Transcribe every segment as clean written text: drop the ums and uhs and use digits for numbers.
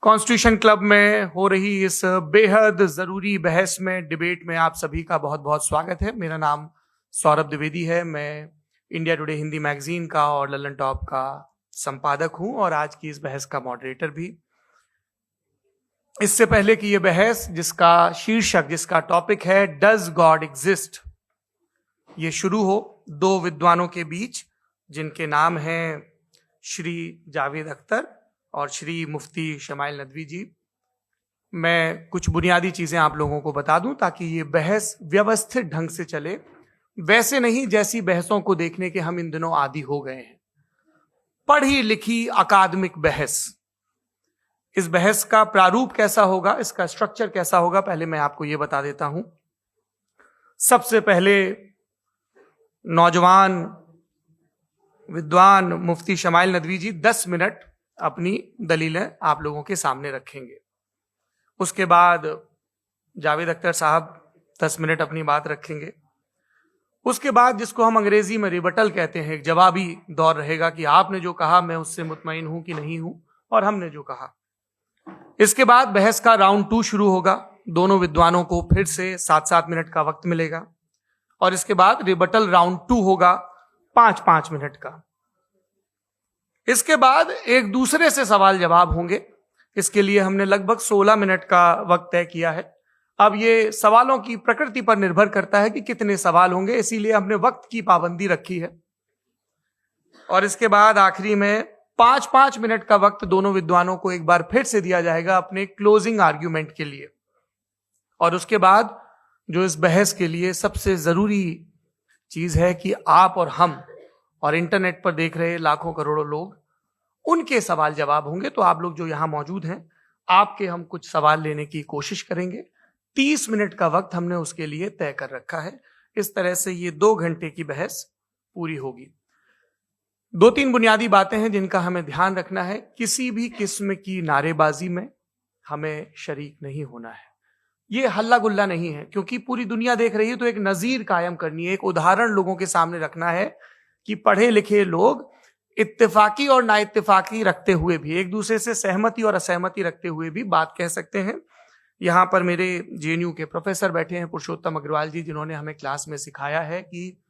Constitution club में हो रही इस बेहद जरूरी बहस में, डिबेट में आप सभी का बहुत बहुत स्वागत है। मेरा नाम सौरभ द्विवेदी है। मैं इंडिया टुडे हिंदी मैगजीन का और लल्लन टॉप का संपादक हूं और आज की इस बहस का मॉडरेटर भी। इससे पहले कि यह बहस, जिसका शीर्षक, जिसका टॉपिक है डज गॉड एग्जिस्ट, ये शुरू हो दो विद्वानों के बीच जिनके नाम हैं श्री जावेद अख्तर और श्री मुफ्ती शमाइल नदवी जी, मैं कुछ बुनियादी चीजें आप लोगों को बता दूं ताकि ये बहस व्यवस्थित ढंग से चले, वैसे नहीं जैसी बहसों को देखने के हम इन दिनों आदी हो गए हैं। पढ़ी लिखी अकादमिक बहस। इस बहस का प्रारूप कैसा होगा, इसका स्ट्रक्चर कैसा होगा, पहले मैं आपको यह बता देता हूं। सबसे पहले नौजवान विद्वान मुफ्ती शमाइल नदवी जी 10 मिनट अपनी दलीलें आप लोगों के सामने रखेंगे। उसके बाद जावेद अख्तर साहब 10 मिनट अपनी बात रखेंगे। उसके बाद जिसको हम अंग्रेजी में रिबटल कहते हैं, एक जवाबी दौर रहेगा कि आपने जो कहा मैं उससे मुतमईन हूं कि नहीं हूं और हमने जो कहा। इसके बाद बहस का राउंड 2 शुरू होगा। दोनों विद्वानों को फिर से 7-7 मिनट का वक्त मिलेगा और इसके बाद रिबटल राउंड 2 होगा 5-5 मिनट का। इसके बाद एक दूसरे से सवाल जवाब होंगे। इसके लिए हमने लगभग 16 मिनट का वक्त तय किया है। अब ये सवालों की प्रकृति पर निर्भर करता है कि कितने सवाल होंगे, इसीलिए हमने वक्त की पाबंदी रखी है। और इसके बाद आखिरी में 5-5 मिनट का वक्त दोनों विद्वानों को एक बार फिर से दिया जाएगा अपने क्लोजिंग आर्ग्यूमेंट के लिए। और उसके बाद जो इस बहस के लिए सबसे जरूरी चीज है कि आप और हम और इंटरनेट पर देख रहे लाखों करोड़ों लोग, उनके सवाल जवाब होंगे। तो आप लोग जो यहां मौजूद हैं, आपके हम कुछ सवाल लेने की कोशिश करेंगे। 30 मिनट का वक्त हमने उसके लिए तय कर रखा है। इस तरह से ये 2 घंटे की बहस पूरी होगी। 2-3 बुनियादी बातें हैं जिनका हमें ध्यान रखना है। किसी भी किस्म की नारेबाजी में हमें शरीक नहीं होना है। ये हल्ला गुल्ला नहीं है, क्योंकि पूरी दुनिया देख रही है, तो एक नजीर कायम करनी है, एक उदाहरण लोगों के सामने रखना है कि पढ़े लिखे लोग इत्तेफाकी और ना इत्तेफाकी रखते हुए भी, एक दूसरे से सहमति और असहमति रखते हुए भी बात कह सकते हैं। यहां पर मेरे जेएनयू के प्रोफेसर बैठे हैं, पुरुषोत्तम अग्रवाल जी, जिन्होंने हमें क्लास में सिखाया है कि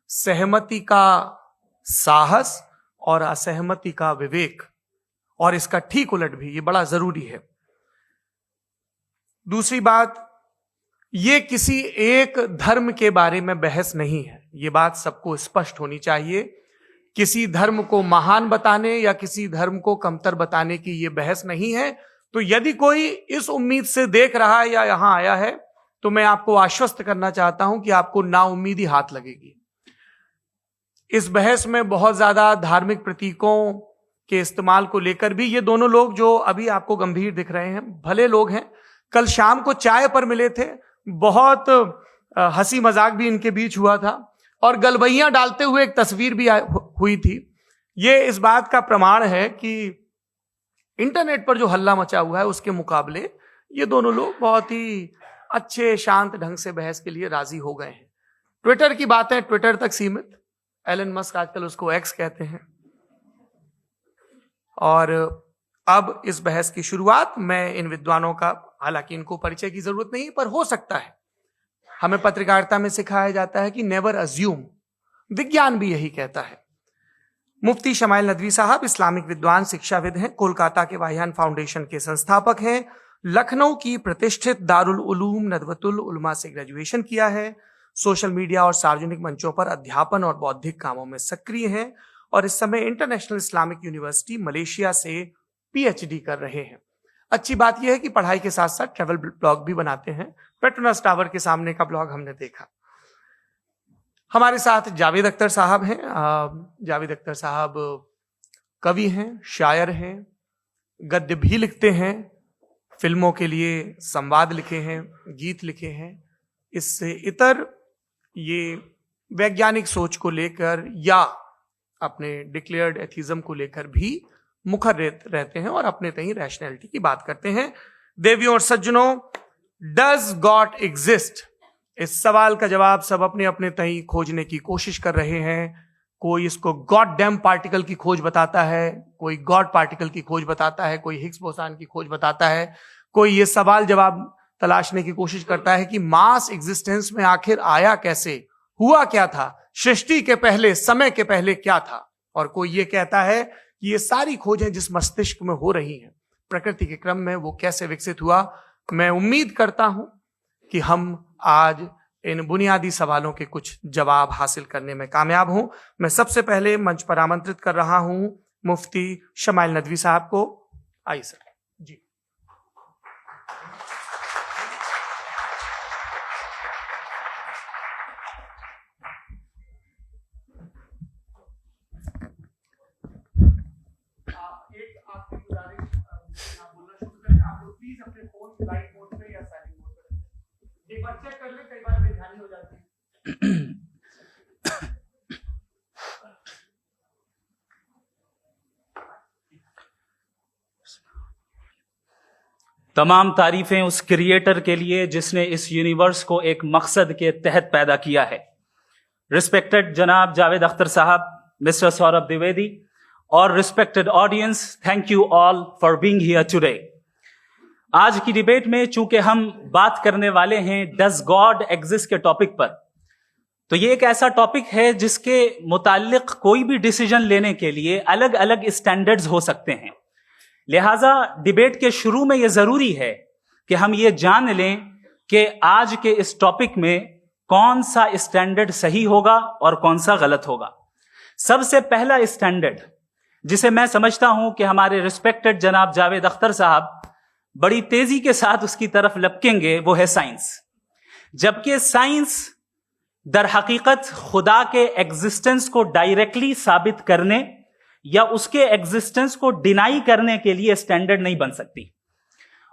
सहमति का साहस और असहमति का विवेक, और इसका ठीक उलट भी, ये बड़ा जरूरी है। दूसरी बात, ये किसी एक धर्म के बारे में बहस नहीं है। ये बात सबको स्पष्ट होनी चाहिए। किसी धर्म को महान बताने या किसी धर्म को कमतर बताने की ये बहस नहीं है। तो यदि कोई इस उम्मीद से देख रहा है या यहां आया है, तो मैं आपको आश्वस्त करना चाहता हूं कि आपको नाउम्मीदी हाथ लगेगी। इस बहस में बहुत ज्यादा धार्मिक प्रतीकों के इस्तेमाल को लेकर भी ये दोनों लोग जो अभी आपको गंभीर दिख रहे हैं, भले लोग हैं। कल शाम को चाय पर मिले थे, बहुत हंसी मजाक भी इनके बीच हुआ था और गलबैयां डालते हुए एक तस्वीर भी हुई थी। ये इस बात का प्रमाण है कि इंटरनेट पर जो हल्ला मचा हुआ है उसके मुकाबले ये दोनों लोग बहुत ही अच्छे शांत ढंग से बहस के लिए राजी हो गए हैं। ट्विटर की बातें ट्विटर तक सीमित, एलन मस्क आजकल उसको एक्स कहते हैं। और अब इस बहस की शुरुआत मैं इन विद्वानों का, हालांकि इनको परिचय की जरूरत नहीं, पर हो सकता है, हमें पत्रकारिता में सिखाया जाता है कि नेवर अज्यूम, विज्ञान भी यही कहता है। मुफ्ती शमाइल नदवी साहब इस्लामिक विद्वान, शिक्षाविद हैं, कोलकाता के वाहियान फाउंडेशन के संस्थापक हैं, लखनऊ की प्रतिष्ठित दारुल उलूम नदवतुल उलमा से ग्रेजुएशन किया है, सोशल मीडिया और सार्वजनिक मंचों पर अध्यापन और बौद्धिक कामों में सक्रिय हैं और इस समय इंटरनेशनल इस्लामिक यूनिवर्सिटी मलेशिया से पीएचडी कर रहे हैं। अच्छी बात यह है कि पढ़ाई के साथ साथ ट्रैवल ब्लॉग भी बनाते हैं। पेट्रोनास टावर के सामने का ब्लॉग हमने देखा। हमारे साथ जावेद अख्तर साहब हैं। जावेद अख्तर साहब कवि हैं, शायर हैं, गद्य भी लिखते हैं, फिल्मों के लिए संवाद लिखे हैं, गीत लिखे हैं। इससे इतर ये वैज्ञानिक सोच को लेकर या अपने डिक्लेयर्ड एथिज्म को लेकर भी मुखर रहते हैं और अपने तहीं रैशनैलिटी की बात करते हैं। देवियों और सज्जनों, डज गॉड एग्जिस्ट, इस सवाल का जवाब सब अपने अपने तहीं खोजने की कोशिश कर रहे हैं। कोई इसको गॉड डैम पार्टिकल की खोज बताता है, कोई गॉड पार्टिकल की खोज बताता है, कोई हिग्स बोसान की खोज बताता है, कोई ये सवाल जवाब तलाशने की कोशिश करता है कि मास एग्जिस्टेंस में आखिर आया कैसे, हुआ क्या था, सृष्टि के पहले, समय के पहले क्या था। और कोई ये कहता है कि ये सारी खोजें जिस मस्तिष्क में हो रही हैं प्रकृति के क्रम में, वो कैसे विकसित हुआ। मैं उम्मीद करता हूं कि हम आज इन बुनियादी सवालों के कुछ जवाब हासिल करने में कामयाब हों। मैं सबसे पहले मंच पर आमंत्रित कर रहा हूं मुफ्ती शमाइल नदवी साहब को। आइए सर जी। प्लीज अपने फोन लाइट मोड पे या साइलेंट मोड पे रखें। एक बार चेक कर ले, कई बार बेध्यानी हो जाती है। तमाम तारीफें उस क्रिएटर के लिए जिसने इस यूनिवर्स को एक मकसद के तहत पैदा किया है। रिस्पेक्टेड जनाब जावेद अख्तर साहब, मिस्टर सौरभ द्विवेदी और respected audience, thank you all for being here today. आज की डिबेट में चूंकि हम बात करने वाले हैं डज गॉड एग्जिस्ट के टॉपिक पर, तो ये एक ऐसा टॉपिक है जिसके मुताल्लिक कोई भी डिसीजन लेने के लिए अलग अलग स्टैंडर्ड्स हो सकते हैं। लिहाजा डिबेट के शुरू में यह जरूरी है कि हम ये जान लें कि आज के इस टॉपिक में कौन सा स्टैंडर्ड सही होगा और कौन सा गलत होगा। सबसे पहला स्टैंडर्ड जिसे मैं समझता हूं कि हमारे रिस्पेक्टेड जनाब जावेद अख्तर साहब बड़ी तेजी के साथ उसकी तरफ लपकेंगे, वो है साइंस। जबकि साइंस दर हकीकत खुदा के एग्जिस्टेंस को डायरेक्टली साबित करने या उसके एग्जिस्टेंस को डिनाई करने के लिए स्टैंडर्ड नहीं बन सकती।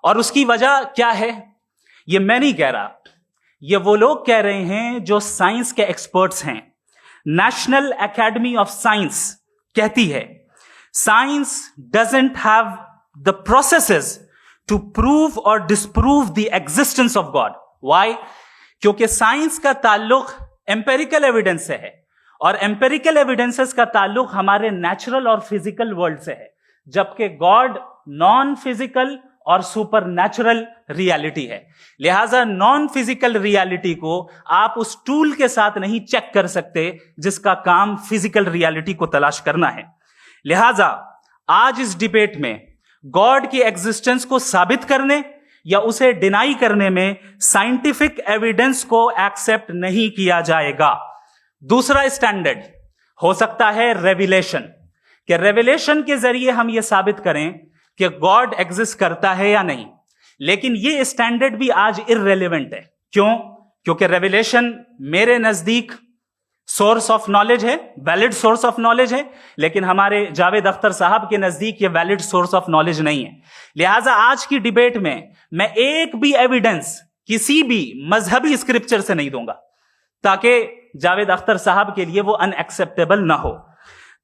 और उसकी वजह क्या है, ये मैं नहीं कह रहा, ये वो लोग कह रहे हैं जो साइंस के एक्सपर्ट्स हैं। नेशनल एकेडमी ऑफ साइंस कहती है science doesn't have the processes to prove or disprove the existence of God. Why? क्योंकि साइंस का ताल्लुक एम्पेरिकल एविडेंस से है और एम्पेरिकल एविडेंसेस का ताल्लुक हमारे नेचुरल और फिजिकल वर्ल्ड से है, जबकि गॉड नॉन फिजिकल और सुपर नेचुरल रियलिटी है। लिहाजा नॉन फिजिकल रियलिटी को आप उस टूल के साथ नहीं चेक कर सकते जिसका काम फिजिकल रियलिटी को तलाश करना है। लिहाजा आज इस डिबेट में गॉड की एग्जिस्टेंस को साबित करने या उसे डिनाई करने में साइंटिफिक एविडेंस को एक्सेप्ट नहीं किया जाएगा। दूसरा स्टैंडर्ड हो सकता है रेविलेशन, कि रेविलेशन के जरिए हम यह साबित करें कि गॉड एग्जिस्ट करता है या नहीं। लेकिन यह स्टैंडर्ड भी आज इररेलेवेंट है। क्यों? क्योंकि रेविलेशन मेरे नजदीक सोर्स ऑफ नॉलेज है, वैलिड सोर्स ऑफ नॉलेज है, लेकिन हमारे जावेद अख्तर साहब के नजदीक ये वैलिड सोर्स ऑफ नॉलेज नहीं है। लिहाजा आज की डिबेट में मैं एक भी एविडेंस किसी भी मजहबी स्क्रिप्चर से नहीं दूंगा ताकि जावेद अख्तर साहब के लिए वो अनएक्सेप्टेबल ना हो।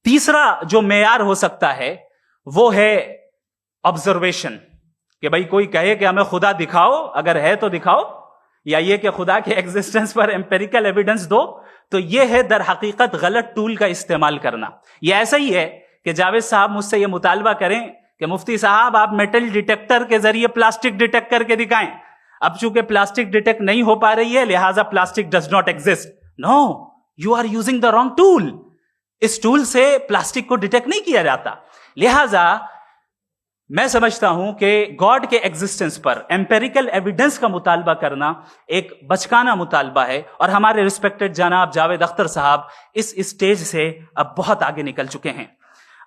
तीसरा जो मेयार हो सकता है वो है ऑब्जर्वेशन, कि भाई कोई कहे कि हमें खुदा दिखाओ, अगर है तो दिखाओ, या ये कि खुदा के एग्जिस्टेंस पर एम्पेरिकल एविडेंस दो, तो यह है दर हकीकत गलत टूल का इस्तेमाल करना। यह ऐसा ही है कि जावेद साहब मुझसे यह मुतालबा करें कि मुफ्ती साहब आप मेटल डिटेक्टर के जरिए प्लास्टिक डिटेक्ट करके दिखाएं। अब चूंकि प्लास्टिक डिटेक्ट नहीं हो पा रही है, लिहाजा plastic does not exist. No, you are using the wrong tool. इस टूल से प्लास्टिक को डिटेक्ट नहीं किया जाता। लिहाजा मैं समझता हूं कि गॉड के एग्जिस्टेंस पर एम्पेरिकल एविडेंस का मुतालबा करना एक बचकाना मुतालबा है, और हमारे रिस्पेक्टेड जनाब जावेद अख्तर साहब इस स्टेज से अब बहुत आगे निकल चुके हैं।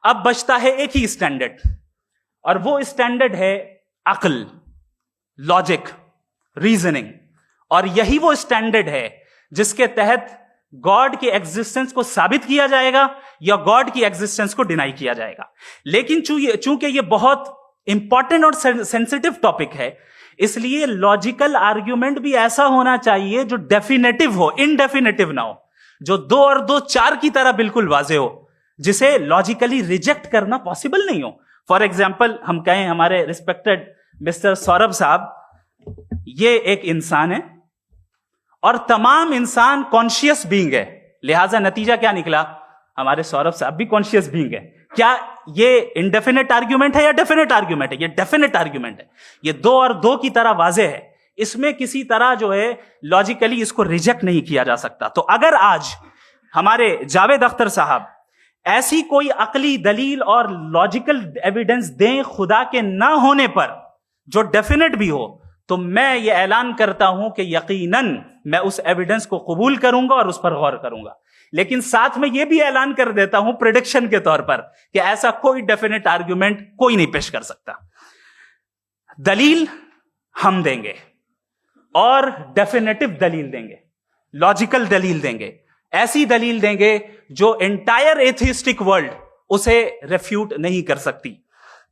अब बचता है एक ही स्टैंडर्ड, और वो स्टैंडर्ड है अक्ल, लॉजिक, रीजनिंग। और यही वो स्टैंडर्ड है जिसके तहत गॉड की एग्जिस्टेंस को साबित किया जाएगा या गॉड की एग्जिस्टेंस को डिनाई किया जाएगा। लेकिन चूंकि ये बहुत इंपॉर्टेंट और सेंसिटिव टॉपिक है, इसलिए लॉजिकल आर्ग्यूमेंट भी ऐसा होना चाहिए जो डेफिनेटिव हो, इनडेफिनेटिव ना हो, जो 2 और 2 4 की तरह बिल्कुल वाजे हो, जिसे लॉजिकली रिजेक्ट करना पॉसिबल नहीं हो। फॉर एग्जाम्पल हम कहें हमारे रिस्पेक्टेड मिस्टर सौरभ साहब, ये एक इंसान है और तमाम इंसान कॉन्शियस बीइंग है। लिहाजा नतीजा क्या निकला? हमारे सौरभ साहब भी कॉन्शियस बीइंग है। क्या ये इंडेफिनेट आर्ग्यूमेंट है या डेफिनेट आर्ग्यूमेंट है? ये डेफिनेट आर्ग्यूमेंट है। ये 2 और 2 की तरह वाजे है। इसमें किसी तरह जो है लॉजिकली इसको रिजेक्ट नहीं किया जा सकता। तो अगर आज हमारे जावेद अख्तर साहब ऐसी कोई अकली दलील और लॉजिकल एविडेंस दें खुदा के ना होने पर जो डेफिनेट भी हो, तो मैं ये ऐलान करता हूं कि यकीनन मैं उस एविडेंस को कबूल करूंगा और उस पर गौर करूंगा। लेकिन साथ में यह भी ऐलान कर देता हूं प्रेडिक्शन के तौर पर कि ऐसा कोई डेफिनेट आर्ग्यूमेंट कोई नहीं पेश कर सकता। दलील हम देंगे और डेफिनेटिव दलील देंगे, लॉजिकल दलील देंगे, ऐसी दलील देंगे जो एंटायर एथिस्टिक वर्ल्ड उसे रेफ्यूट नहीं कर सकती।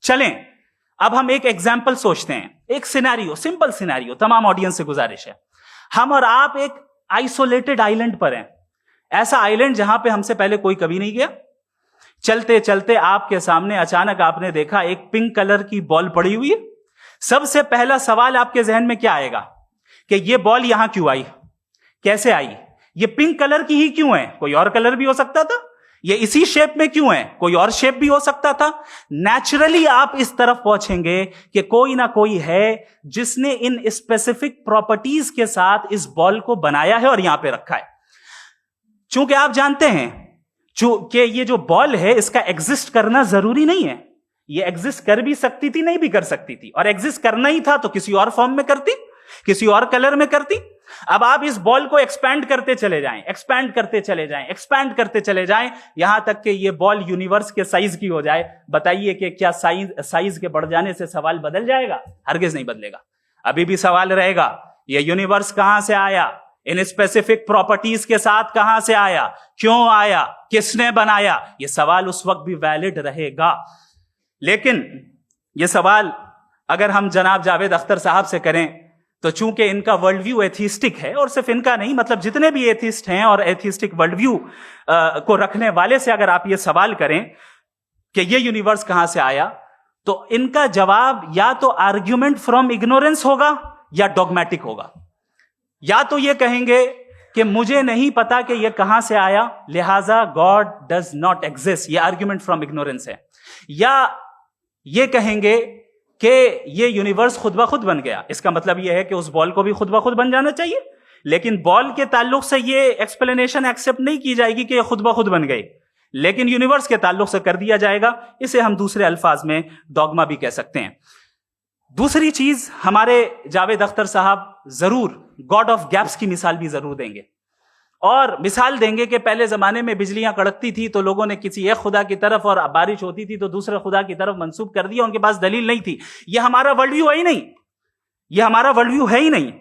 चलें अब हम एक एग्जाम्पल सोचते हैं, एक सिनेरियो, सिंपल सिनेरियो, तमाम ऑडियंस से गुजारिश है। हम और आप एक आइसोलेटेड आइलैंड पर हैं, ऐसा आइलैंड जहां पे हमसे पहले कोई कभी नहीं गया। चलते चलते आपके सामने अचानक आपने देखा एक पिंक कलर की बॉल पड़ी हुई है। सबसे पहला सवाल आपके जहन में क्या आएगा कि ये बॉल यहां क्यों आई, कैसे आई, ये पिंक कलर की ही क्यों है, कोई और कलर भी हो सकता था, ये इसी शेप में क्यों है, कोई और शेप भी हो सकता था। नेचुरली आप इस तरफ पहुंचेंगे कि कोई ना कोई है जिसने इन स्पेसिफिक प्रॉपर्टीज के साथ इस बॉल को बनाया है और यहां पे रखा है। चूंकि आप जानते हैं कि ये जो बॉल है इसका एग्जिस्ट करना जरूरी नहीं है, ये एग्जिस्ट कर भी सकती थी, नहीं भी कर सकती थी, और एग्जिस्ट करना ही था तो किसी और फॉर्म में करती, किसी और कलर में करती। अब आप इस बॉल को एक्सपैंड करते चले जाएं, एक्सपैंड करते चले जाएं, एक्सपैंड करते चले जाएं, यहां तक कि ये बॉल यूनिवर्स के साइज की हो जाए। बताइए कि क्या साइज के बढ़ जाने से सवाल बदल जाएगा? हरगिज नहीं बदलेगा। अभी भी सवाल रहेगा, ये यूनिवर्स कहां से आया, इन स्पेसिफिक प्रॉपर्टीज के साथ कहां से आया, क्यों आया, किसने बनाया, यह सवाल उस वक्त भी वैलिड रहेगा। लेकिन यह सवाल अगर हम जनाब जावेद अख्तर साहब से करें तो चूंकि इनका वर्ल्ड व्यू एथिस्टिक है, और सिर्फ इनका नहीं, मतलब जितने भी एथिस्ट हैं और एथिस्टिक वर्ल्ड व्यू को रखने वाले से अगर आप ये सवाल करें कि ये यूनिवर्स कहां से आया, तो इनका जवाब या तो आर्ग्यूमेंट फ्रॉम इग्नोरेंस होगा या डॉगमेटिक होगा। या तो ये कहेंगे कि मुझे नहीं पता कि ये कहां से आया, लिहाजा गॉड डज नॉट एग्जिस्ट, ये आर्ग्यूमेंट फ्रॉम इग्नोरेंस है। या ये कहेंगे कि ये यूनिवर्स खुद ब खुद बन गया, इसका मतलब ये है कि उस बॉल को भी खुद ब खुद बन जाना चाहिए। लेकिन बॉल के ताल्लुक से ये एक्सप्लेनेशन एक्सेप्ट नहीं की जाएगी कि ये खुद ब खुद बन गई, लेकिन यूनिवर्स के ताल्लुक से कर दिया जाएगा। इसे हम दूसरे अल्फाज में डॉगमा भी कह सकते हैं। दूसरी चीज, हमारे जावेद अख्तर साहब जरूर गॉड ऑफ गैप्स की मिसाल भी जरूर देंगे, और मिसाल देंगे कि पहले जमाने में बिजलियां कड़कती थी तो लोगों ने किसी एक खुदा की तरफ, और बारिश होती थी तो दूसरे खुदा की तरफ मंसूब कर दिया, उनके पास दलील नहीं थी। यह हमारा वर्ल्ड व्यू है ही नहीं, यह हमारा वर्ल्ड व्यू है ही नहीं,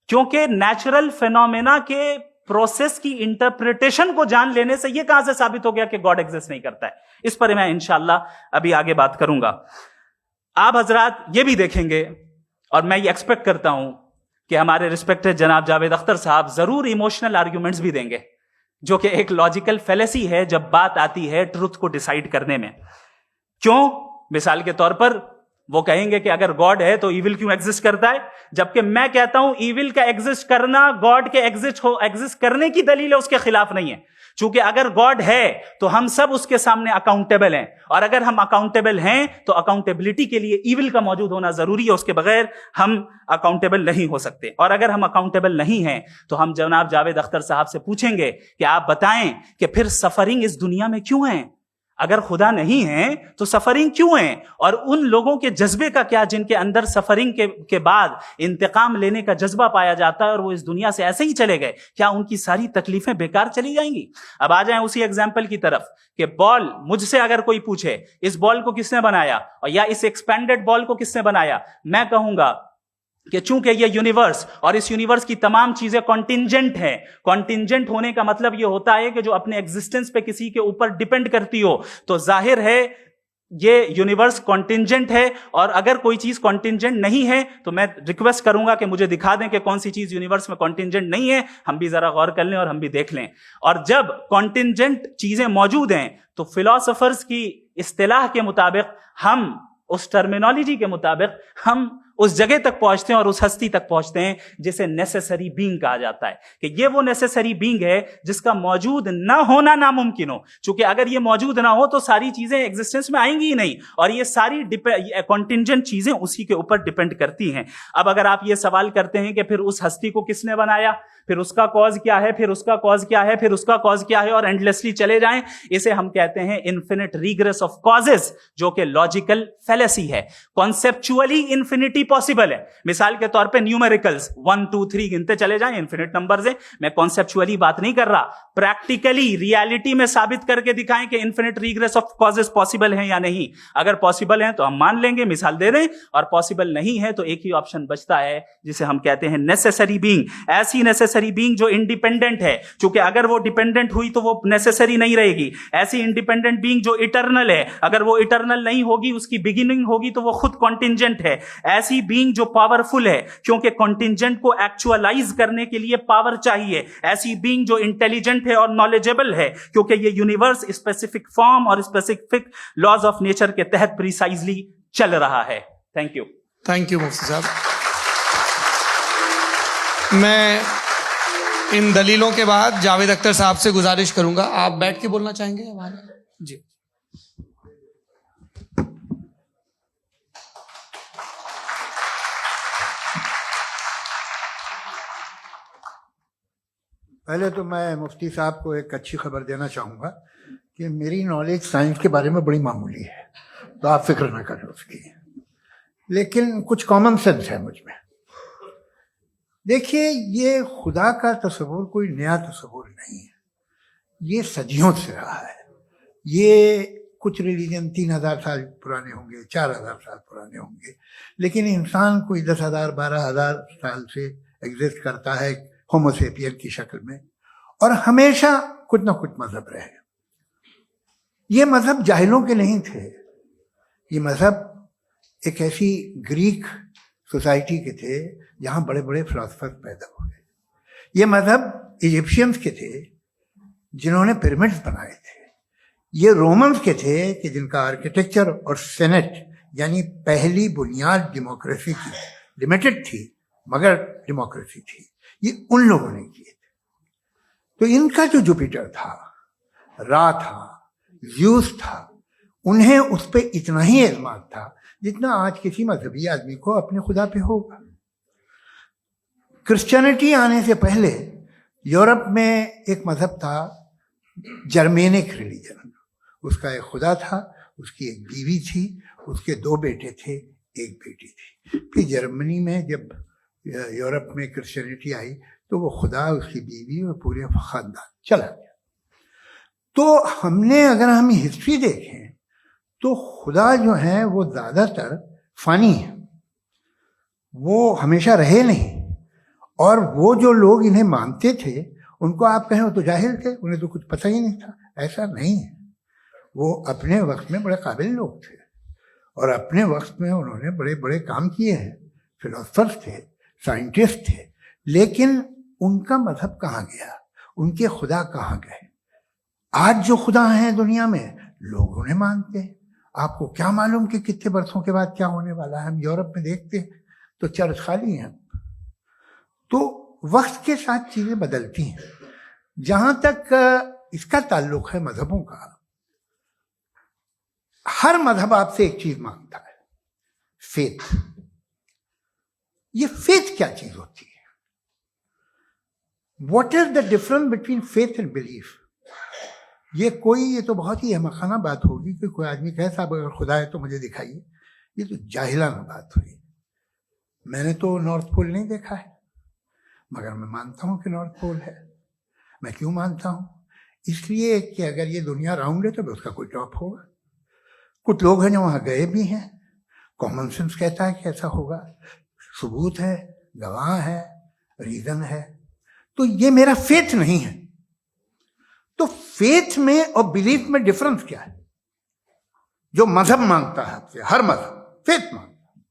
क्योंकि नेचुरल फेनोमेना के प्रोसेस की इंटरप्रिटेशन को जान लेने से यह कहां से साबित हो गया कि गॉड एग्जिस्ट नहीं करता है। इस पर मैं इंशाअल्लाह अभी आगे बात करूंगा। आप हजरात ये भी देखेंगे, और मैं ये एक्सपेक्ट करता हूं कि हमारे रिस्पेक्टेड जनाब जावेद अख्तर साहब जरूर इमोशनल आर्ग्यूमेंट्स भी देंगे, जो कि एक लॉजिकल फेलेसी है जब बात आती है ट्रुथ को डिसाइड करने में। क्यों? मिसाल के तौर पर वो कहेंगे कि अगर गॉड है तो ईविल क्यों एग्जिस्ट करता है, जबकि मैं कहता हूं ईविल का एग्जिस्ट करना गॉड के एग्जिस्ट करने की दलील है, उसके खिलाफ नहीं है। चूंकि अगर गॉड है तो हम सब उसके सामने अकाउंटेबल हैं, और अगर हम अकाउंटेबल हैं तो अकाउंटेबिलिटी के लिए ईविल का मौजूद होना जरूरी है, उसके बगैर हम अकाउंटेबल नहीं हो सकते। और अगर हम अकाउंटेबल नहीं हैं तो हम जनाब जावेद अख्तर साहब से पूछेंगे कि आप बताएं कि फिर सफरिंग इस दुनिया में क्यों है? अगर खुदा नहीं है तो सफरिंग क्यों है? और उन लोगों के जज्बे का क्या जिनके अंदर सफरिंग के बाद इंतकाम लेने का जज्बा पाया जाता है और वो इस दुनिया से ऐसे ही चले गए, क्या उनकी सारी तकलीफें बेकार चली जाएंगी? अब आ जाएं उसी एग्जाम्पल की तरफ कि बॉल, मुझसे अगर कोई पूछे इस बॉल को किसने बनाया और या इस एक्सपेंडेड बॉल को किसने बनाया, मैं कहूंगा कि चूंकि ये यूनिवर्स और इस यूनिवर्स की तमाम चीजें कॉन्टिंजेंट हैं। कॉन्टिंजेंट होने का मतलब ये होता है कि जो अपने एग्जिस्टेंस पे किसी के ऊपर डिपेंड करती हो, तो जाहिर है ये यूनिवर्स कॉन्टिंजेंट है। और अगर कोई चीज कॉन्टिंजेंट नहीं है तो मैं रिक्वेस्ट करूंगा कि मुझे दिखा दें कि कौन सी चीज यूनिवर्स में कॉन्टिंजेंट नहीं है, हम भी जरा गौर कर लें और हम भी देख लें। और जब कॉन्टिंजेंट चीजें मौजूद हैं तो फिलोसोफर्स की इस्तिलाह के मुताबिक, हम उस टर्मिनोलॉजी के मुताबिक, हम उस जगह तक पहुंचते हैं और उस हस्ती तक पहुंचते हैं जिसे नेसेसरी बीइंग कहा जाता है, कि ये वो नेसेसरी बीइंग है जिसका मौजूद ना होना नामुमकिन हो। क्योंकि अगर ये मौजूद ना हो तो सारी चीजें एग्जिस्टेंस में आएंगी ही नहीं, और ये सारी कॉन्टिंजेंट चीजें उसी के ऊपर डिपेंड करती हैं। अब अगर आप ये सवाल करते हैं कि फिर उस हस्ती को किसने बनाया, फिर उसका कॉज क्या है, फिर उसका कॉज क्या है, फिर उसका कॉज क्या है, और एंडलेसली चले जाएं, इसे हम कहते हैं इन्फिनिट रिग्रेस ऑफ कॉजेस, जो कि लॉजिकल फैलेसी है। कॉन्सेप्चुअली इंफिनिटी पॉसिबल है। मिसाल के तौर पे न्यूमेरिकल्स 1 2 3 गिनते चले जाएं, इन्फिनिट नंबर्स हैं। मैं कॉन्सेप्चुअली बात नहीं कर रहा, प्रैक्टिकली रियलिटी में साबित करके दिखाएं कि infinite regress of causes possible है या नहीं। अगर पॉसिबल है तो हम मान लेंगे, मिसाल दे दें, और पॉसिबल नहीं है तो एक ही ऑप्शन बचता है जिसे हम कहते हैं नेसेसरी बीइंग। ऐसी नेसेसरी बीइंग जो इंडिपेंडेंट है, क्योंकि अगर वो डिपेंडेंट हुई तो वो नेसेसरी नहीं रहेगी। ऐसी इंडिपेंडेंट बीइंग जो इटर्नल है, अगर वो इटर्नल नहीं होगी, उसकी बिगिनिंग होगी तो वो खुद कॉन्टिंजेंट है। ऐसी बीइंग जो पावरफुल है, क्योंकि कॉन्टिंजेंट को एक्चुअलाइज करने के लिए पावर चाहिए। ऐसी बीइंग जो इंटेलिजेंट है और नॉलेजेबल है, क्योंकि ये यूनिवर्स स्पेसिफिक फॉर्म और स्पेसिफिक लॉज ऑफ नेचर के तहत प्रिसाइजली चल रहा है। Thank you. थैंक यू मुफ्ती साहब। मैं इन दलीलों के बाद जावेद अख्तर साहब से गुजारिश करूंगा, आप बैठ के बोलना चाहेंगे हमारे? जी। पहले तो मैं मुफ्ती साहब को एक अच्छी खबर देना चाहूँगा कि मेरी नॉलेज साइंस के बारे में बड़ी मामूली है, तो आप फिक्र ना करें उसकी, लेकिन कुछ कॉमन सेंस है मुझ में। देखिए, ये खुदा का तस्वुर कोई नया तस्वुर नहीं है, ये सदियों से रहा है। ये कुछ रिलीजन 3000 साल पुराने होंगे, 4000 साल पुराने होंगे, लेकिन इंसान कोई 10,000 12,000 साल से एग्जिस्ट करता है होमोसेपियन की शक्ल में, और हमेशा कुछ ना कुछ मजहब रहे। ये मजहब जाहिलों के नहीं थे, ये मजहब एक ऐसी ग्रीक सोसाइटी के थे जहाँ बड़े बड़े फिलोसफर पैदा हुए। ये मजहब इजिप्शियंस के थे जिन्होंने पिरामिड्स बनाए थे। ये रोमन्स के थे कि जिनका आर्किटेक्चर और सेनेट यानी पहली बुनियाद डेमोक्रेसी की, लिमिटेड थी मगर डेमोक्रेसी थी, ये उन लोगों ने किए थे। तो इनका जो जुपिटर था, रा था, ज़्यूस था, उन्हें उस पर इतना ही एतमाद था जितना आज किसी मजहबी आदमी को अपने खुदा पे होगा। क्रिश्चियनिटी आने से पहले यूरोप में एक मजहब था, जर्मेनिक रिलीजन। उसका एक खुदा था, उसकी एक बीवी थी, उसके 2 बेटे थे, एक बेटी थी। फिर जर्मनी में जब यूरोप में क्रिश्चियनिटी आई तो वो खुदा, उसकी बीवी और पूरे खानदान चला गया। तो हमने, अगर हम हिस्ट्री देखें तो खुदा जो है वो ज़्यादातर फ़ानी है, वो हमेशा रहे नहीं। और वो जो लोग इन्हें मानते थे उनको आप कहें वो तो जाहिल थे, उन्हें तो कुछ पता ही नहीं था, ऐसा नहीं है। वो अपने वक्त में बड़े काबिल लोग थे और अपने वक्त में उन्होंने बड़े बड़े काम किए हैं, फिलोसफर्स थे, साइंटिस्ट थे, लेकिन उनका मजहब कहाँ गया, उनके खुदा कहाँ गए? आज जो खुदा हैं दुनिया में लोग उन्हें मानते हैं। आपको क्या मालूम कि कितने बरसों के बाद क्या होने वाला है? हम यूरोप में देखते हैं तो चर्च खाली हैं। तो वक्त के साथ चीजें बदलती हैं। जहां तक इसका ताल्लुक है मजहबों का, हर मजहब आपसे एक चीज मांगता है, फेथ। ये फेथ क्या चीज होती है? What is the difference between faith and belief? ये तो बहुत ही अहमकाना बात होगी कि कोई आदमी कहे साहब अगर खुदा है तो मुझे दिखाइए। ये तो जाहिलाना बात हुई। मैंने तो नॉर्थ पोल नहीं देखा है, मगर मैं मानता हूं कि नॉर्थ पोल है। मैं क्यों मानता हूं? इसलिए कि अगर ये दुनिया राउंड है तो उसका कोई टॉप होगा। कुछ लोग हैं जो वहां गए भी हैं, कॉमन सेंस कहता है कि ऐसा होगा, सबूत है, गवाह है, रीजन है। तो ये मेरा फेथ नहीं है। तो फेथ में और बिलीफ में डिफरेंस क्या है? जो मजहब मांगता है आपसे, हर मजहब फेथ मांगता है।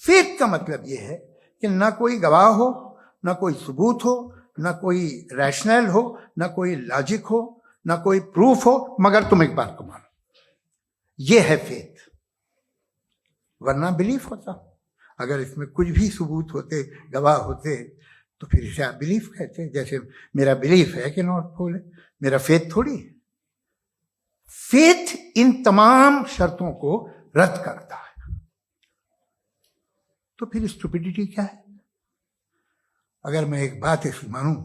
फेथ का मतलब ये है कि ना कोई गवाह हो, ना कोई सबूत हो, ना कोई रैशनल हो, ना कोई लॉजिक हो, ना कोई प्रूफ हो, मगर तुम एक बात को मानो। ये है फेथ। वरना बिलीफ होता। अगर इसमें कुछ भी सबूत होते, गवाह होते, तो फिर इसे आप बिलीफ कहते हैं। जैसे मेरा बिलीफ है कि नॉर्थ पोल है, मेरा फेथ थोड़ी है। फेथ इन तमाम शर्तों को रद्द करता है। तो फिर स्टुपिडिटी क्या है? अगर मैं एक बात ऐसी मानूं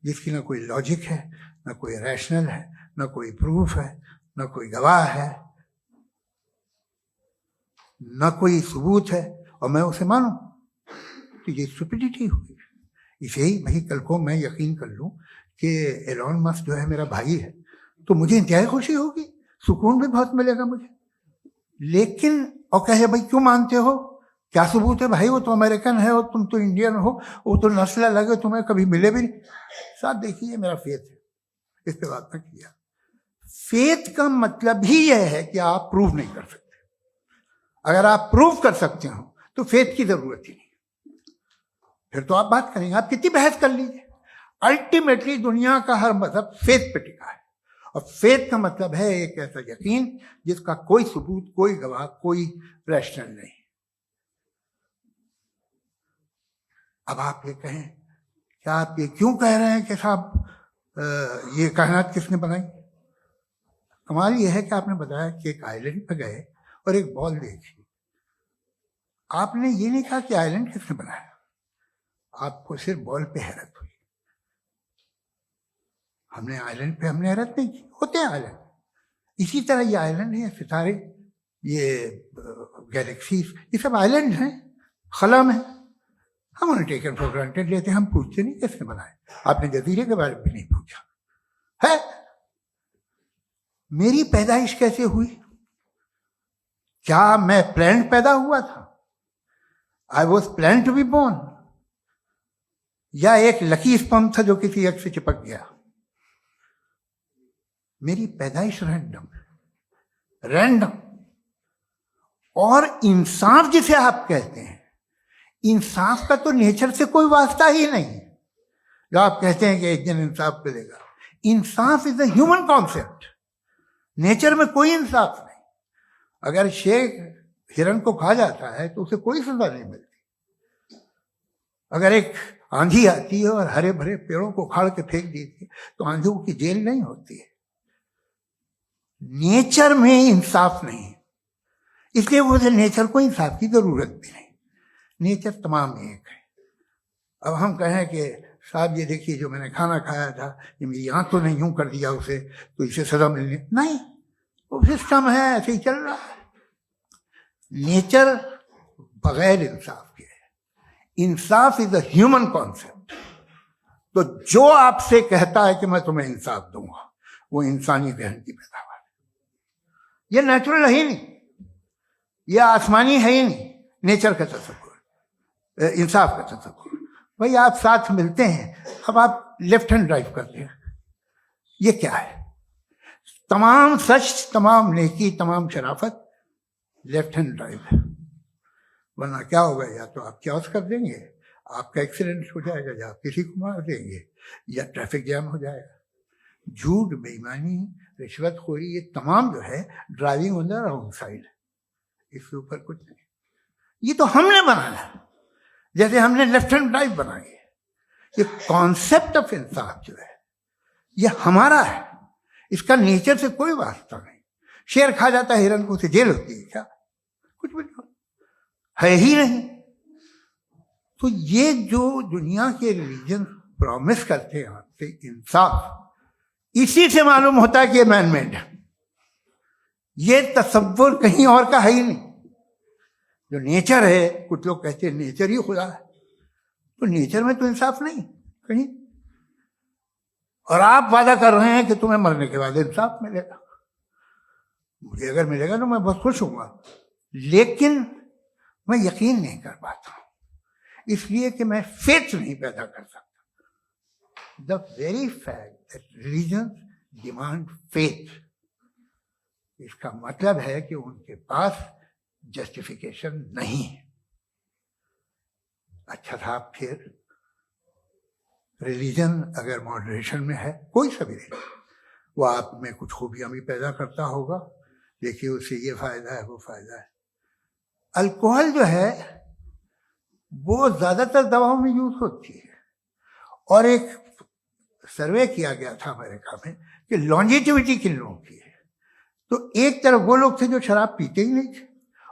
जिसकी ना कोई लॉजिक है, ना कोई रैशनल है, ना कोई प्रूफ है, ना कोई गवाह है, ना कोई सबूत है, और मैं उसे मानूं, तो ये स्टुपिडिटी हुई। इसे ही भाई कल को मैं यकीन कर लूं कि एलॉन मस्क जो है मेरा भाई है, तो मुझे इंतहाई खुशी होगी, सुकून भी बहुत मिलेगा मुझे। लेकिन और कहे भाई क्यों मानते हो, क्या सबूत है भाई, वो तो अमेरिकन है और तुम तो इंडियन हो, वो तो नस्ल अलग है, तुम्हें कभी मिले भी नहीं। साथ देखिए मेरा फेथ है, इस पे बात न किया। फेथ का मतलब ही यह है कि आप प्रूव नहीं कर सकते। अगर आप प्रूव कर सकते हो तो फेथ की जरूरत ही नहीं, फिर तो आप बात करेंगे, आप कितनी बहस कर लीजिए। अल्टीमेटली दुनिया का हर मजहब फेथ पे टिका है, और फेथ का मतलब है एक ऐसा यकीन जिसका कोई सबूत, कोई गवाह, कोई रैशनल नहीं। अब आप ये कहें, क्या आप ये क्यों कह रहे हैं कि साहब ये कायनात किसने बनाई? कमाल ये है कि आपने बताया कि एक आइलैंड पे गए और एक बॉल देखी। आपने ये नहीं कहा कि आइलैंड किसने बनाया, आपको सिर्फ बॉल पे हैरत हुई। हमने आइलैंड पे हमने हैरत नहीं की, होते हैं आइलैंड। इसी तरह ये आइलैंड है, सितारे, ये गैलेक्सीज, ये सब आइलैंड हैं खला में। हम उन्हें टेकन फॉर ग्रांटेड लेते हैं, हम पूछते नहीं किसने बनाए। आपने जजीरे के बारे में भी नहीं पूछा है। मेरी पैदाइश कैसे हुई? क्या मैं प्लान्ड पैदा हुआ था? I was plan to be born, या एक लकी स्पर्म था जो किसी एग से चिपक गया? मेरी पैदाइश रैंडम। और इंसाफ जिसे आप कहते हैं, इंसाफ का तो नेचर से कोई वास्ता ही नहीं। जो आप कहते हैं कि एक दिन इंसाफ मिलेगा, इंसाफ is a human concept, nature में कोई इंसाफ नहीं। अगर शेर हिरन को खा जाता है तो उसे कोई सजा नहीं मिलती। अगर एक आंधी आती है और हरे भरे पेड़ों को उखाड़ के फेंक देती है तो आंधियों की जेल नहीं होती है। नेचर में इंसाफ नहीं, इसलिए मुझे नेचर को इंसाफ की जरूरत भी नहीं। नेचर तमाम एक है। अब हम कहें कि साहब ये देखिए जो मैंने खाना खाया था, ये मेरी आंख तो नहीं यूं कर दिया उसे, तो इसे सजा मिलनी नहीं, वो सिस्टम है, ऐसे ही चल रहा है। नेचर बगैर इंसाफ के है। इंसाफ इज अ ह्यूमन कॉन्सेप्ट। तो जो आपसे कहता है कि मैं तुम्हें इंसाफ दूंगा, वो इंसानी जहन की पैदावार है। ये नेचुरल है ही नहीं, ये आसमानी है ही नहीं। नेचर का तसव्वुर, इंसाफ का तसव्वुर। भाई आप साथ मिलते हैं, अब आप लेफ्ट हैंड ड्राइव करते हैं, ये क्या है? तमाम सच, तमाम नेकी, तमाम शराफत लेफ्ट हैंड ड्राइव है। वरना क्या होगा, या तो आप क्रॉस कर देंगे, आपका एक्सीडेंट हो जाएगा, या आप किसी को मार देंगे, या ट्रैफिक जैम हो जाएगा। झूठ, बेईमानी, रिश्वतखोरी, ये तमाम जो है driving on the wrong side, इसके ऊपर कुछ नहीं। ये तो हमने बनाया, जैसे हमने लेफ्ट हैंड ड्राइव बनाई है। ये कॉन्सेप्ट ऑफ इंसाफ जो है ये हमारा है, इसका नेचर से कोई वास्ता नहीं। शेर खा जाता है हिरन को, उसे जेल होती है क्या? कुछ भी नहीं, है ही नहीं। तो ये जो दुनिया के रिलीजन प्रॉमिस करते हैं आपसे इंसाफ, इसी से मालूम होता है कि ये मैन मेड है। ये तसव्वुर कहीं और का है ही नहीं। जो नेचर है, कुछ लोग कहते हैं नेचर ही खुदा है, तो नेचर में तो इंसाफ नहीं कहीं। और आप वादा कर रहे हैं कि तुम्हें मरने के बाद इंसाफ मिलेगा। मुझे अगर मिलेगा तो मैं बहुत खुश होऊंगा, लेकिन मैं यकीन नहीं कर पाता हूं, इसलिए कि मैं फेथ नहीं पैदा कर सकता। The very fact that religion demand faith, इसका मतलब है कि उनके पास जस्टिफिकेशन नहीं है। अच्छा साहब, फिर रिलीजन अगर मॉडरेशन में है, कोई सा भी रिलीजन, वो आप में कुछ खूबियां भी पैदा करता होगा। देखिए उससे ये फायदा है, वो फायदा है। अल्कोहल जो है वो ज्यादातर दवाओं में यूज होती है। और एक सर्वे किया गया था अमेरिका में कि लॉन्जेटिविटी किन लोगों की है, तो एक तरफ वो लोग थे जो शराब पीते ही नहीं थे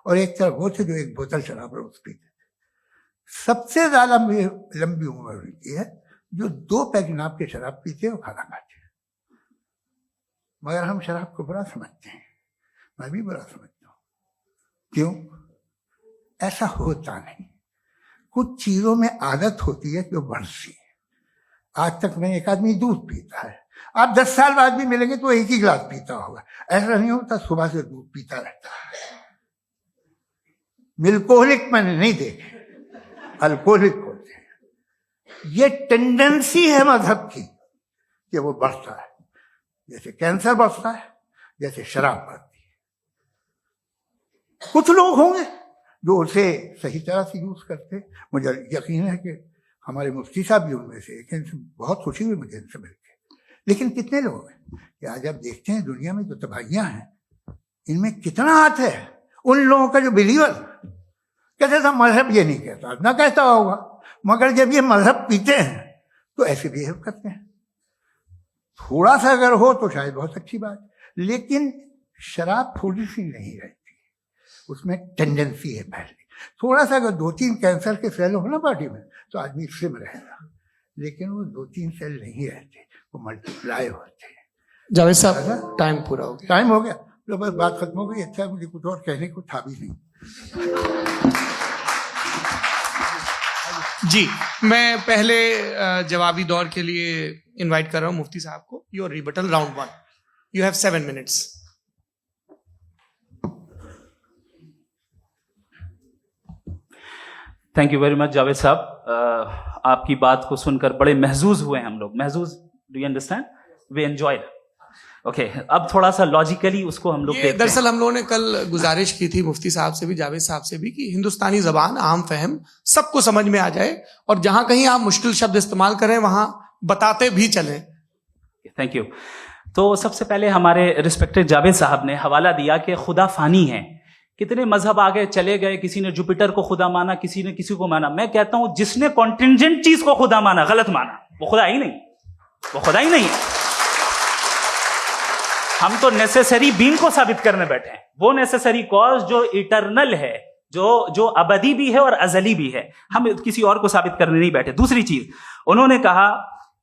और एक तरफ वो थे जो एक बोतल शराब रोज पीते थे। सबसे ज्यादा लंबी उम्र उनकी है जो 2 पैक नाप के शराब पीते हैं और खाना खाते हैं। मगर हम शराब को बुरा समझते हैं, मैं भी बुरा समझता हूँ। क्यों? ऐसा होता नहीं। कुछ चीजों में आदत होती है जो बढ़ती है। आज तक में एक आदमी दूध पीता है, आप 10 साल बाद भी मिलेंगे तो एक ही गिलास पीता होगा। ऐसा नहीं होता, सुबह से दूध पीता रहता है। मिल्कोहलिक मैंने नहीं देखे, अल्कोहलिक होते हैं। ये टेंडेंसी है मजहब की कि वो बढ़ता है, जैसे कैंसर बढ़ता है, जैसे शराब बढ़ती है। कुछ लोग होंगे जो उसे सही तरह से यूज करते। मुझे यकीन है कि हमारे मुफ्ती साहब भी उनमें से एक, इनसे बहुत खुशी हुई मुझे इनसे मिलकर। लेकिन कितने लोग हैं कि आज आप देखते हैं दुनिया में जो तबाहियां हैं, इनमें कितना हाथ है उन लोगों का जो बिलीवर कहते था मजहब ये नहीं कहता, ना कहता होगा, मगर जब ये मजहब पीते हैं तो ऐसे बिहेव करते हैं। थोड़ा सा अगर हो तो शायद बहुत अच्छी बात, लेकिन शराब थोड़ी सी नहीं रहती, उसमें टेंडेंसी है पहले। थोड़ा सा अगर 2-3 कैंसर के सेल हो ना बॉडी में तो आदमी स्लिम रहेगा, लेकिन वो 2-3 सेल नहीं रहते, वो मल्टीप्लाई होते हैं। जावेद साहब टाइम पूरा हो गया। टाइम हो गया तो बस बात खत्म हो गई। अच्छा, मुझे कुछ और कहने को था भी नहीं। जी, मैं पहले जवाबी दौर के लिए इनवाइट कर रहा हूं मुफ्ती साहब को। Your rebuttal round 1, you have 7 minutes. Thank you very much Javed साहब। आपकी बात को सुनकर बड़े महजूज हुए हम लोग। महजूज, do you understand? We enjoyed. Okay, अब थोड़ा सा लॉजिकली उसको हम लोग देखते हैं। दरअसल हम लोगों ने कल गुजारिश की थी मुफ्ती साहब से भी, जावेद साहब से भी, कि हिंदुस्तानी जबान आम फहम सबको समझ में आ जाए और जहां कहीं आप मुश्किल शब्द इस्तेमाल करें वहां बताते भी चलें। Thank you. तो सबसे पहले हमारे रिस्पेक्टेड जावेद साहब ने हवाला दिया कि खुदा फानी है। कितने मजहब आगे चले गए, किसी ने जुपिटर को खुदा माना, किसी ने किसी को माना। मैं कहता हूं जिसने कॉन्टिंजेंट चीज को खुदा माना, गलत माना, वो खुदा ही नहीं, वो खुदा ही नहीं है। हम तो नेसेसरी बीइंग को साबित करने बैठे हैं, वो नेसेसरी कॉज जो इटरनल है, जो अबदी भी है और अजली भी है। हम किसी और को साबित करने नहीं बैठे। दूसरी चीज उन्होंने कहा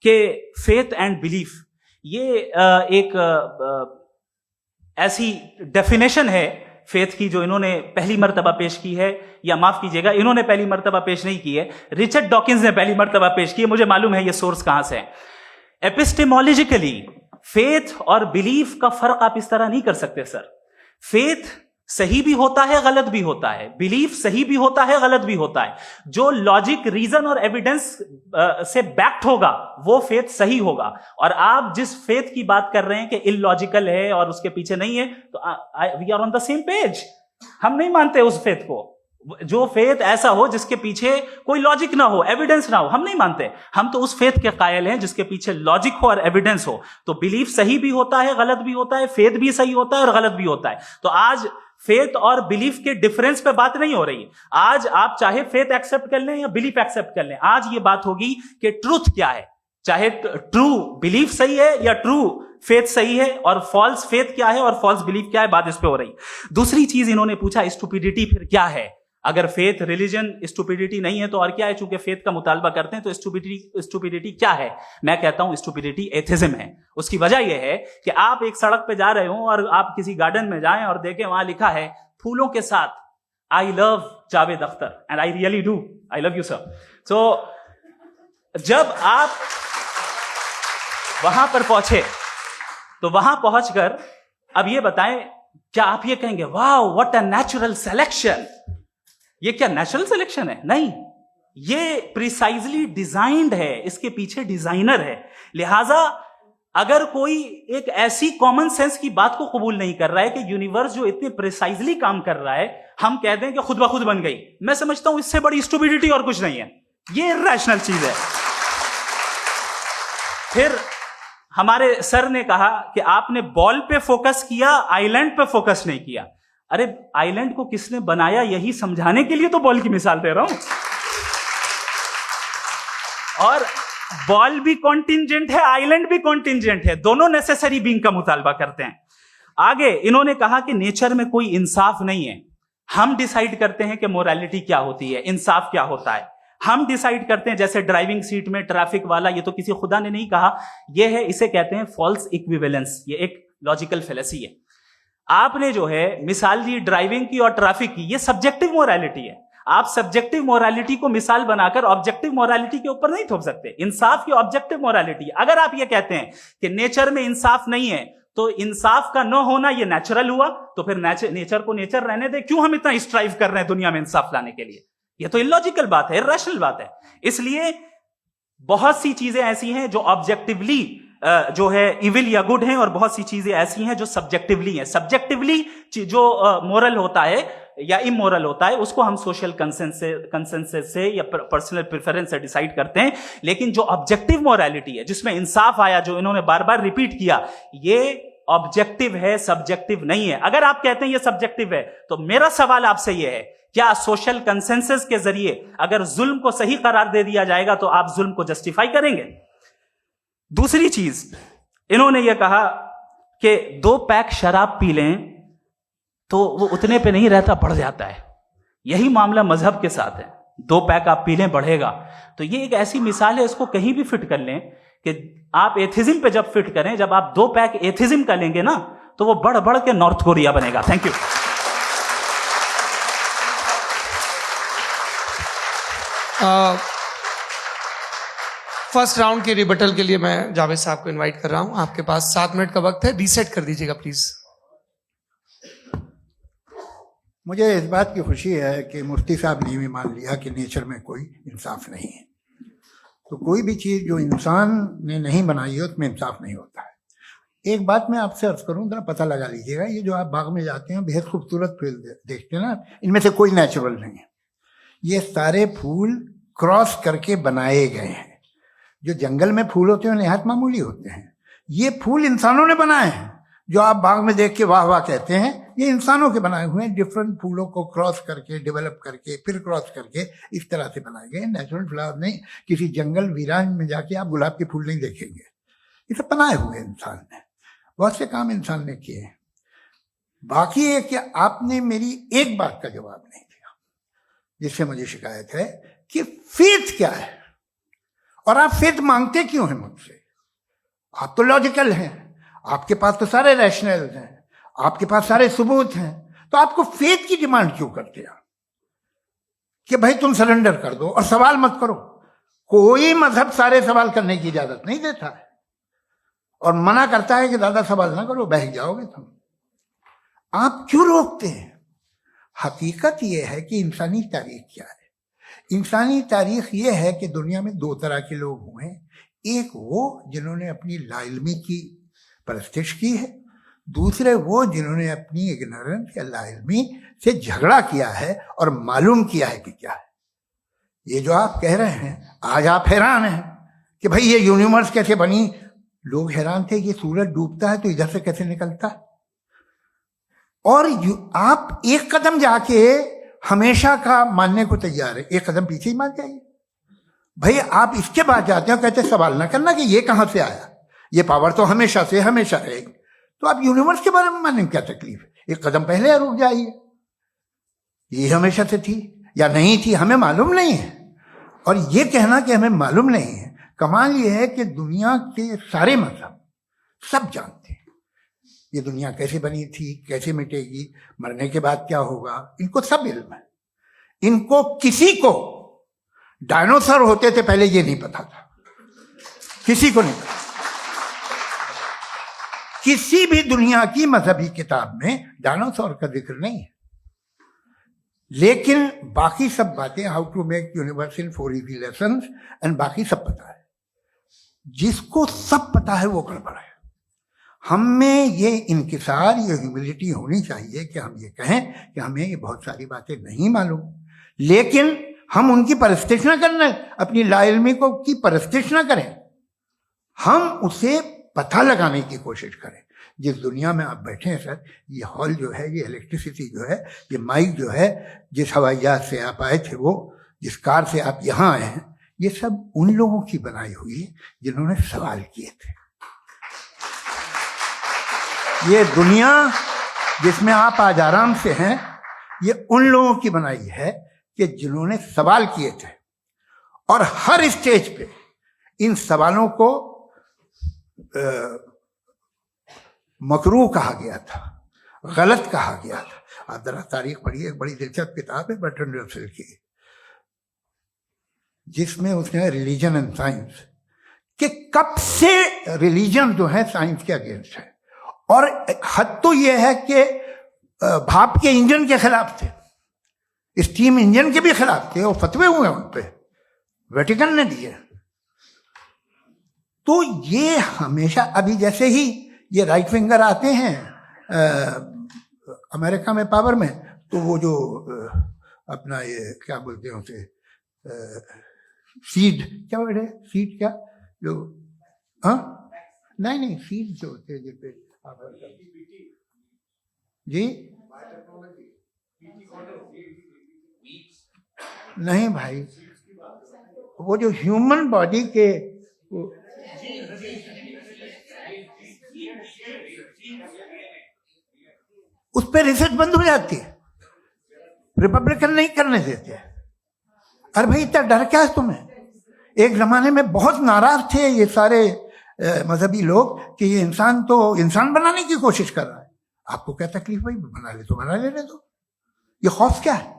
कि फेथ एंड बिलीफ, ये एक ऐसी डेफिनेशन है फेथ की जो इन्होंने पहली मर्तबा पेश की है, या माफ कीजिएगा इन्होंने पहली मर्तबा पेश नहीं की है, रिचर्ड डॉकिंस ने पहली मर्तबा पेश की है। मुझे मालूम है ये सोर्स कहां से है। एपिस्टेमोलॉजिकली फेथ और बिलीफ का फर्क आप इस तरह नहीं कर सकते सर। फेथ सही भी होता है, गलत भी होता है। बिलीफ सही भी होता है, गलत भी होता है। जो लॉजिक, रीजन और एविडेंस से बैक्ड होगा वो फेथ सही होगा। और आप जिस फेथ की बात कर रहे हैं कि इलॉजिकल है और उसके पीछे नहीं है, तो we are on the same page. हम नहीं मानते उस फेथ को। जो फेथ ऐसा हो जिसके पीछे कोई लॉजिक ना हो, एविडेंस ना हो, हम नहीं मानते। हम तो उस फेथ के कायल हैं जिसके पीछे लॉजिक हो और एविडेंस हो। तो बिलीफ सही भी होता है, गलत भी होता है, फेथ भी सही होता है और गलत भी होता है। तो आज फेथ और बिलीफ के डिफरेंस पे बात नहीं हो रही। आज आप चाहे फेथ एक्सेप्ट कर लें या बिलीफ एक्सेप्ट कर लें, आज ये बात होगी कि ट्रूथ क्या है। चाहे ट्रू बिलीफ सही है या ट्रू फेथ सही है, और फॉल्स फेथ क्या है और फॉल्स बिलीफ क्या है, बात इस पे हो रही। दूसरी चीज इन्होंने पूछा, स्टुपिडिटी फिर क्या है? अगर फेथ रिलीजन स्टुपिडिटी नहीं है तो और क्या है? चूंकि फेथ का मुतालबा करते हैं तो स्टुपिडिटी क्या है? मैं कहता हूं स्टुपिडिटी एथिज्म है। उसकी वजह यह है कि आप एक सड़क पे जा रहे हो और आप किसी गार्डन में जाएं और देखें वहां लिखा है फूलों के साथ, I love Javed Akhtar, and I really do, I love you sir. So जब आप वहां पर पहुंचे तो वहां पहुंचकर अब ये बताएं, क्या आप ये कहेंगे wow what a natural selection? ये क्या नेचुरल सिलेक्शन है? नहीं, ये प्रिसाइजली डिजाइंड है, इसके पीछे डिजाइनर है। लिहाजा अगर कोई एक ऐसी कॉमन सेंस की बात को कबूल नहीं कर रहा है कि यूनिवर्स जो इतने प्रिसाइजली काम कर रहा है, हम कह दें कि खुद ब खुद बन गई, मैं समझता हूं इससे बड़ी स्टुपिडिटी और कुछ नहीं है। ये इरैशनल चीज है। फिर हमारे सर ने कहा कि आपने बॉल पे फोकस किया, आइलैंड पे फोकस नहीं किया। अरे आइलैंड को किसने बनाया, यही समझाने के लिए तो बॉल की मिसाल दे रहा हूं। और बॉल भी कॉन्टिंजेंट है, आइलैंड भी कॉन्टिंजेंट है, दोनों नेसेसरी बीइंग का मुतालबा करते हैं। आगे इन्होंने कहा कि नेचर में कोई इंसाफ नहीं है, हम डिसाइड करते हैं कि मोरालिटी क्या होती है, इंसाफ क्या होता है, हम डिसाइड करते हैं। जैसे ड्राइविंग सीट में ट्रैफिक वाला, ये तो किसी खुदा ने नहीं कहा, ये है, इसे कहते हैं फॉल्स इक्विवेलेंस, ये एक लॉजिकल फेलेसी है। आपने जो है मिसाल दी ड्राइविंग की और ट्रैफिक की, ये सब्जेक्टिव मोरालिटी है। आप सब्जेक्टिव मोरालिटी को मिसाल बनाकर ऑब्जेक्टिव मोरालिटी के ऊपर नहीं थोप सकते। इंसाफ की ऑब्जेक्टिव मोरालिटी है। अगर आप ये कहते हैं कि नेचर में इंसाफ नहीं है, तो इंसाफ का न होना ये नेचुरल हुआ, तो फिर नेचर को नेचर रहने दे, क्यों हम इतना स्ट्राइव कर रहे हैं दुनिया में इंसाफ लाने के लिए? ये तो इलॉजिकल बात है, इर्रेशनल बात है। इसलिए बहुत सी चीजें ऐसी हैं जो ऑब्जेक्टिवली जो है इविल या गुड हैं, और बहुत सी चीजें ऐसी हैं जो सब्जेक्टिवली हैं। सब्जेक्टिवली जो मोरल होता है या इमोरल होता है, उसको हम सोशल कंसेंसस से या पर्सनल प्रेफरेंस से डिसाइड करते हैं। लेकिन जो ऑब्जेक्टिव मोरालिटी है, जिसमें इंसाफ आया, जो इन्होंने बार बार रिपीट किया, ये ऑब्जेक्टिव है, सब्जेक्टिव नहीं है। अगर आप कहते हैं ये सब्जेक्टिव है, तो मेरा सवाल आपसे ये है, क्या सोशल कंसेंसस के जरिए अगर जुल्म को सही करार दे दिया जाएगा तो आप जुल्म को जस्टिफाई करेंगे? दूसरी चीज इन्होंने ये कहा कि 2 पैक शराब पी लें तो वो उतने पे नहीं रहता, बढ़ जाता है। यही मामला मजहब के साथ है। 2 पैक आप पी लें, बढ़ेगा। तो ये एक ऐसी मिसाल है, इसको कहीं भी फिट कर लें कि आप एथिज्म पे जब फिट करें, जब आप 2 पैक एथिज्म का लेंगे ना, तो वो बढ़ बढ़ के नॉर्थ कोरिया बनेगा। Thank you. फर्स्ट राउंड के रिबटल के लिए मैं जावेद साहब को इनवाइट कर रहा हूं। आपके पास 7 मिनट का वक्त है, रीसेट कर दीजिएगा प्लीज। मुझे इस बात की खुशी है कि मुफ्ती साहब ने भी मान लिया कि नेचर में कोई इंसाफ नहीं है। तो कोई भी चीज़ जो इंसान ने नहीं बनाई है उसमें इंसाफ नहीं होता है। एक बात मैं आपसे अर्ज करूं, जरा पता लगा लीजिएगा, ये जो आप बाग में जाते हैं बेहद खूबसूरत फूल देखते हैं ना, इनमें से कोई नेचुरल नहीं है। ये सारे फूल क्रॉस करके बनाए गए हैं। जो जंगल में फूल होते हैं निहायत मामूली होते हैं। ये फूल इंसानों ने बनाए हैं। जो आप बाग में देख के वाह वाह कहते हैं, ये इंसानों के बनाए हुए हैं। डिफरेंट फूलों को क्रॉस करके, डेवलप करके, फिर क्रॉस करके इस तरह से बनाए गए। नेचुरल फ्लावर नहीं। किसी जंगल वीरान में जाके आप गुलाब के फूल नहीं देखेंगे। ये सब बनाए हुए इंसान ने, बहुत से काम इंसान ने किए हैं। बाकी है कि आपने मेरी एक बात का जवाब नहीं दिया, जिससे मुझे शिकायत है कि फेथ क्या है और आप फेथ मांगते क्यों हैं मुझसे? आप तो लॉजिकल हैं, आपके पास तो सारे रैशनल हैं, आपके पास सारे सबूत हैं, तो आपको फेथ की डिमांड क्यों करते हैं कि भाई तुम सरेंडर कर दो और सवाल मत करो? कोई मजहब सारे सवाल करने की इजाजत नहीं देता है और मना करता है कि ज्यादा सवाल ना करो, बह जाओगे तुम। आप क्यों रोकते हैं? हकीकत यह है कि इंसानी तारीख क्या है। इंसानी तारीख यह है कि दुनिया में 2 तरह के लोग हुए हैं। एक वो जिन्होंने अपनी लाइल्मी की परस्तिश की है, दूसरे वो जिन्होंने अपनी इग्नोरेंस या लाइल्मी से झगड़ा किया है और मालूम किया है कि क्या है। ये जो आप कह रहे हैं, आज आप हैरान हैं कि भाई ये यूनिवर्स कैसे बनी। लोग हैरान थे कि सूरज डूबता है तो इधर से कैसे निकलता है। और आप एक कदम जाके हमेशा का मानने को तैयार है, एक कदम पीछे ही मान जाइए। भाई आप इसके बाद जाते हो, कहते सवाल ना करना कि ये कहां से आया, ये पावर तो हमेशा से हमेशा रहेगी। तो आप यूनिवर्स के बारे में मानने में क्या तकलीफ है? एक कदम पहले रुक जाइए। ये हमेशा से थी या नहीं थी, हमें मालूम नहीं है। और ये कहना कि हमें मालूम नहीं है, कमाल ये है कि दुनिया के सारे मजहब सब जानते हैं ये दुनिया कैसे बनी थी, कैसे मिटेगी, मरने के बाद क्या होगा, इनको सब इल्म है। इनको किसी को डायनासोर होते थे पहले ये नहीं पता था, किसी को नहीं पता। किसी भी दुनिया की मजहबी किताब में डायनासोर का जिक्र नहीं है। लेकिन बाकी सब बातें, how to make universe in 4 easy lessons and बाकी सब पता है। जिसको सब पता है वो गड़बड़ है। हम में ये इंकिसार, ये ह्यूमिलिटी होनी चाहिए कि हम ये कहें कि हमें ये बहुत सारी बातें नहीं मालूम, लेकिन हम उनकी परस्तिश न करना, अपनी लाइल्मी को की परस्तिश न करें, हम उसे पता लगाने की कोशिश करें। जिस दुनिया में आप बैठे हैं सर, ये हॉल जो है, ये इलेक्ट्रिसिटी जो है, ये माइक जो है, जिस हवाई जहाज से आप आए थे, वो जिस कार से आप यहाँ आए हैं, ये सब उन लोगों की बनाई हुई है जिन्होंने सवाल किए थे। ये दुनिया जिसमें आप आज आराम से हैं, ये उन लोगों की बनाई है कि जिन्होंने सवाल किए थे, और हर स्टेज पे इन सवालों को मकरूह कहा गया था, गलत कहा गया था। आप जरा तारीख पढ़िए, एक बड़ी दिलचस्प किताब है बर्ट्रैंड रसेल की, जिसमें उसने रिलीजन एंड साइंस कि कब से रिलीजन जो है साइंस के अगेंस्ट है, और हद तो यह है कि भाप के इंजन के खिलाफ थे, स्टीम इंजन के भी खिलाफ थे, और फतवे हुए उन पे, वेटिकन ने दिए। तो ये हमेशा, अभी जैसे ही ये राइट विंगर आते हैं अमेरिका में पावर में, तो वो जो अपना ये क्या बोलते हैं उसे, सीड क्या बोलते हैं, सीड क्या जो, हाँ नहीं सीड जो होते हैं जिसपे जी, नहीं भाई, वो जो ह्यूमन बॉडी के उस पर रिसर्च बंद हो जाती है, रिपब्लिकन नहीं करने देते। अरे भाई इतना डर क्या है तुम्हें? एक जमाने में बहुत नाराज थे ये सारे मजहबी लोग कि ये इंसान तो इंसान बनाने की कोशिश कर रहा है। आपको क्या तकलीफ भाई, बना ले तो बना लेने दो, ये खौफ क्या है?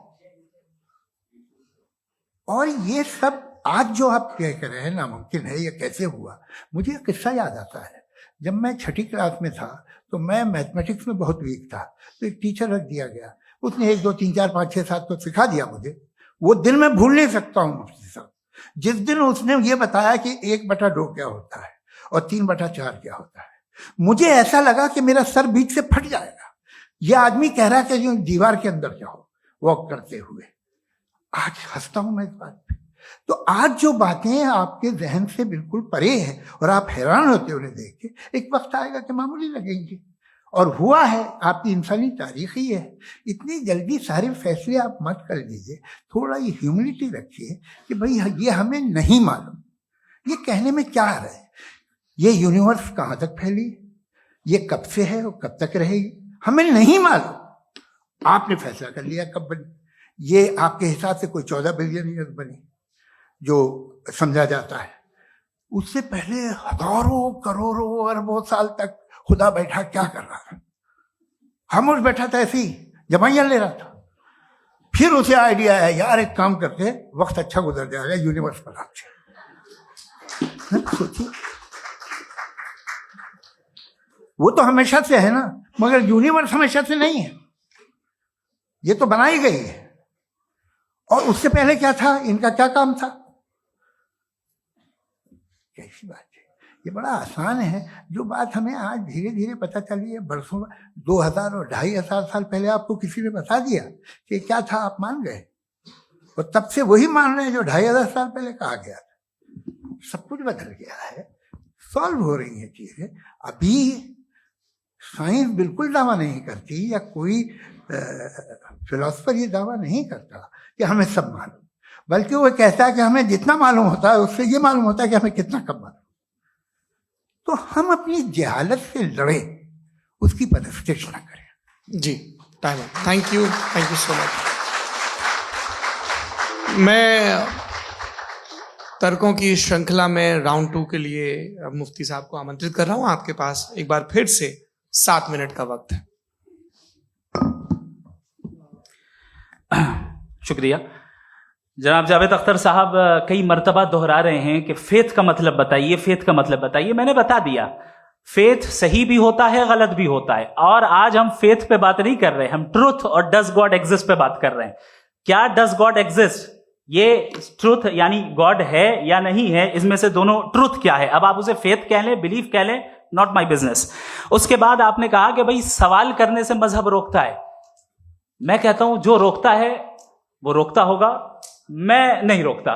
और ये सब आज जो आप कह कर रहे हैं नामुमकिन है, ये कैसे हुआ? मुझे एक किस्सा याद आता है। जब मैं 6ठी क्लास में था तो मैं मैथमेटिक्स में बहुत वीक था, तो एक टीचर रख दिया गया, उसने 1 2 3 4 5 6 7 तो सिखा दिया मुझे। वो दिन मैं भूल नहीं सकता हूँ मुफ्ती साहब, जिस दिन उसने ये बताया कि 1/2 क्या होता है और 3/4 क्या होता है। मुझे ऐसा लगा कि मेरा सर बीच से फट जाएगा। यह आदमी कह रहा है कि जो दीवार के अंदर जाओ वॉक करते हुए। आज हंसता हूं मैं इस बात पे। तो आज जो बातें आपके जहन से बिल्कुल परे हैं और आप हैरान होते उन्हें देख के, एक वक्त आएगा कि मामूली लगेंगे। और हुआ है, आपकी इंसानी तारीख ही है। इतनी जल्दी सारे फैसले आप मत कर लीजिए, थोड़ा ये ह्यूमिलिटी रखिए कि भाई ये हमें नहीं मालूम। ये कहने में क्या है, ये यूनिवर्स कहाँ तक फैली, ये कब से है और कब तक रहेगी, हमें नहीं मालूम। आपने फैसला कर लिया कब बनी। ये आपके हिसाब से कोई 14 बिलियन ईयर बनी जो समझा जाता है। उससे पहले हजारों करोड़ों अरबों साल तक खुदा बैठा क्या कर रहा था? खामोश बैठा था, ऐसे ही जमाइयां ले रहा था। फिर उसे आइडिया आया, यार एक काम करते, वक्त अच्छा गुजर जाएगा, यूनिवर्स बनाते। सोचिए, वो तो हमेशा से है ना, मगर यूनिवर्स हमेशा से नहीं है, ये तो बनाई गई है। और उससे पहले क्या था, इनका क्या काम था? कैसी बात है, ये बड़ा आसान है। जो बात हमें आज धीरे धीरे पता चली है, बरसों 2000 और 2500 साल पहले आपको किसी ने बता दिया कि क्या था, आप मान गए, और तब से वही मान रहे हैं जो 2500 साल पहले कहा गया था। सब कुछ बदल गया है, सॉल्व हो रही है चीजें। अभी साइंस बिल्कुल दावा नहीं करती, या कोई फिलोसफर ये दावा नहीं करता कि हमें सब मालूम, बल्कि वो कहता है कि हमें जितना मालूम होता है उससे ये मालूम होता है कि हमें कितना कम मालूम। तो हम अपनी जहालत से लड़े, उसकी परस्तिश ना करें। जी, time. Thank you so much. मैं तर्कों की श्रृंखला में राउंड 2 के लिए मुफ्ती साहब को आमंत्रित कर रहा हूं। आपके पास एक बार फिर से 7 मिनट का वक्त है। शुक्रिया। जनाब जावेद अख्तर साहब कई मर्तबा दोहरा रहे हैं कि फेथ का मतलब बताइए, फेथ का मतलब बताइए। मैंने बता दिया, फेथ सही भी होता है, गलत भी होता है। और आज हम फेथ पे बात नहीं कर रहे, हम ट्रुथ और डज गॉड एग्जिस्ट पे बात कर रहे हैं। क्या डज गॉड एग्जिस्ट, ये ट्रुथ यानी गॉड है या नहीं है, इसमें से दोनों ट्रुथ क्या है। अब आप उसे फेथ कह लें, बिलीफ कह लें, नॉट माई बिजनेस। उसके बाद आपने कहा कि भाई सवाल करने से मजहब रोकता है। मैं कहता हूं जो रोकता है वो रोकता होगा, मैं नहीं रोकता,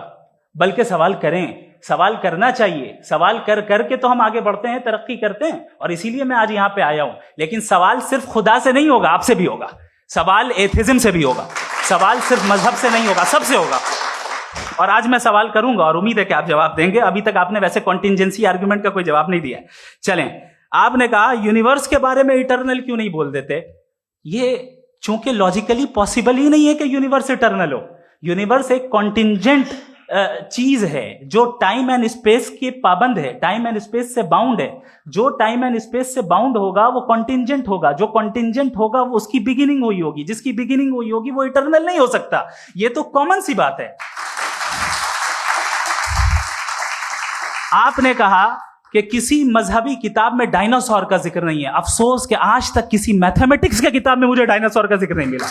बल्कि सवाल करें, सवाल करना चाहिए। सवाल कर करके तो हम आगे बढ़ते हैं, तरक्की करते हैं, और इसीलिए मैं आज यहां पे आया हूं। लेकिन सवाल सिर्फ खुदा से नहीं होगा, आपसे भी होगा। सवाल एथिज्म से भी होगा, सवाल सिर्फ मजहब से नहीं होगा, सबसे होगा। और आज मैं सवाल करूंगा और उम्मीद है कि आप जवाब देंगे। अभी तक आपने वैसे कॉन्टिंजेंसी आर्गुमेंट का कोई जवाब नहीं दिया है। चलें, आपने कहा यूनिवर्स के बारे में इटर्नल क्यों नहीं बोल देते। ये चूंकि लॉजिकली पॉसिबल ही नहीं है कि यूनिवर्स इटर्नल हो। यूनिवर्स एक कॉन्टिंजेंट चीज है जो टाइम एंड स्पेस के पाबंद है, टाइम एंड स्पेस से बाउंड है। जो टाइम एंड स्पेस से बाउंड होगा वो कॉन्टिंजेंट होगा, जो कॉन्टिंजेंट होगा वो उसकी बिगिनिंग हुई होगी, जिसकी बिगिनिंग हुई होगी वो इटर्नल नहीं हो सकता। ये तो कॉमन सी बात है। आपने कहा कि किसी मजहबी किताब में डायनासोर का जिक्र नहीं है। अफसोस कि आज तक किसी मैथमेटिक्स की किताब में मुझे डायनासोर का जिक्र नहीं मिला।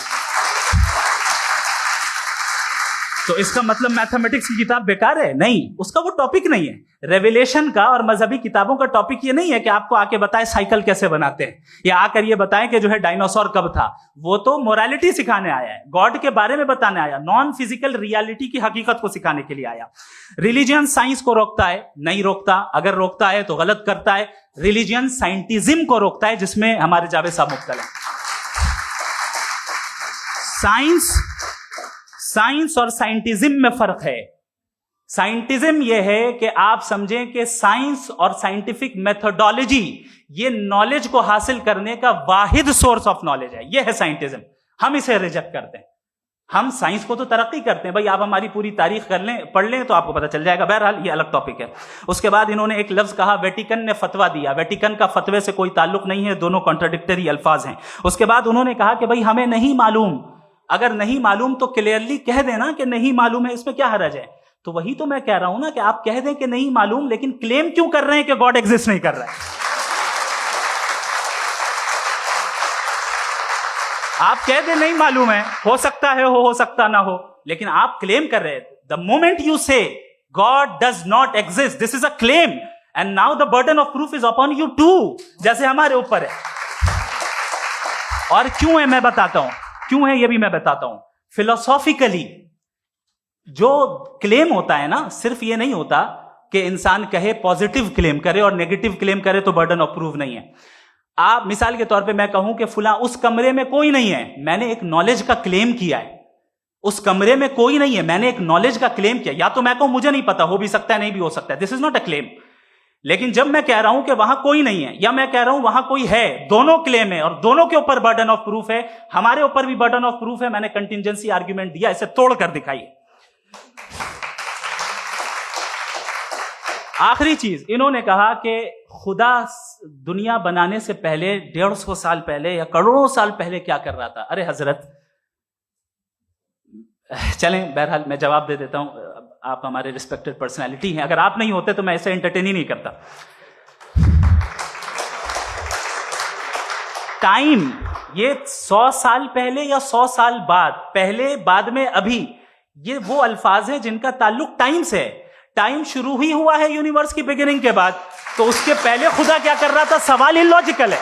तो इसका मतलब मैथमेटिक्स की किताब बेकार है? नहीं, उसका वो टॉपिक नहीं है। रेवलेशन का और मजहबी किताबों का टॉपिक ये नहीं है कि आपको आके बताए साइकिल कैसे बनाते हैं या आकर ये बताएं कि जो है डायनासोर कब था। वो तो मोरालिटी सिखाने आया है, गॉड के बारे में बताने आया, नॉन फिजिकल रियलिटी की हकीकत को सिखाने के लिए आया। रिलीजियन साइंस को रोकता है? नहीं रोकता। अगर रोकता है तो गलत करता है। रिलीजियन साइंटिज्म को रोकता है, जिसमें हमारे जावेद साहब मुब्तला हैं। साइंस और साइंटिज्म में फर्क है। साइंटिज्म यह है कि आप समझें कि साइंस और साइंटिफिक मेथोडोलॉजी ये नॉलेज को हासिल करने का वाहिद सोर्स ऑफ नॉलेज है। यह है साइंटिज्म। हम इसे रिजेक्ट करते हैं। हम साइंस को तो तरक्की करते हैं। भाई आप हमारी पूरी तारीख कर लें, पढ़ लें तो आपको पता चल जाएगा। बहरहाल ये अलग टॉपिक है। उसके बाद इन्होंने एक लफ्ज कहा, वेटिकन ने फतवा दिया। वेटिकन का फतवे से कोई ताल्लुक नहीं है, दोनों कॉन्ट्राडिक्टरी अल्फाज हैं। उसके बाद उन्होंने कहा कि भाई हमें नहीं मालूम। अगर नहीं मालूम तो क्लियरली कह देना कि नहीं मालूम है, इसमें क्या हर्ज है। तो वही तो मैं कह रहा हूं ना कि आप कह दें कि नहीं मालूम, लेकिन क्लेम क्यों कर रहे हैं कि गॉड एग्जिस्ट नहीं कर रहा है। आप कह दें नहीं मालूम है, हो सकता है हो सकता ना हो, लेकिन आप क्लेम कर रहे हैं। The moment you say God does not exist, this is a claim and now the burden of proof is upon you too, जैसे हमारे ऊपर है। और क्यों है मैं बताता हूं, क्यों है ये भी मैं बताता हूं। फिलोसॉफिकली जो क्लेम होता है ना, सिर्फ ये नहीं होता कि इंसान कहे पॉजिटिव क्लेम करे और नेगेटिव क्लेम करे तो बर्डन ऑफ प्रूफ नहीं है। आप मिसाल के तौर पे मैं कहूं कि फुला उस कमरे में कोई नहीं है, मैंने एक नॉलेज का क्लेम किया है। उस कमरे में कोई नहीं है, मैंने एक नॉलेज का क्लेम किया। या तो मैं कहूं मुझे नहीं पता, हो भी सकता है नहीं भी हो सकता है, this is not a claim. लेकिन जब मैं कह रहा हूं कि वहां कोई नहीं है या मैं कह रहा हूं वहां कोई है, दोनों क्लेम है और दोनों के ऊपर बर्डन ऑफ प्रूफ है। हमारे ऊपर भी बर्डन ऑफ प्रूफ है। मैंने कंटिंजेंसी आर्ग्यूमेंट दिया, इसे तोड़कर दिखाइए। आखिरी चीज, इन्होंने कहा कि खुदा दुनिया बनाने से पहले 150 साल पहले या करोड़ों साल पहले क्या कर रहा था। अरे हजरत, चलें बहरहाल मैं जवाब दे देता हूं। आप हमारे रिस्पेक्टेड पर्सनैलिटी हैं, अगर आप नहीं होते तो मैं इसे एंटरटेन ही नहीं करता। टाइम ये 100 साल पहले या 100 साल बाद, पहले बाद में अभी, ये वो अल्फाज हैं जिनका ताल्लुक टाइम से है। टाइम शुरू ही हुआ है यूनिवर्स की बिगिनिंग के बाद, तो उसके पहले खुदा क्या कर रहा था, सवाल इलॉजिकल है,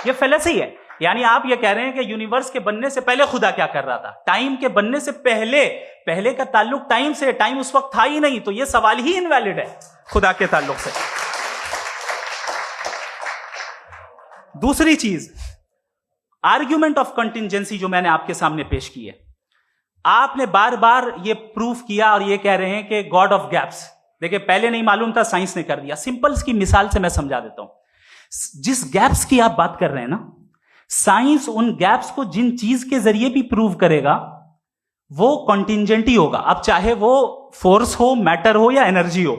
ये फेलेसी है। यानी आप ये कह रहे हैं कि यूनिवर्स के बनने से पहले खुदा क्या कर रहा था। टाइम के बनने से पहले, पहले का ताल्लुक टाइम से, टाइम उस वक्त था ही नहीं, तो ये सवाल ही इनवैलिड है खुदा के ताल्लुक से। दूसरी चीज, आर्ग्यूमेंट ऑफ कंटिंजेंसी जो मैंने आपके सामने पेश की है, आपने बार बार ये प्रूफ किया और ये कह रहे हैं कि गॉड ऑफ गैप्स। देखिए पहले नहीं मालूम था, साइंस ने कर दिया। सिंपल की मिसाल से मैं समझा देता हूं। जिस गैप्स की आप बात कर रहे हैं ना, साइंस उन गैप्स को जिन चीज के जरिए भी प्रूव करेगा वो कॉन्टिंजेंट ही होगा। अब चाहे वो फोर्स हो, मैटर हो या एनर्जी हो।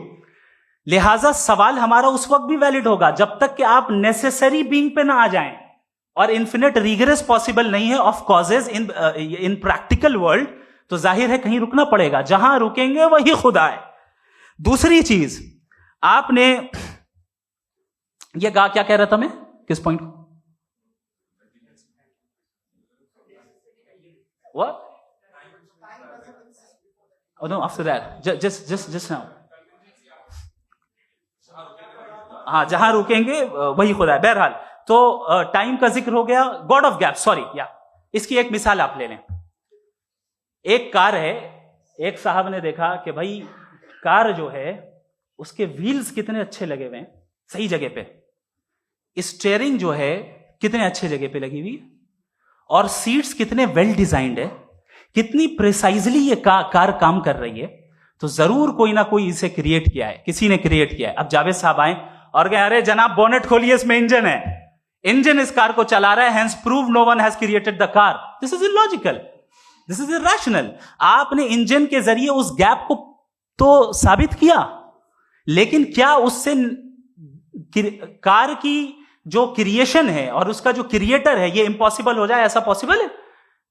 लिहाजा सवाल हमारा उस वक्त भी वैलिड होगा जब तक कि आप नेसेसरी बीइंग पे ना आ जाएं। और इन्फिनिट रिग्रेस पॉसिबल नहीं है of causes in practical world, तो जाहिर है कहीं रुकना पड़ेगा। जहां रुकेंगे वही खुदा है। दूसरी चीज, आपने ये कहा, क्या कह रहा था मैं, किस पॉइंट को? What? Oh no, after that. Just now. हाँ, जहां रुकेंगे वही खुदा है। बहरहाल, तो टाइम का जिक्र हो गया, गॉड ऑफ गैप, सॉरी या इसकी एक मिसाल आप ले लें। एक कार है, एक साहब ने देखा कि भाई कार जो है उसके व्हील्स कितने अच्छे लगे हुए हैं, सही जगह पे, स्टीयरिंग जो है कितने अच्छे जगह पे लगी हुई, और सीट्स कितने वेल डिजाइंड है, कितनी प्रिसाइजली ये कार काम कर रही है। तो जरूर कोई ना कोई इसे क्रिएट किया है, किसी ने क्रिएट किया है। अब जावेद साहब आए और कहे अरे जनाब बोनेट खोलिए, इसमें इंजन है, इंजन इस कार को चला रहा है, hence prove no one has created the car. This is illogical, this is irrational. आपने इंजन के जरिए उस गैप को तो साबित किया, लेकिन क्या उससे कार की जो क्रिएशन है और उसका जो क्रिएटर है ये इम्पॉसिबल हो जाए? ऐसा पॉसिबल है?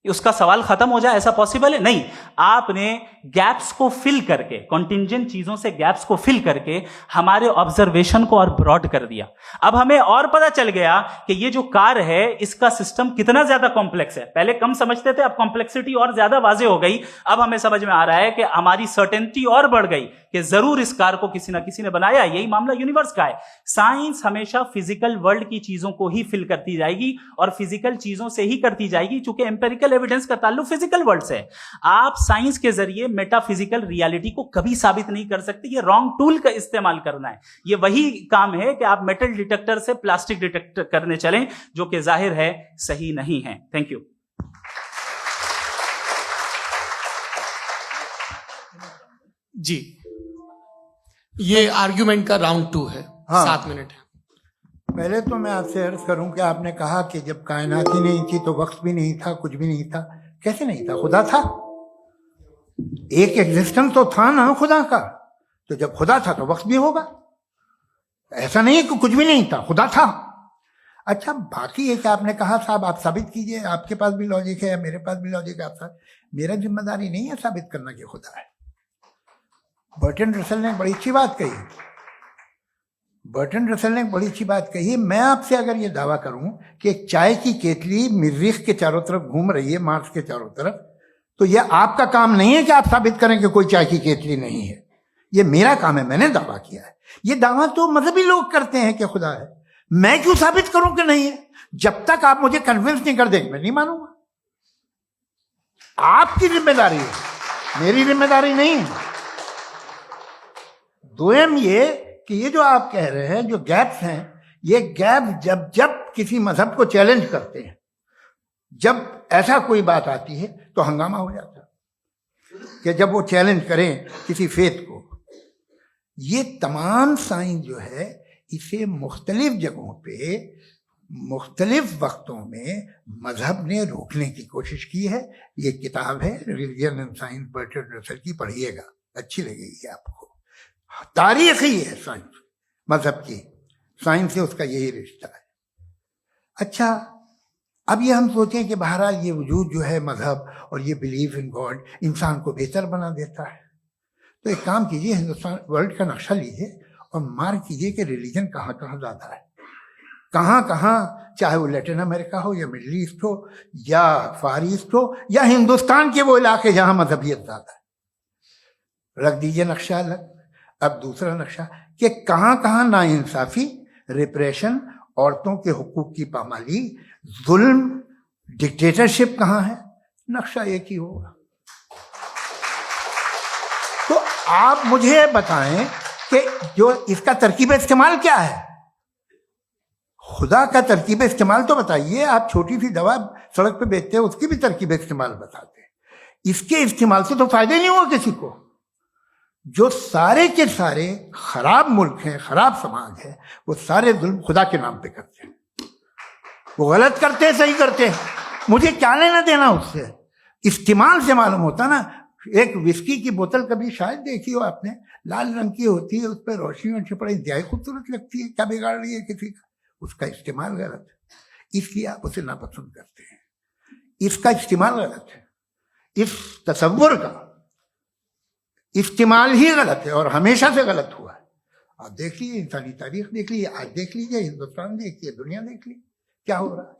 उसका सवाल खत्म हो जाए, ऐसा पॉसिबल है? नहीं। आपने गैप्स को फिल करके, कॉन्टिंजेंट चीजों से गैप्स को फिल करके हमारे ऑब्जर्वेशन को और ब्रॉड कर दिया। अब हमें और पता चल गया कि ये जो कार है इसका सिस्टम कितना ज्यादा कॉम्प्लेक्स है। पहले कम समझते थे, अब कॉम्प्लेक्सिटी और ज्यादा वाजे हो गई। अब हमें समझ में आ रहा है कि हमारी सर्टेनिटी और बढ़ गई कि जरूर इस कार को किसी ना किसी ने बनाया। यही मामला यूनिवर्स का है। साइंस हमेशा फिजिकल वर्ल्ड की चीजों को ही फिल करती जाएगी और फिजिकल चीजों से ही करती जाएगी, क्योंकि एम्पेरिकल एविडेंस का ताल्लुक फिजिकल वर्ल्ड से है। आप साइंस के जरिए मेटाफिजिकल रियलिटी को कभी साबित नहीं कर सकते। ये रॉन्ग टूल का इस्तेमाल करना है। ये वही काम है कि आप मेटल डिटेक्टर से प्लास्टिक डिटेक्टर करने चलें, जो कि जाहिर है सही नहीं है। Thank you. जी, ये आर्ग्यूमेंट का राउंड 2 है। हाँ। 7 मिनट है। पहले तो मैं आपसे अर्ज करूं कि आपने कहा कि जब कायनात ही नहीं थी तो वक्त भी नहीं था, कुछ भी नहीं था। कैसे नहीं था? खुदा था। एक एग्जिस्टेंस तो था ना खुदा का। तो जब खुदा था तो वक्त भी होगा। ऐसा नहीं कि कुछ भी नहीं था, खुदा था। अच्छा, बाकी एक आपने कहा साहब आप साबित कीजिए, आपके पास भी लॉजिक है, मेरे पास भी लॉजिक है। आप मेरा जिम्मेदारी नहीं है साबित करना कि खुदा है। बर्ट्रैंड रसल ने बड़ी अच्छी बात कही। बर्ट्रैंड रसल ने बड़ी अच्छी बात कही। मैं आपसे अगर ये दावा करूं कि एक चाय की केतली मरीख के चारों तरफ घूम रही है, मार्स के चारों तरफ, तो यह आपका काम नहीं है कि आप साबित करें कि कोई चाय की केतली नहीं है। ये मेरा काम है, मैंने दावा किया है। ये दावा तो मजहबी लोग करते हैं कि खुदा है। मैं क्यों साबित करूं कि नहीं है? जब तक आप मुझे कन्विंस नहीं कर देंगे मैं नहीं मानूंगा। आपकी जिम्मेदारी है, मेरी जिम्मेदारी नहीं है। दोयम ये कि ये जो आप कह रहे हैं, जो गैप्स हैं, ये गैप जब जब किसी मजहब को चैलेंज करते हैं, जब ऐसा कोई बात आती है तो हंगामा हो जाता है कि जब वो चैलेंज करें किसी फेथ को। ये तमाम साइंस जो है इसे मुख्तलिफ जगहों पे मुख्तलिफ वक्तों में मजहब ने रोकने की कोशिश की है। ये किताब है religion and science, Bertrand Russell की, पढ़िएगा, अच्छी लगेगी आपको। तारीख ही है साइंस, मजहब की साइंस से उसका यही रिश्ता है। अच्छा, अब ये हम सोचें कि बहरहाल ये वजूद जो है मजहब और ये बिलीफ इन गॉड इंसान को बेहतर बना देता है। तो एक काम कीजिए, हिंदुस्तान वर्ल्ड का नक्शा लीजिए और मार्क कीजिए कि रिलीजन कहाँ कहाँ ज़्यादा है, कहाँ कहाँ, चाहे वो लैटिन अमेरिका हो या मिडल ईस्ट हो या फार ईस्ट हो या हिंदुस्तान के वो इलाके जहाँ मजहबियत ज़्यादा है। रख दीजिए नक्शा अलग। अब दूसरा नक्शा कि कहाँ कहाँ नाइंसाफी, रिप्रेशन, औरतों के हुकूक की पामाली, जुल्म, डिक्टेटरशिप कहाँ है। नक्शा एक ही होगा। तो आप मुझे बताएं कि जो इसका तरकीब इस्तेमाल क्या है। खुदा का तरकीब इस्तेमाल तो बताइए। आप छोटी सी दवा सड़क पे बेचते हैं, उसकी भी तरकीब इस्तेमाल बताते हैं। इसके इस्तेमाल से तो फायदे नहीं हुआ किसी को। जो सारे के सारे खराब मुल्क हैं, खराब समाज है, वो सारे जुल्म खुदा के नाम पे करते हैं। वो गलत करते हैं, सही करते हैं, मुझे क्या लेना देना उससे। इस्तेमाल से मालूम होता ना। एक विस्की की बोतल कभी शायद देखी हो आपने, लाल रंग की होती है, उस पर रोशनी और छिपड़ा इंतहाई खूबसूरत लगती है। क्या बिगाड़ रही है किसी का? उसका इस्तेमाल गलत है, इसलिए आप उसे नापसंद करते हैं। इसका इस्तेमाल गलत है, इस तसव्वुर का इस्तेमाल ही गलत है और हमेशा से गलत हुआ है। आप देख लीजिए, इंसानी तारीख देख लीजिए, आज देख लीजिए, हिंदुस्तान देखिए, दुनिया देख लीजिए, क्या हो रहा है।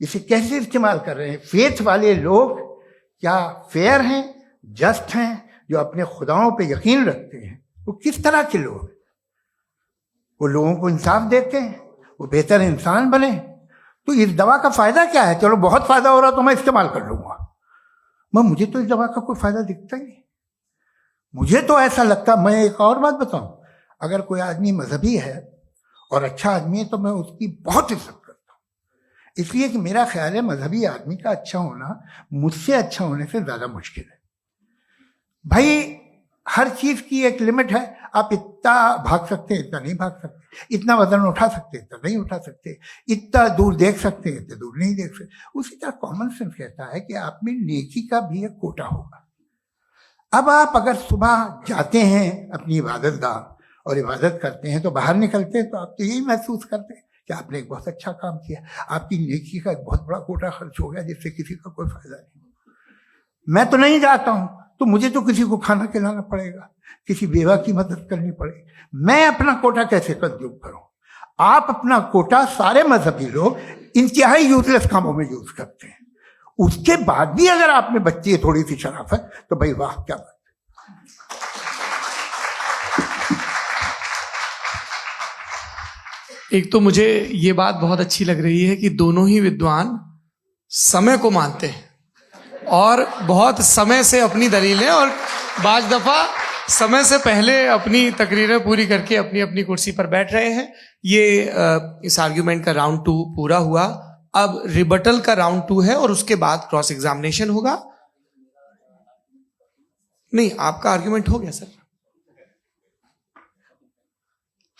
इसे कैसे इस्तेमाल कर रहे हैं फेथ वाले लोग? क्या फेयर हैं, जस्ट हैं, जो अपने खुदाओं पे यकीन रखते हैं? वो किस तरह के लोग? वो लोगों को इंसाफ देते हैं, वो बेहतर इंसान बने। तो इस दवा का फायदा क्या है? चलो बहुत फायदा हो रहा तो मैं इस्तेमाल कर लूंगा। मुझे तो इस दवा का कोई फायदा दिखता ही नहीं। मुझे तो ऐसा लगता, मैं एक और बात बताऊं, अगर कोई आदमी मजहबी है और अच्छा आदमी है तो मैं उसकी बहुत इज्जत करता हूं, इसलिए कि मेरा ख्याल है मजहबी आदमी का अच्छा होना मुझसे अच्छा होने से ज्यादा मुश्किल है। भाई हर चीज की एक लिमिट है। आप इतना भाग सकते हैं, इतना नहीं भाग सकते, इतना वजन उठा सकते हैं, इतना नहीं उठा सकते, इतना दूर देख सकते हैं, इतना दूर नहीं देख सकते। उसी तरह कॉमन सेंस कहता है कि आप में नेकी का भी एक कोटा होगा। अब आप अगर सुबह जाते हैं अपनी इबादत गाह और इबादत करते हैं, तो बाहर निकलते हैं तो आप तो यही महसूस करते हैं कि आपने एक बहुत अच्छा काम किया, आपकी नेकी का एक बहुत बड़ा कोटा खर्च हो गया जिससे किसी का कोई फायदा नहीं। मैं तो नहीं जाता हूं तो मुझे तो किसी को खाना खिलाना पड़ेगा, किसी बेवा की मदद करनी पड़ेगी। मैं अपना कोटा कैसे कंज्यूम करूं? आप अपना कोटा, सारे मजहबी लोग इंतहाई यूजलेस कामों में यूज करते हैं। उसके बाद भी अगर आप में बच्ची है थोड़ी सी शराफत, तो भाई वाह क्या बात। एक तो मुझे ये बात बहुत अच्छी लग रही है कि दोनों ही विद्वान समय को मानते हैं और बहुत समय से अपनी दलीलें और बाज दफा समय से पहले अपनी तकरीरें पूरी करके अपनी अपनी कुर्सी पर बैठ रहे हैं। ये इस आर्ग्यूमेंट का राउंड 2 पूरा हुआ। अब रिबटल का राउंड 2 है और उसके बाद क्रॉस एग्जामिनेशन होगा। नहीं, आपका आर्ग्यूमेंट हो गया सर।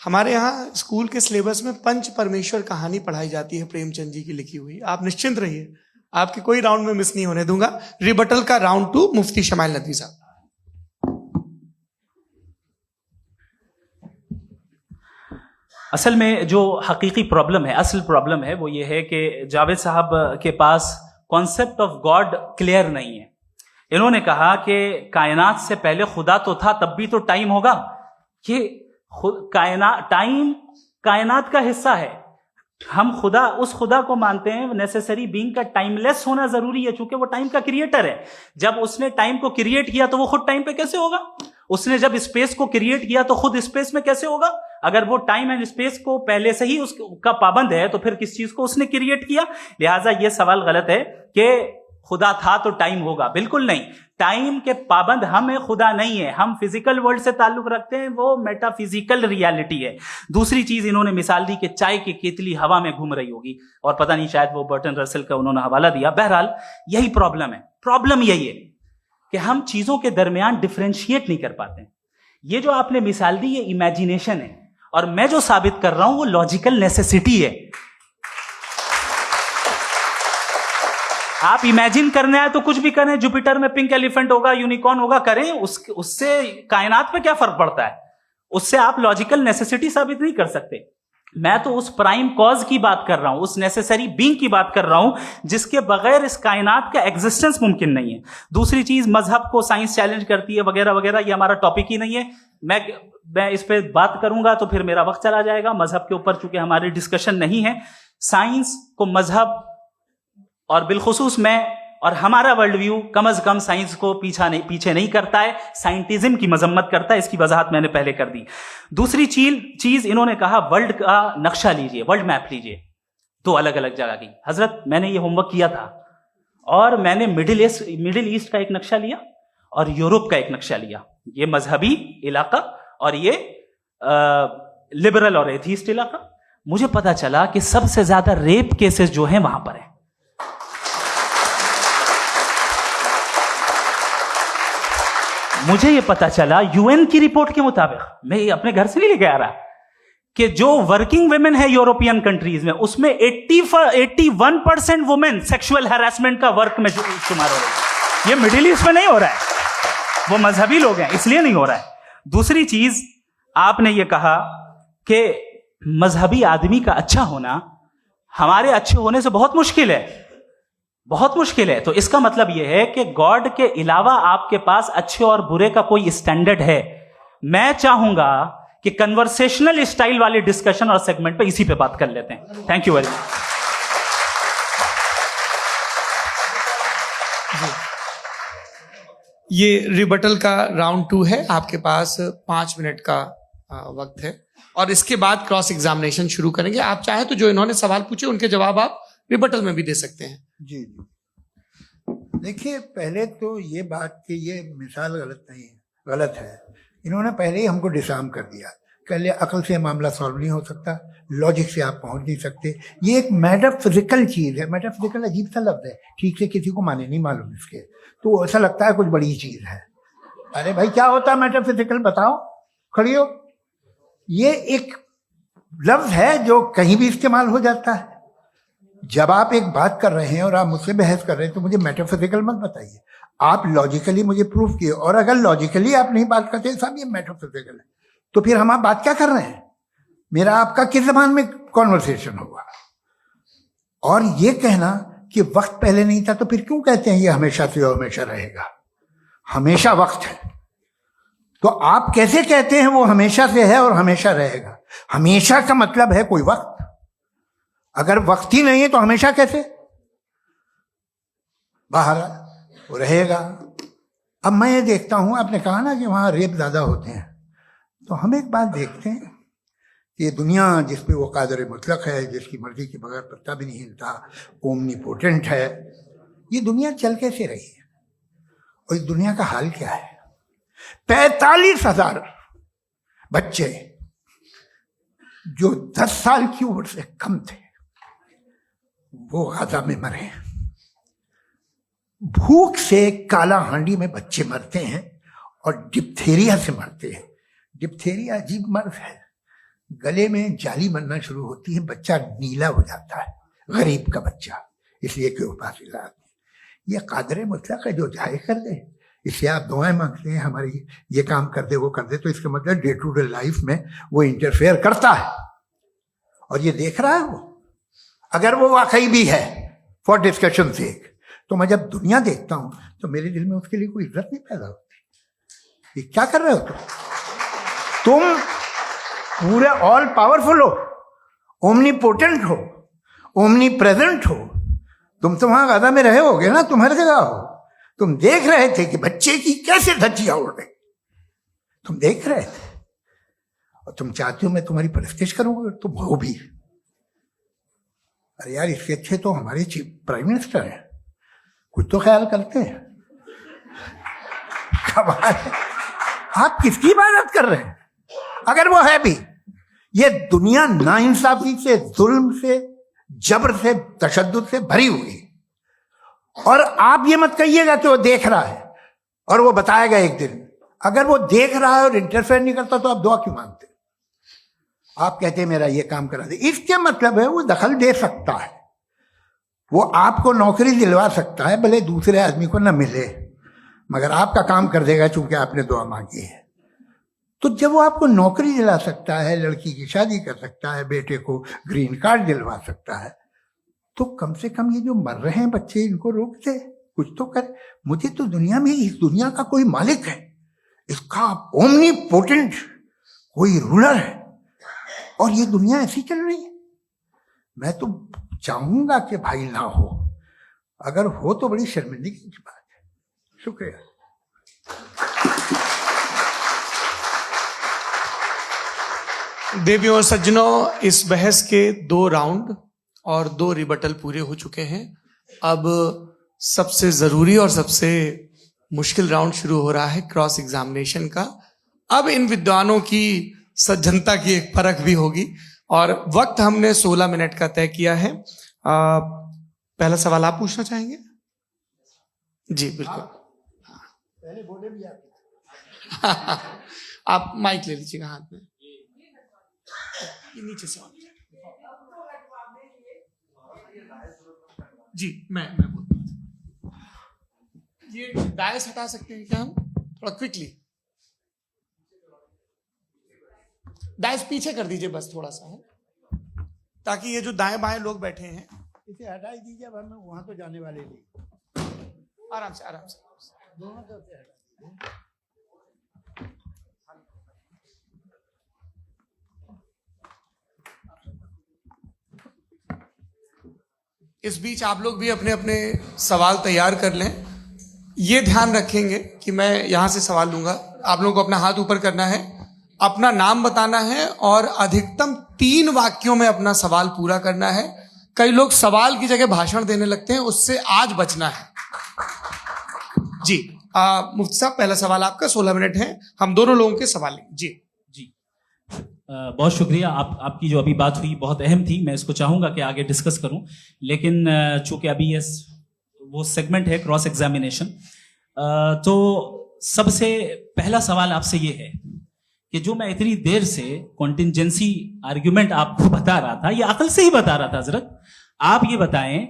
हमारे यहाँ स्कूल के सिलेबस में पंच परमेश्वर कहानी पढ़ाई जाती है, प्रेमचंद जी की लिखी हुई। आप निश्चिंत रहिए, आपके कोई राउंड में मिस नहीं होने दूंगा। रिबटल का राउंड 2 मुफ्ती शमाइल नदवी साहब। असल में जो हकीकी प्रॉब्लम है, असल प्रॉब्लम है, वो ये है कि जावेद साहब के पास कॉन्सेप्ट ऑफ गॉड क्लियर नहीं है। इन्होंने कहा कि कायनात से पहले खुदा तो था, तब भी तो टाइम होगा। ये टाइम कायनात का हिस्सा है। हम खुदा, उस खुदा को मानते हैं नेसेसरी बीइंग का टाइमलेस होना जरूरी है, चूंकि वो टाइम का क्रिएटर है। जब उसने टाइम को क्रिएट किया तो वो खुद टाइम पे कैसे होगा? उसने जब स्पेस को क्रिएट किया तो खुद स्पेस में कैसे होगा? अगर वो टाइम एंड स्पेस को पहले से ही उसका पाबंद है तो फिर किस चीज को उसने क्रिएट किया? लिहाजा ये सवाल गलत है कि खुदा था तो टाइम होगा। बिल्कुल नहीं, टाइम के पाबंद हम है, खुदा नहीं है। हम फिजिकल वर्ल्ड से ताल्लुक रखते हैं, वो मेटाफिजिकल रियलिटी है। दूसरी चीज इन्होंने मिसाल दी कि चाय की केतली हवा में घूम रही होगी, और पता नहीं शायद वो बर्टन रसल का उन्होंने हवाला दिया। बहरहाल यही प्रॉब्लम है। प्रॉब्लम यही है कि हम चीजों के दरमियान डिफरेंशिएट नहीं कर पाते। ये जो आपने मिसाल दी ये इमेजिनेशन है, और मैं जो साबित कर रहा हूं वो लॉजिकल नेसेसिटी है। आप इमेजिन करने आए तो कुछ भी करें, जुपिटर में पिंक एलिफेंट होगा, यूनिकॉर्न होगा, करें, उससे कायनात पे क्या फर्क पड़ता है? उससे आप लॉजिकल नेसेसिटी साबित नहीं कर सकते। मैं तो उस प्राइम कॉज की बात कर रहा हूं, उस नेसेसरी बीइंग की बात कर रहा हूं जिसके बगैर इस कायनात का एग्जिस्टेंस मुमकिन नहीं है। दूसरी चीज, मजहब को साइंस चैलेंज करती है वगैरह वगैरह, ये हमारा टॉपिक ही नहीं है। मैं इस पे बात करूंगा तो फिर मेरा वक्त चला जाएगा। मजहब के ऊपर चूंकि हमारी डिस्कशन नहीं है, साइंस को मजहब और बिलखुसूस मैं और हमारा वर्ल्ड व्यू कम अज कम साइंस को पीछे नहीं करता है, साइंटिज्म की मजम्मत करता है। इसकी वजाहत मैंने पहले कर दी। दूसरी चीज इन्होंने कहा वर्ल्ड का नक्शा लीजिए, वर्ल्ड मैप लीजिए, 2 अलग अलग जगह की। हजरत, मैंने ये होमवर्क किया था और मैंने मिडिल ईस्ट का एक नक्शा लिया और यूरोप का एक नक्शा लिया। ये मजहबी इलाका और ये लिबरल और एथीस्ट इलाका। मुझे पता चला कि सबसे ज्यादा रेप केसेस जो हैं वहां पर है। मुझे ये पता चला यूएन की रिपोर्ट के मुताबिक, मैं ये अपने घर से नहीं लेके आ रहा, कि जो वर्किंग वुमेन है यूरोपियन कंट्रीज में, उसमें 81% वुमेन सेक्सुअल हैरेसमेंट का वर्क में शुमार हो रही है। ये मिडिल ईस्ट में नहीं हो रहा है, वो मजहबी लोग हैं इसलिए नहीं हो रहा है। दूसरी चीज, आपने ये कहा कि मजहबी आदमी का अच्छा होना हमारे अच्छे होने से बहुत मुश्किल है, बहुत मुश्किल है। तो इसका मतलब यह है कि गॉड के अलावा आपके पास अच्छे और बुरे का कोई स्टैंडर्ड है। मैं चाहूंगा कि कन्वर्सेशनल स्टाइल वाले डिस्कशन और सेगमेंट पे इसी पे बात कर लेते हैं। Thank you very much. ये रिबटल का राउंड 2 है। आपके पास 5 मिनट का वक्त है और इसके बाद क्रॉस एग्जामिनेशन शुरू करेंगे। आप चाहे तो जो इन्होंने सवाल पूछे उनके जवाब आप रिबटल में भी दे सकते हैं। जी जी, देखिए, पहले तो ये बात कि ये मिसाल गलत नहीं है, गलत है। इन्होंने पहले ही हमको डिसार्म कर दिया। पहले अकल से मामला सॉल्व नहीं हो सकता, लॉजिक से आप पहुंच नहीं सकते। ये एक मेटाफिजिकल चीज़ है। मेटाफिजिकल अजीब सा लफ्ज़ है, ठीक से किसी को माने नहीं मालूम इसके, तो ऐसा लगता है कुछ बड़ी चीज़ है। अरे भाई क्या होता है मेटाफिजिकल, बताओ, खड़ी हो। ये एक लफ्ज है जो कहीं भी इस्तेमाल हो जाता है। जब आप एक बात कर रहे हैं और आप मुझसे बहस कर रहे हैं तो मुझे मेटाफिजिकल मत बताइए, आप लॉजिकली मुझे प्रूफ किए। और अगर लॉजिकली आप नहीं बात करते साहब ये मेटाफिजिकल है, तो फिर हम आप बात क्या कर रहे हैं? मेरा आपका किस जबान में कॉन्वर्सेशन होगा? और ये कहना कि वक्त पहले नहीं था, तो फिर क्यों कहते हैं ये हमेशा से और हमेशा रहेगा? हमेशा वक्त है, तो आप कैसे कहते हैं वो हमेशा से है और हमेशा रहेगा? हमेशा का मतलब है कोई वक्त, अगर वक्त ही नहीं है तो हमेशा कैसे? बाहर वो रहेगा। अब मैं ये देखता हूं, आपने कहा ना कि वहां रेप ज्यादा होते हैं, तो हम एक बात देखते हैं कि ये दुनिया जिसपे वो कादर मुतलक है, जिसकी मर्जी के बगैर पत्ता भी नहीं हिलता, ओमनीपोटेंट है, ये दुनिया चल कैसे रही है? और इस दुनिया का हाल क्या है? 45,000 बच्चे जो 10 साल की उम्र से कम थे वो गाजा में मरे। भूख से काला हांडी में बच्चे मरते हैं और डिप्थेरिया से मरते हैं। डिप्थेरिया अजीब मर्ज है, गले में जाली बनना शुरू होती है, बच्चा नीला हो जाता है, गरीब का बच्चा, इसलिए कि उपास इलाज। ये कादर मुतलक है जो चाहे कर दे, इससे आप दुआएं मांगते हैं हमारी ये काम कर दे वो कर दे, तो इसका मतलब डे टू डे लाइफ में वो इंटरफेयर करता है और ये देख रहा है वो। अगर वो वाकई भी है फॉर डिस्कशन सेक, तो मैं जब दुनिया देखता हूं तो मेरे दिल में उसके लिए कोई इज्जत नहीं पैदा होती। ये क्या कर रहे हो तुम पूरे ऑल पावरफुल हो, ओमनीपोटेंट हो, ओमनी प्रेजेंट हो। तुम तो वहां गाजा में रहे होगे ना, तुम हर जगह हो। तुम देख रहे थे कि बच्चे की कैसे धज्जियां उड़ रही, तुम देख रहे थे और तुम चाहते हो मैं तुम्हारी परस्तिश करूंगा, तुम हो भी। अरे यार, इसके अच्छे तो हमारे चीफ प्राइम मिनिस्टर हैं, कुछ तो ख्याल करते हैं। कमाल है, आप किसकी इबादत कर रहे हैं? अगर वो है भी, ये दुनिया नाइंसाफी से, जुल्म से, जबर से, तशद्दुद से भरी हुई। और आप ये मत कहिएगा कि वो देख रहा है और वो बताएगा एक दिन। अगर वो देख रहा है और इंटरफेयर नहीं करता तो आप दुआ क्यों मांगते? आप कहते हैं मेरा ये काम करा दे, इसके मतलब है वो दखल दे सकता है, वो आपको नौकरी दिलवा सकता है, भले दूसरे आदमी को ना मिले, मगर आपका काम कर देगा चूंकि आपने दुआ मांगी है। तो जब वो आपको नौकरी दिला सकता है, लड़की की शादी कर सकता है, बेटे को ग्रीन कार्ड दिलवा सकता है, तो कम से कम ये जो मर रहे हैं बच्चे, इनको रोक दे, कुछ तो कर। मुझे तो दुनिया में, इस दुनिया का कोई मालिक है, इसका ओमनीपोटेंट कोई रूलर है, और ये दुनिया ऐसी चल रही है। मैं तो चाहूंगा कि भाई ना हो, अगर हो तो बड़ी शर्मिंदगी की बात है। शुक्रिया। देवियों और सज्जनों, इस बहस के 2 राउंड और 2 रिबटल पूरे हो चुके हैं। अब सबसे जरूरी और सबसे मुश्किल राउंड शुरू हो रहा है, क्रॉस एग्जामिनेशन का। अब इन विद्वानों की सज्जनता की एक परख भी होगी और वक्त हमने 16 मिनट का तय किया है। पहला सवाल आप पूछना चाहेंगे? जी बिल्कुल। पहले बोले भी आप माइक ले लीजिएगा हाथ में, नीचे से। जी मैं बोलता हूँ, ये डायस हटा सकते हैं क्या हम थोड़ा क्विकली? डायस पीछे कर दीजिए बस थोड़ा सा, है ताकि ये जो दाएं बाएं लोग बैठे हैं, इसे हटा ही दीजिए, वरना वहां तो जाने वाले नहीं। आराम से आराम से दोनों तरफ से हटा। इस बीच आप लोग भी अपने अपने सवाल तैयार कर लें। ये ध्यान रखेंगे कि मैं यहां से सवाल लूंगा, आप लोगों को अपना हाथ ऊपर करना है, अपना नाम बताना है और अधिकतम 3 वाक्यों में अपना सवाल पूरा करना है। कई लोग सवाल की जगह भाषण देने लगते हैं, उससे आज बचना है। जी मुफ्ती साहब, पहला सवाल आपका, 16 मिनट है, हम दोनों लोगों के सवाल लेंगे। जी बहुत शुक्रिया। आपकी जो अभी बात हुई बहुत अहम थी, मैं इसको चाहूंगा कि आगे डिस्कस करूं, लेकिन चूंकि अभी ये वो सेगमेंट है क्रॉस एग्जामिनेशन, तो सबसे पहला सवाल आपसे ये है कि जो मैं इतनी देर से कॉन्टिंजेंसी आर्ग्यूमेंट आपको बता रहा था, ये अकल से ही बता रहा था हजरत, आप ये बताएं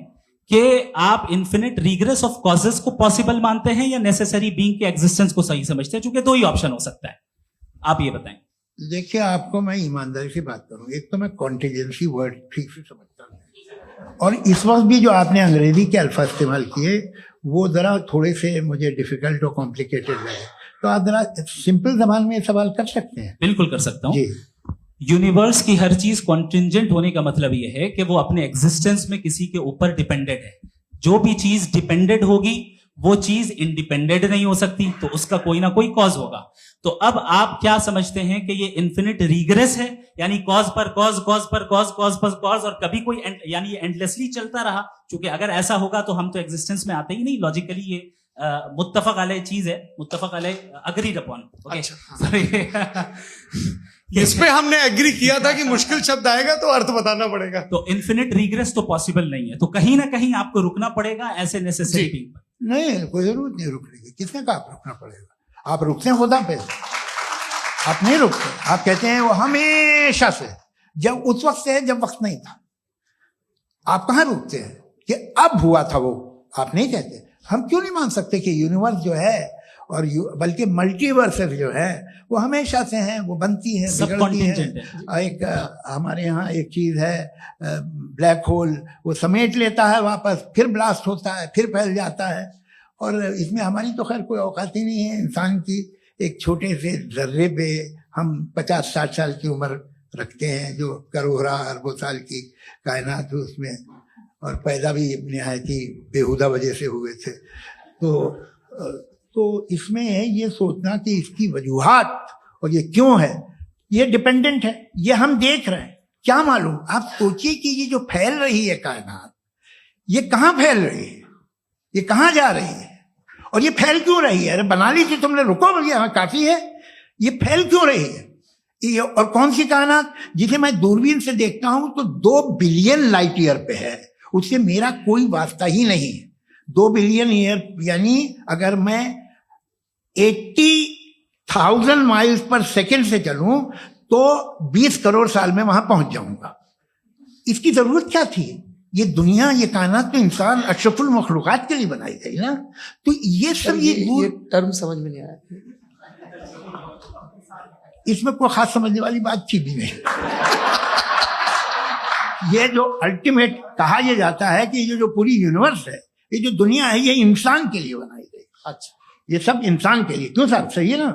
कि आप इन्फिनिट रिग्रेस ऑफ कॉजेस को पॉसिबल मानते हैं या नेसेसरी बीइंग के एग्जिस्टेंस को सही समझते हैं, क्योंकि दो ही ऑप्शन हो सकता है, आप ये बताएं। देखिए, आपको मैं ईमानदारी से बात करूं, एक तो मैं कॉन्टिजेंसी वर्ड ठीक से समझता हूं, और इस वक्त भी जो आपने अंग्रेजी के अल्फाज इस्तेमाल किए वो जरा थोड़े से मुझे डिफिकल्ट और कॉम्प्लिकेटेड लगे, तो आप जरा सिंपल जबान में सवाल कर सकते हैं। बिल्कुल कर सकता हूं। जी, यूनिवर्स की हर चीज कॉन्टिंजेंट होने का मतलब यह है कि वो अपने एग्जिस्टेंस में किसी के ऊपर डिपेंडेंट है। जो भी चीज डिपेंडेंट होगी वो चीज इंडिपेंडेंट नहीं हो सकती, तो उसका कोई ना कोई कॉज होगा। तो अब आप क्या समझते हैं कि ये इन्फिनिट रिग्रेस है, यानी कॉज पर कॉज, कॉज पर कॉज, कॉज पर कॉज, और कभी कोई यानी ये एंडलेसली चलता रहा? क्योंकि अगर ऐसा होगा तो हम तो एग्जिस्टेंस में आते ही नहीं। लॉजिकली ये मुत्तफक अलैह चीज है, मुत्तफक अलैह अग्रीड अपॉन। अच्छा, इस पे हमने एग्री किया था कि मुश्किल शब्द आएगा तो अर्थ बताना पड़ेगा। तो इन्फिनिट रिग्रेस तो पॉसिबल नहीं है, तो कहीं ना कहीं आपको रुकना पड़ेगा ऐसे नेसेसरी बीइंग पर। नहीं, कोई जरूरत नहीं रुकने की। किसने कहा आप रुकना पड़ेगा? आप रुकते हैं खुदा पे, आप नहीं रुकते। आप कहते हैं वो हमेशा से, जब उस वक्त से है जब वक्त नहीं था। आप कहाँ रुकते हैं कि अब हुआ था वो? आप नहीं कहते। हम क्यों नहीं मान सकते कि यूनिवर्स जो है और बल्कि मल्टीवर्सेस जो है वो हमेशा से हैं, वो बनती है, बिगड़ती है। एक हमारे यहाँ एक चीज है ब्लैक होल, वो समेट लेता है वापस, फिर ब्लास्ट होता है, फिर फैल जाता है। और इसमें हमारी तो खैर कोई औकात ही नहीं है इंसान की। एक छोटे से जर्रे पे हम 50-60 साल की उम्र रखते हैं, जो करोड़ों अरबों साल की कायनात है उसमें, और पैदा भी निहायत ही बेहुदा वजह से हुए थे। तो इसमें है ये सोचना कि इसकी वजूहात और ये क्यों है, ये डिपेंडेंट है, ये हम देख रहे हैं। क्या मालूम, आप सोचिए कि ये जो फैल रही है कायनात, ये कहाँ फैल रही है, ये कहाँ जा रही है, और ये फैल क्यों रही है? अरे बना ली थी तुमने, रुको भैया, हाँ काफी है। ये फैल क्यों रही है? ये और कौन सी कायनात जिसे मैं दूरबीन से देखता हूं तो 2 बिलियन लाइट ईयर पे है, उससे मेरा कोई वास्ता ही नहीं है। 2 बिलियन ईयर यानी अगर मैं 80,000 माइल्स पर सेकेंड से चलूं तो 20 करोड़ साल में वहां पहुंच जाऊंगा। इसकी जरूरत क्या थी? ये दुनिया, ये कायनात तो इंसान अशरफुल मखलूकात के लिए बनाई गई ना। तो ये सब ये टर्म समझ में नहीं आया, इसमें कोई खास समझने वाली बात थी भी नहीं। ये जो अल्टीमेट कहा यह जाता है कि ये जो पूरी यूनिवर्स है, ये जो दुनिया है, ये इंसान के लिए बनाई गई। अच्छा, ये सब इंसान के लिए। क्यों साहब, सही है ना?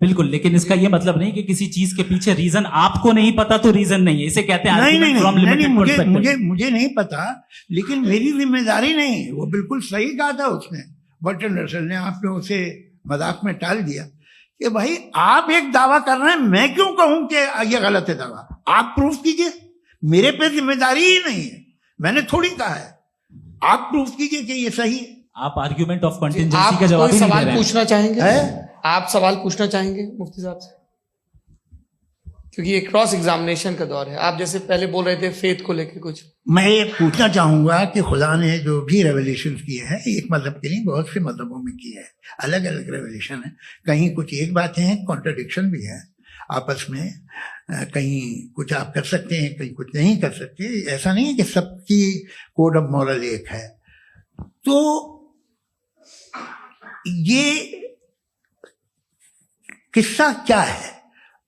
बिल्कुल, लेकिन इसका ये मतलब नहीं कि किसी चीज के पीछे रीजन आपको नहीं पता तो रीजन नहीं है, इसे कहते हैं नहीं, मुझे नहीं पता, लेकिन मेरी जिम्मेदारी नहीं। वो बिल्कुल सही कहा था उसने, बर्टन रसल ने। आपने उसे मजाक में टाल दिया कि भाई आप एक दावा कर रहे हैं, मैं क्यों कहूं कि ये गलत है दावा? आप प्रूफ कीजिए, मेरे पे जिम्मेदारी ही नहीं है, मैंने थोड़ी कहा है। आप प्रूफ कीजिए कि ये सही है। आप आर्ग्यूमेंट ऑफ कंटिंजेंसी का जवाब ही नहीं दे रहे हैं। पूछना चाहेंगे है? आप सवाल पूछना चाहेंगे मुफ्ती साहब से? क्योंकि ये क्रॉस एग्जामिनेशन का दौर है। आप जैसे पहले बोल रहे थे फेथ को लेके कुछ, मैं ये पूछना चाहूंगा कि खुदा ने जो भी रेवल्यूशन किए हैं, एक मजहब के नहीं बहुत से मजहबों में किए हैं, अलग अलग रेवल्यूशन है। कहीं कुछ एक बातें हैं, कॉन्ट्रडिक्शन भी है आपस में, कहीं कुछ आप कर सकते हैं, कहीं कुछ नहीं कर सकते। ऐसा नहीं है कि सबकी कोड ऑफ मॉरल एक है। तो ये किस्सा क्या है?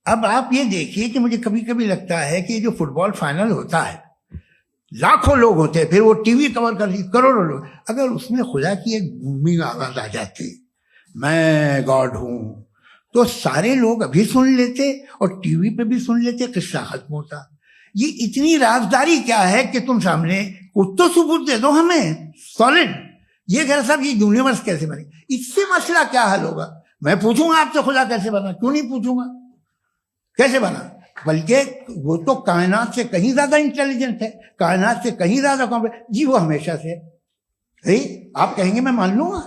अब आप ये देखिए कि मुझे कभी कभी लगता है कि जो फुटबॉल फाइनल होता है, लाखों लोग होते हैं, फिर वो टीवी कवर कर ली, करोड़ों लोग, अगर उसमें खुदा की एक बूमिंग आवाज आ जाती, मैं गॉड हूं, तो सारे लोग अभी सुन लेते और टीवी पे भी सुन लेते, किस्सा खत्म होता। ये इतनी राजदारी क्या है कि तुम सामने कुछ तो सबूत दे दो हमें सॉलिड। ये कह साहब ये यूनिवर्स कैसे बनी, इससे मसला क्या हल होगा? मैं पूछूंगा आपसे खुदा कैसे बना? क्यों नहीं पूछूंगा कैसे बना? बल्कि वो तो कायनात से कहीं ज्यादा इंटेलिजेंट है, कायनात से कहीं ज्यादा कॉम्प्लेक्स। जी वो हमेशा से है। आप कहेंगे मैं मान लूंगा।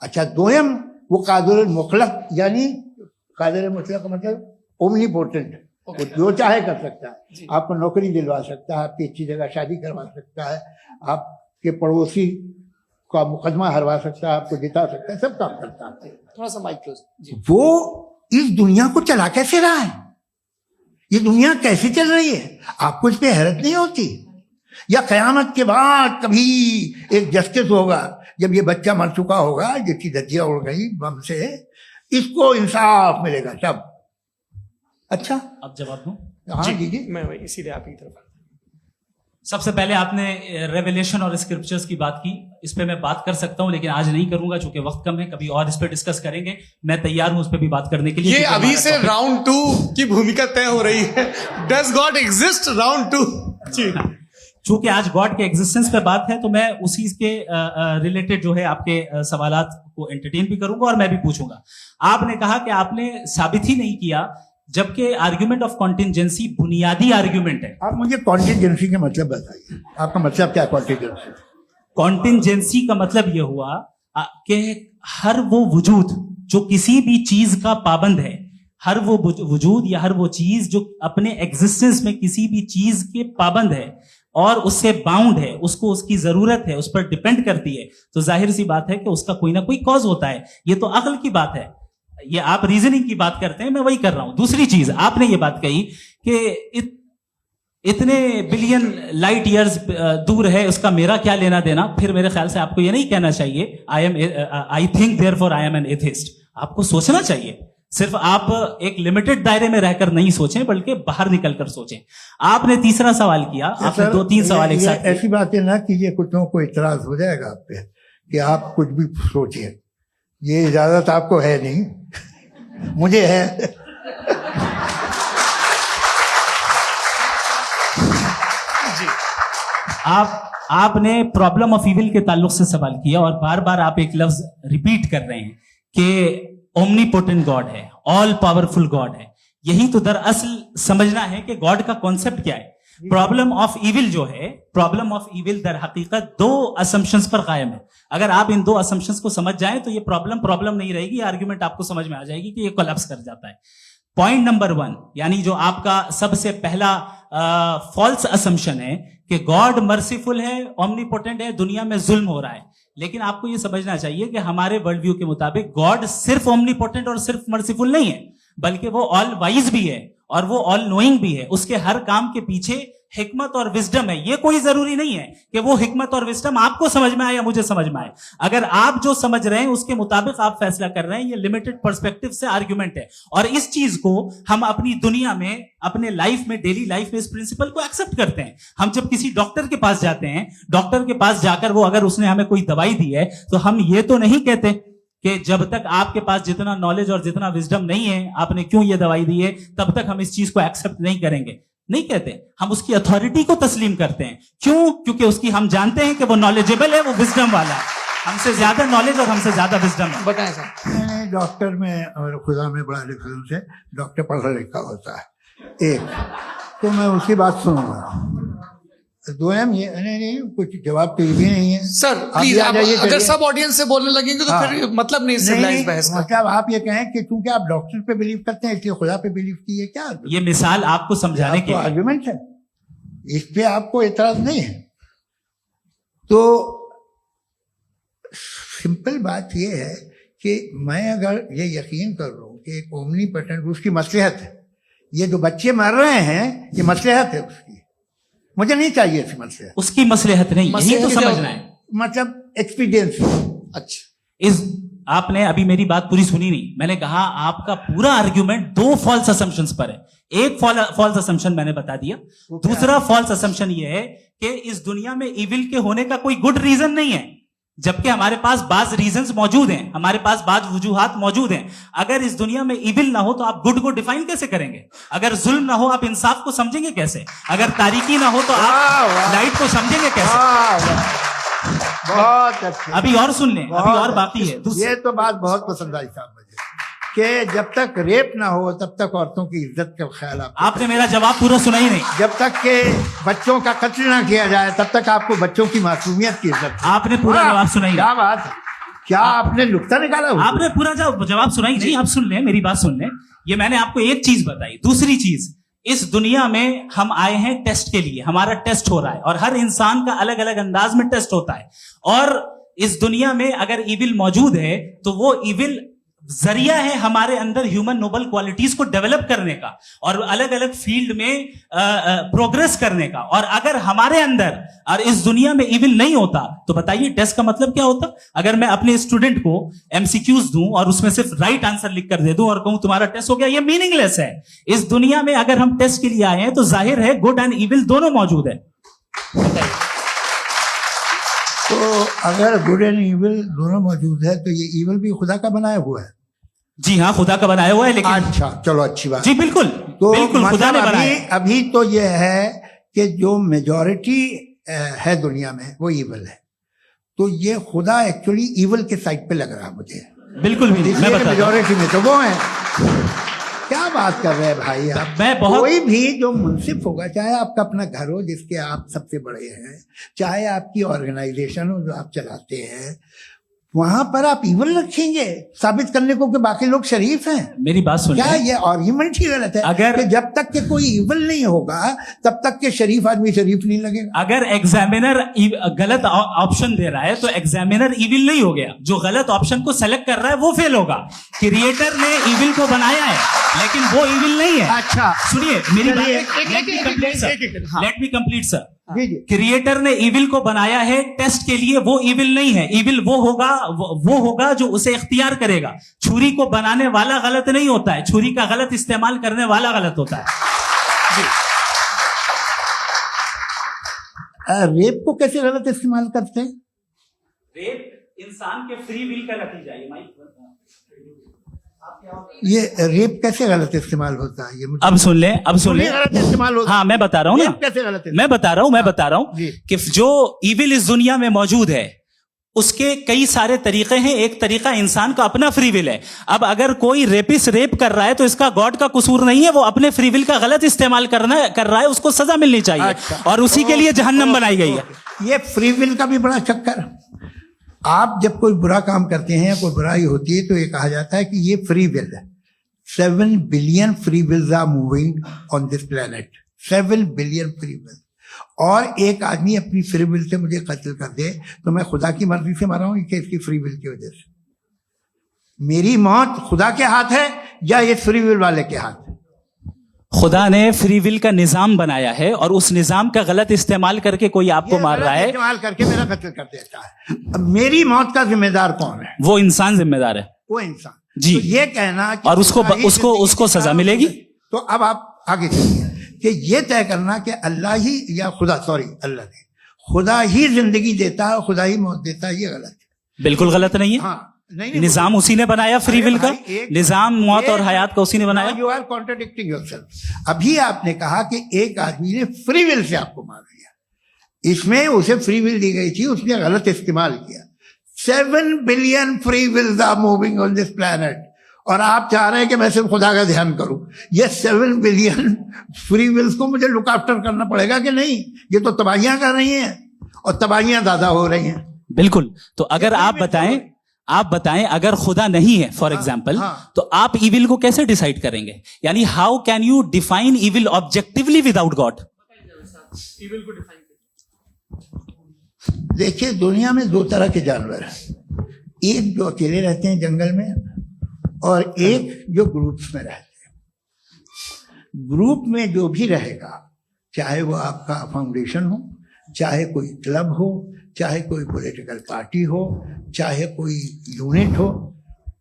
अच्छा, दोयम वो कादिर मुतलक, यानी कादिर मुतलक मतलब ओमनीपोटेंट, वो जो चाहे कर सकता है। आपको नौकरी दिलवा सकता है, आपकी अच्छी जगह शादी करवा सकता है, आपके पड़ोसी का मुकदमा हरवा सकता है, आपको जिता सकता है, सब काम करता है। थोड़ा सा माइक क्लोज जी। वो इस दुनिया को चला कैसे रहा है, ये दुनिया कैसे चल रही है, आपको इस पे हैरत नहीं होती? या कयामत के बाद कभी एक जस्टिस होगा, जब ये बच्चा मर चुका होगा, जिसकी धज्जियां उड़ गई बम से, इसको इंसाफ मिलेगा तब। अच्छा, अब जवाब दूं? हाँ दीजिए। मैं वही इसीलिए आप की तरफ। सबसे पहले आपने रेवलेशन और स्क्रिप्चर्स की बात की, इस पे मैं बात कर सकता हूं लेकिन आज नहीं करूंगा चूंकि वक्त कम है, कभी और इस पे डिस्कस करेंगे। मैं तैयार हूं उस पे भी बात करने के लिए। ये अभी से राउंड 2 की भूमिका तय हो रही है। डज गॉड एग्जिस्ट राउंड 2 जी। चूंकि आज गॉड के एग्जिस्टेंस पे बात है तो मैं उसी के रिलेटेड जो है आपके सवालात को एंटरटेन भी करूंगा और मैं भी पूछूंगा। आपने कहा कि आपने साबित ही नहीं किया, जबकि आर्ग्यूमेंट ऑफ कॉन्टिजेंसी बुनियादी आर्ग्यूमेंट है। आप मुझे कॉन्टिजेंसी का मतलब बताइए, आपका मतलब क्या कॉन्टिजेंसी? कॉन्टिजेंसी का मतलब यह हुआ कि हर वो वजूद जो किसी भी चीज का पाबंद है, हर वो वजूद या हर वो चीज जो अपने एग्जिस्टेंस में किसी भी चीज के पाबंद है और उससे बाउंड है, उसको उसकी जरूरत है, उस पर डिपेंड करती है, तो जाहिर सी बात है कि उसका कोई ना कोई कॉज होता है। ये तो अक्ल की बात है, ये आप रीजनिंग की बात करते हैं, मैं वही कर रहा हूं। दूसरी चीज आपने ये बात कही कि इतने बिलियन लाइट ईयर्स दूर है, उसका मेरा क्या लेना देना। फिर मेरे ख्याल से आपको ये नहीं कहना चाहिए I think therefore I am an atheist. आपको सोचना चाहिए, सिर्फ आप एक लिमिटेड दायरे में रहकर नहीं सोचें बल्कि बाहर निकलकर सोचें। आपने तीसरा सवाल किया, आपने 2-3 सवाल एक साथ। ऐसी बातें ना कीजिए, कुछ लोगों को इतराज हो जाएगा आप पे कि आप कुछ भी सोचिए, ये इजाजत आपको है नहीं, मुझे है। आपने प्रॉब्लम ऑफ इविल के ताल्लुक से सवाल किया और बार बार आप एक लफ्ज रिपीट कर रहे हैं कि ओमनीपोटेंट गॉड है, ऑल पावरफुल गॉड है। यही तो दरअसल समझना है कि गॉड का कॉन्सेप्ट क्या है। प्रॉब्लम ऑफ इविल जो है, प्रॉब्लम ऑफ इविल दर हकीकत 2 असम्पशंस पर कायम है। अगर आप इन 2 असम्पशंस को समझ जाएं तो ये प्रॉब्लम नहीं रहेगी, आर्ग्यूमेंट आपको समझ में आ जाएगी कि ये कोलैप्स कर जाता है। पॉइंट नंबर 1, यानी जो आपका सबसे पहला फॉल्स असम्पशन है कि गॉड मर्सीफुल है, ओमनीपोटेंट है, दुनिया में जुल्म हो रहा है। लेकिन आपको यह समझना चाहिए कि हमारे वर्ल्ड व्यू के मुताबिक गॉड सिर्फ ओमनीपोटेंट और सिर्फ मर्सीफुल नहीं है, बल्कि वो ऑल वाइज भी है और वो ऑल नोइंग भी है। उसके हर काम के पीछे हिकमत और विजडम है। ये कोई जरूरी नहीं है कि वो हिकमत और विजडम आपको समझ में आए या मुझे समझ में आए। अगर आप जो समझ रहे हैं उसके मुताबिक आप फैसला कर रहे हैं, ये लिमिटेड पर्सपेक्टिव से आर्ग्यूमेंट है। और इस चीज को हम अपनी दुनिया में, अपने लाइफ में, डेली लाइफ में इस प्रिंसिपल को एक्सेप्ट करते हैं। हम जब किसी डॉक्टर के पास जाते हैं, डॉक्टर के पास जाकर वो अगर उसने हमें कोई दवाई दी है तो हम ये तो नहीं कहते कि जब तक आपके पास जितना नॉलेज और जितना विजडम नहीं है, आपने क्यों ये दवाई दी है, तब तक हम इस चीज को एक्सेप्ट नहीं करेंगे। नहीं कहते, हम उसकी अथॉरिटी को तस्लीम करते हैं। क्यों? क्योंकि उसकी हम जानते हैं कि वो नॉलेजेबल है, वो विजडम वाला है, हमसे ज्यादा नॉलेज और हमसे ज्यादा विजडम है। बताएं सर। मैंने डॉक्टर में और खुदा में बड़ा लिखा से डॉक्टर पढ़ा लिखा होता है एक, तो मैं उसकी बात सुनूंगा। दोयम ये नहीं, कुछ जवाब तो ये भी नहीं है सर। प्लीज आप अगर सब ऑडियंस से बोलने लगेंगे तो फिर मतलब नहीं सिविलाइज्ड बहस का। मतलब आप ये कहें कि क्योंकि आप डॉक्टर पे बिलीव करते हैं इसलिए खुदा पे बिलीव कीजिए, क्या ये मिसाल आपको समझाने के आर्गुमेंट है, इस पे आपको एतराज नहीं है। तो सिंपल बात ये है कि मैं अगर ये यकीन कर लूं कि एक ओमनीपोटेंट उसकी मसलहत है, ये जो बच्चे मर रहे हैं ये मसलहत है उसकी, मुझे नहीं चाहिए इसकी मसलहत। उसकी मसलहत नहीं, यही तो समझना है, मतलब एक्सपीरियंस। अच्छा, इस आपने अभी मेरी बात पूरी सुनी नहीं। मैंने कहा आपका पूरा आर्ग्यूमेंट 2 फॉल्स असम्पशंस पर है। एक फॉल्स असम्पशन मैंने बता दिया, दूसरा फॉल्स असम्पशन ये है कि इस दुनिया में इविल के होने का कोई गुड रीजन नहीं है, जबकि हमारे पास बाज रीजंस मौजूद हैं, हमारे पास बाज वजूहात मौजूद हैं। अगर इस दुनिया में इविल ना हो तो आप गुड को डिफाइन कैसे करेंगे? अगर जुल्म ना हो आप इंसाफ को समझेंगे कैसे? अगर तारीकी ना हो तो आप लाइट को समझेंगे कैसे? बहुत अच्छा। अभी और सुन लें, अभी और बाकी है। ये तो बात बहुत पसंद आई साहब मुझे कि जब तक रेप ना हो तब तक औरतों की इज्जत का ख्याल आपने मेरा जवाब पूरा सुना ही नहीं। जब तक के बच्चों का कत्ल ना किया जाए तब तक आपको बच्चों की मासूमियत की इज्जत। आपने पूरा जवाब सुना ही नहीं। क्या बात है, क्या आपने नुक्ता निकाला? आपने पूरा जवाब सुना ही नहीं। आप सुन लें, मेरी बात सुन लें। ये मैंने आपको एक चीज बताई। दूसरी चीज, इस दुनिया में हम आए हैं टेस्ट के लिए, हमारा टेस्ट हो रहा है और हर इंसान का अलग अलग अंदाज में टेस्ट होता है। और इस दुनिया में अगर इविल मौजूद है तो वो इविल जरिया है हमारे अंदर ह्यूमन नोबल क्वालिटीज को डेवलप करने का और अलग अलग फील्ड में प्रोग्रेस करने का। और अगर हमारे अंदर और इस दुनिया में इविल नहीं होता तो बताइए टेस्ट का मतलब क्या होता? अगर मैं अपने स्टूडेंट को एमसीक्यूज दूं और उसमें सिर्फ राइट आंसर लिख कर दे दूं और कहूं तुम्हारा टेस्ट हो गया, ये मीनिंगलेस है। इस दुनिया में अगर हम टेस्ट के लिए आए हैं तो जाहिर है गुड एंड इविल दोनों मौजूद है। तो अगर गुड एंड इविल दोनों मौजूद है तो ये इविल भी खुदा का बनाया हुआ है? जी हाँ, खुदा का बनाया हुआ है। लेकिन अच्छा, चलो अच्छी बात। जी बिल्कुल, तो बिल्कुल खुदा ने बनाया। अभी तो ये है कि जो मेजॉरिटी है दुनिया में वो इविल है, तो ये खुदा एक्चुअली इविल के साइड पे लग रहा है मुझे। बिल्कुल भी मैं बता मेजॉरिटी में तो वो है। क्या बात कर रहे हैं भाई आप? कोई भी जो मुंसिफ होगा, चाहे आपका अपना घर हो जिसके आप सबसे बड़े हैं, चाहे आपकी ऑर्गेनाइजेशन हो जो आप चलाते हैं, वहां पर आप इविल रखेंगे साबित करने को कि बाकी लोग शरीफ हैं? मेरी बात सुनिए। क्या ये आर्ग्यूमेंट ही गलत है? अगर कि जब तक के कोई इविल नहीं होगा तब तक के शरीफ आदमी शरीफ नहीं लगेगा। अगर एग्जामिनर गलत ऑप्शन दे रहा है तो एग्जामिनर इविल नहीं हो गया, जो गलत ऑप्शन को सेलेक्ट कर रहा है वो फेल होगा। क्रिएटर ने इविल को बनाया है लेकिन वो इविल नहीं है। अच्छा सुनिए मेरी बात, let me complete sir. Creator ने इविल को बनाया है टेस्ट के लिए, वो इविल नहीं है। इविल वो होगा जो उसे इख्तियार करेगा। छुरी को बनाने वाला गलत नहीं होता है, छुरी का गलत इस्तेमाल करने वाला गलत होता है। रेप को कैसे गलत इस्तेमाल करते हैं? रेप इंसान के फ्री विल का नतीजा है। ये रेप कैसे गलत इस्तेमाल होता है? ये मुझे अब सुन ले गलत इस्तेमाल होता है। हाँ मैं बता रहा हूँ ना, कैसे गलत? मैं बता रहा हूँ कि जो इविल इस दुनिया में मौजूद है उसके कई सारे तरीके हैं। एक तरीका इंसान का अपना फ्री विल है। अब अगर कोई रेपिस्ट रेप कर रहा है तो इसका गॉड का कसूर नहीं है, वो अपने फ्री विल का गलत इस्तेमाल कर रहा है, उसको सजा मिलनी चाहिए। अच्छा, और उसी के लिए जहन्नम बनाई गई है। ये फ्री विल का भी बड़ा चक्कर। आप जब कोई बुरा काम करते हैं, कोई बुराई होती है तो ये कहा जाता है कि ये फ्री विल है। 7 billion free wills are moving on this planet. 7 billion free will. और एक आदमी अपनी फ्री विल से मुझे कत्ल कर दे तो मैं खुदा की मर्जी से मारा हूं कि इसकी फ्री विल की वजह से? मेरी मौत खुदा के हाथ है या ये फ्री विल वाले के हाथ है? खुदा ने फ्री विल का निजाम बनाया है और उस निजाम का गलत इस्तेमाल करके कोई आपको मार रहा है, इस्तेमाल करके मेरा कत्ल कर देता है। अब मेरी मौत का जिम्मेदार कौन है? वो इंसान जिम्मेदार है। वो इंसान जी। तो ये कहना कि और उसको सजा मिलेगी। तो अब आप आगे चलिए कि ये तय करना कि अल्लाह ही या अल्लाह ने खुदा ही जिंदगी देता है, खुदा ही मौत देता है, ये गलत है। बिल्कुल गलत नहीं है। हाँ, नहीं, निजाम उसी ने बनाया फ्री विल का। निजाम मौत और हयात का उसी ने बनाया। You are contradicting yourself. अभी आपने कहा कि एक आदमी ने फ्री विल से आपको मार दिया, इसमें उसे फ्री विल दी गई थी, उसने गलत इस्तेमाल किया। 7 billion free wills are moving on this planet और आप चाह रहे हैं कि मैं सिर्फ खुदा का ध्यान करूं। ये 7 बिलियन फ्री विल्स को मुझे लुक आफ्टर करना पड़ेगा कि नहीं? ये तो तबाहियां कर रही हैं और तबाहियां ज्यादा हो रही हैं। बिल्कुल। तो अगर आप बताएं अगर खुदा नहीं है फॉर एग्जाम्पल, तो आप इविल को कैसे डिसाइड करेंगे? यानी how can you define evil objectively without God? देखिए, दुनिया में 2 तरह के जानवर हैं। एक जो अकेले रहते हैं जंगल में और एक जो ग्रुप्स में रहते हैं। ग्रुप में जो भी रहेगा, चाहे वो आपका फाउंडेशन हो, चाहे कोई क्लब हो, चाहे कोई पॉलिटिकल पार्टी हो, चाहे कोई यूनिट हो,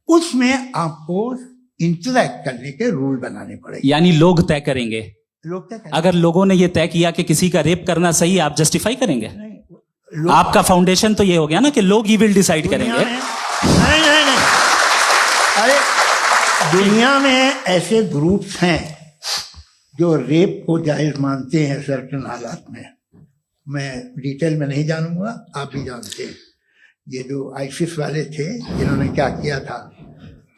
उसमें आपको इंटरैक्ट करने के रूल बनाने पड़ेंगे। यानी लोग तय करेंगे। लोग तय करेंगे। अगर लोगों ने ये तय किया कि किसी का रेप करना सही है, आप जस्टिफाई करेंगे? आपका फाउंडेशन तो ये हो गया ना कि लोग ही विल डिसाइड करेंगे। नहीं। अरे दुनिया में ऐसे ग्रुप्स हैं जो रेप को जायज मानते हैं सर्टेन हालात में। मैं डिटेल में नहीं जानूंगा, आप भी जानते हैं। ये जो आईसिस वाले थे इन्होंने क्या किया था,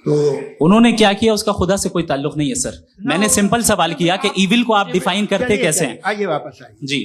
तो उन्होंने क्या किया उसका खुदा से कोई ताल्लुक नहीं है सर। मैंने सिंपल सवाल किया कि इविल को आप डिफाइन करते कैसे हैं? आइए वापस आइए जी।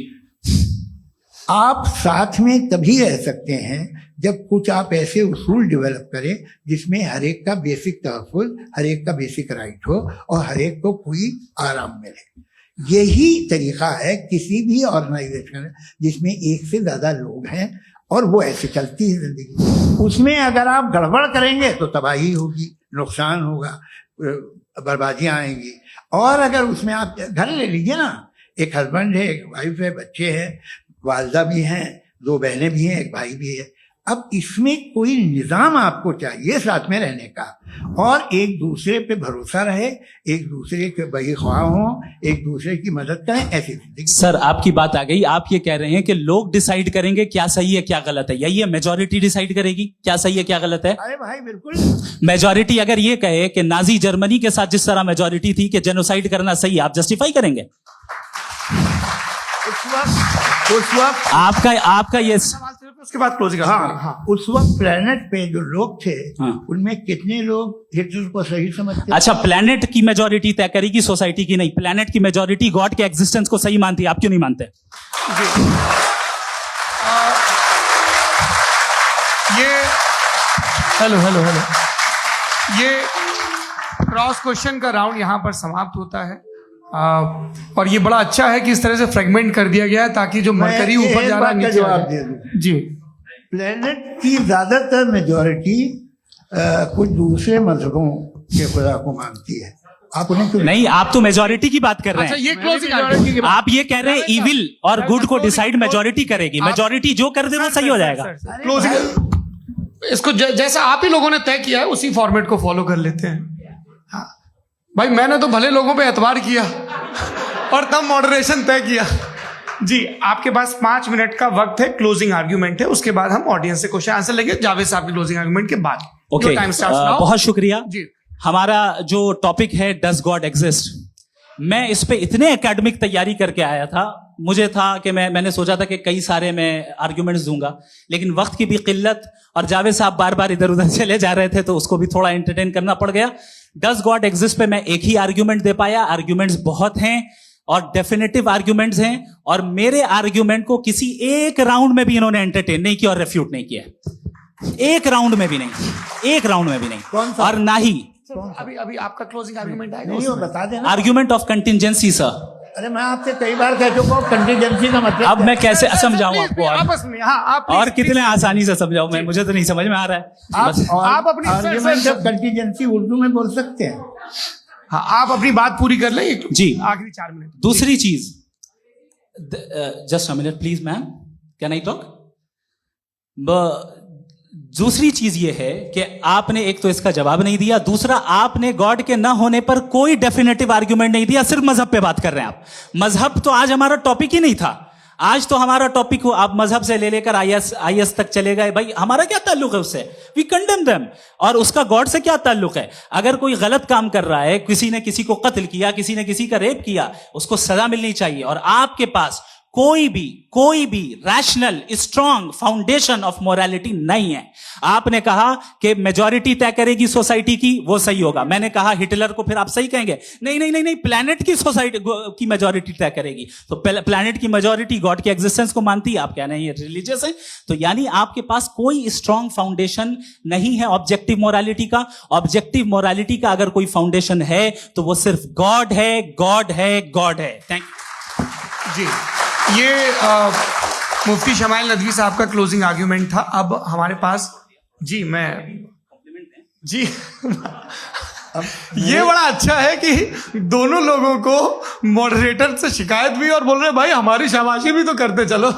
आप साथ में तभी रह सकते हैं जब कुछ आप ऐसे उसूल डेवलप करें जिसमें हर एक का बेसिक तहफ़्फ़ुज़, हर एक का बेसिक राइट हो और हर एक को कोई आराम मिले। यही तरीका है किसी भी ऑर्गेनाइजेशन जिसमें एक से ज़्यादा लोग हैं। और वो ऐसे चलती है जिंदगी। उसमें अगर आप गड़बड़ करेंगे तो तबाही होगी, नुकसान होगा, बर्बादियां आएंगी। और अगर उसमें आप घर ले लीजिए ना, एक हस्बैंड है, एक वाइफ है, बच्चे हैं, वालदा भी हैं, 2 बहनें भी हैं, एक भाई भी है। अब इसमें कोई निज़ाम आपको चाहिए साथ में रहने का, और एक दूसरे पे भरोसा रहे, एक दूसरे के बहीख्वाह हों, एक दूसरे की मदद करें, ऐसी जिंदगी। सर आपकी बात आ गई, आप ये कह रहे हैं कि लोग डिसाइड करेंगे क्या सही है क्या गलत है, यही है मेजॉरिटी डिसाइड करेगी क्या सही है क्या गलत है? अरे भाई बिल्कुल। मेजॉरिटी अगर ये कहे कि नाजी जर्मनी के साथ जिस तरह मेजॉरिटी थी कि जेनोसाइड करना सही है, आप जस्टिफाई करेंगे? उस वक्त आपका ये उसके बाद क्लोजिंग। हाँ, उस वक्त प्लेनेट पे जो लोग थे, हाँ। उनमें कितने लोग हिटलर को सही समझते? अच्छा, प्लेनेट की मेजॉरिटी तय करेगी सोसाइटी की नहीं, प्लेनेट की मेजॉरिटी गॉड के एग्जिस्टेंस को सही मानती है, आप क्यों नहीं मानते? ये हेलो ये क्रॉस क्वेश्चन का राउंड यहाँ पर समाप्त होता है। और ये बड़ा अच्छा है कि इस तरह से फ्रेगमेंट कर दिया गया है ताकि जो मरकरी ऊपर जा रहा है नीचे जवाब दे दूं। जी, प्लेनेट की ज्यादातर मेजॉरिटी कुछ दूसरे मजहबों के खुदा को मानती है। आप उन्हें क्यों नहीं, आप तो मेजॉरिटी की बात कर रहे अच्छा हैं। ये क्लोजिंग आप ये कह रहे हैं इविल और गुड को डिसाइड मेजॉरिटी करेगी, मेजॉरिटी जो कर दे वो सही हो जाएगा। क्लोजिंग इसको जैसा आप ही लोगों ने तय किया है उसी फॉर्मेट को फॉलो कर लेते हैं। हाँ भाई, मैंने तो भले लोगों पे एतबार किया और तब मॉडरेशन तय किया। जी, आपके पास 5 मिनट का वक्त है, क्लोजिंग आर्ग्यूमेंट है, उसके बाद हम ऑडियंस से क्वेश्चन आंसर लेंगे जावेद साहब की क्लोजिंग आर्ग्यूमेंट के बाद। ओके, बहुत शुक्रिया जी। हमारा जो टॉपिक है डज गॉड एग्जिस्ट, मैं इस पे इतने एकेडमिक तैयारी करके आया था, मुझे था कि मैंने सोचा था कि कई सारे मैं आर्ग्यूमेंट्स दूंगा, लेकिन वक्त की भी किल्लत और जावेद साहब बार बार इधर उधर चले जा रहे थे तो उसको भी थोड़ा एंटरटेन करना पड़ गया। डज गॉड एग्जिस्ट पे मैं एक ही आर्ग्यूमेंट दे पाया, आर्ग्यूमेंट्स बहुत हैं और डेफिनेटिव आर्ग्यूमेंट्स हैं, और मेरे आर्ग्यूमेंट को किसी एक राउंड में भी इन्होंने एंटरटेन नहीं किया और रेफ्यूट नहीं किया, एक राउंड में भी नहीं, एक राउंड में भी नहीं, और ना ही अभी आपका क्लोजिंग आर्ग्यूमेंट आएगा, नहीं हो बता देना। Argument of contingency. सर अरे मैं आपसे कई बार कह चुका हूँ कंटीजेंसी का मतलब अब मैं कैसे समझाऊं आपको आपस में? हाँ, आप और कितने आसानी से समझाऊं मैं, मुझे तो नहीं समझ में आ रहा है। आप अपनी आर्ग्यूमेंट ऑफ कंटीजेंसी उर्दू में बोल सकते हैं। हाँ, आप अपनी बात पूरी कर लें जी, आखिरी 4 मिनट। दूसरी चीज, just a minute please ma'am, can I talk? दूसरी चीज ये है कि आपने एक तो इसका जवाब नहीं दिया, दूसरा आपने गॉड के ना होने पर कोई डेफिनेटिव आर्ग्यूमेंट नहीं दिया, सिर्फ मजहब पे बात कर रहे हैं आप। मजहब तो आज हमारा टॉपिक ही नहीं था, आज तो हमारा टॉपिक हो, आप मजहब से ले लेकर आईएस तक चले गए। भाई हमारा क्या ताल्लुक है उससे? We condemn them. और उसका गॉड से क्या ताल्लुक है? अगर कोई गलत काम कर रहा है, किसी ने किसी को कत्ल किया, किसी ने किसी का रेप किया, उसको सजा मिलनी चाहिए। और आपके पास कोई भी rational strong foundation of morality नहीं है। आपने कहा कि मेजॉरिटी तय करेगी सोसाइटी की, वो सही होगा। मैंने कहा हिटलर को फिर आप सही कहेंगे, नहीं, प्लैनेट की सोसाइटी की मेजॉरिटी तय करेगी। तो प्लैनेट की मेजॉरिटी गॉड के एग्जिस्टेंस को मानती है, आप कह रहे हैं ये रिलीजियस है। तो यानी आपके पास कोई स्ट्रॉन्ग फाउंडेशन नहीं है ऑब्जेक्टिव मोरालिटी का। ऑब्जेक्टिव मोरालिटी का अगर कोई फाउंडेशन है तो वो सिर्फ गॉड है, गॉड है, गॉड है। थैंक यू जी। ये मुफ्ती शमाइल नदवी साहब का क्लोजिंग आर्ग्यूमेंट था। अब हमारे पास जी ये बड़ा अच्छा है कि दोनों लोगों को मॉडरेटर से शिकायत भी और बोल रहे भाई हमारी शाबाशी भी तो करते चलो।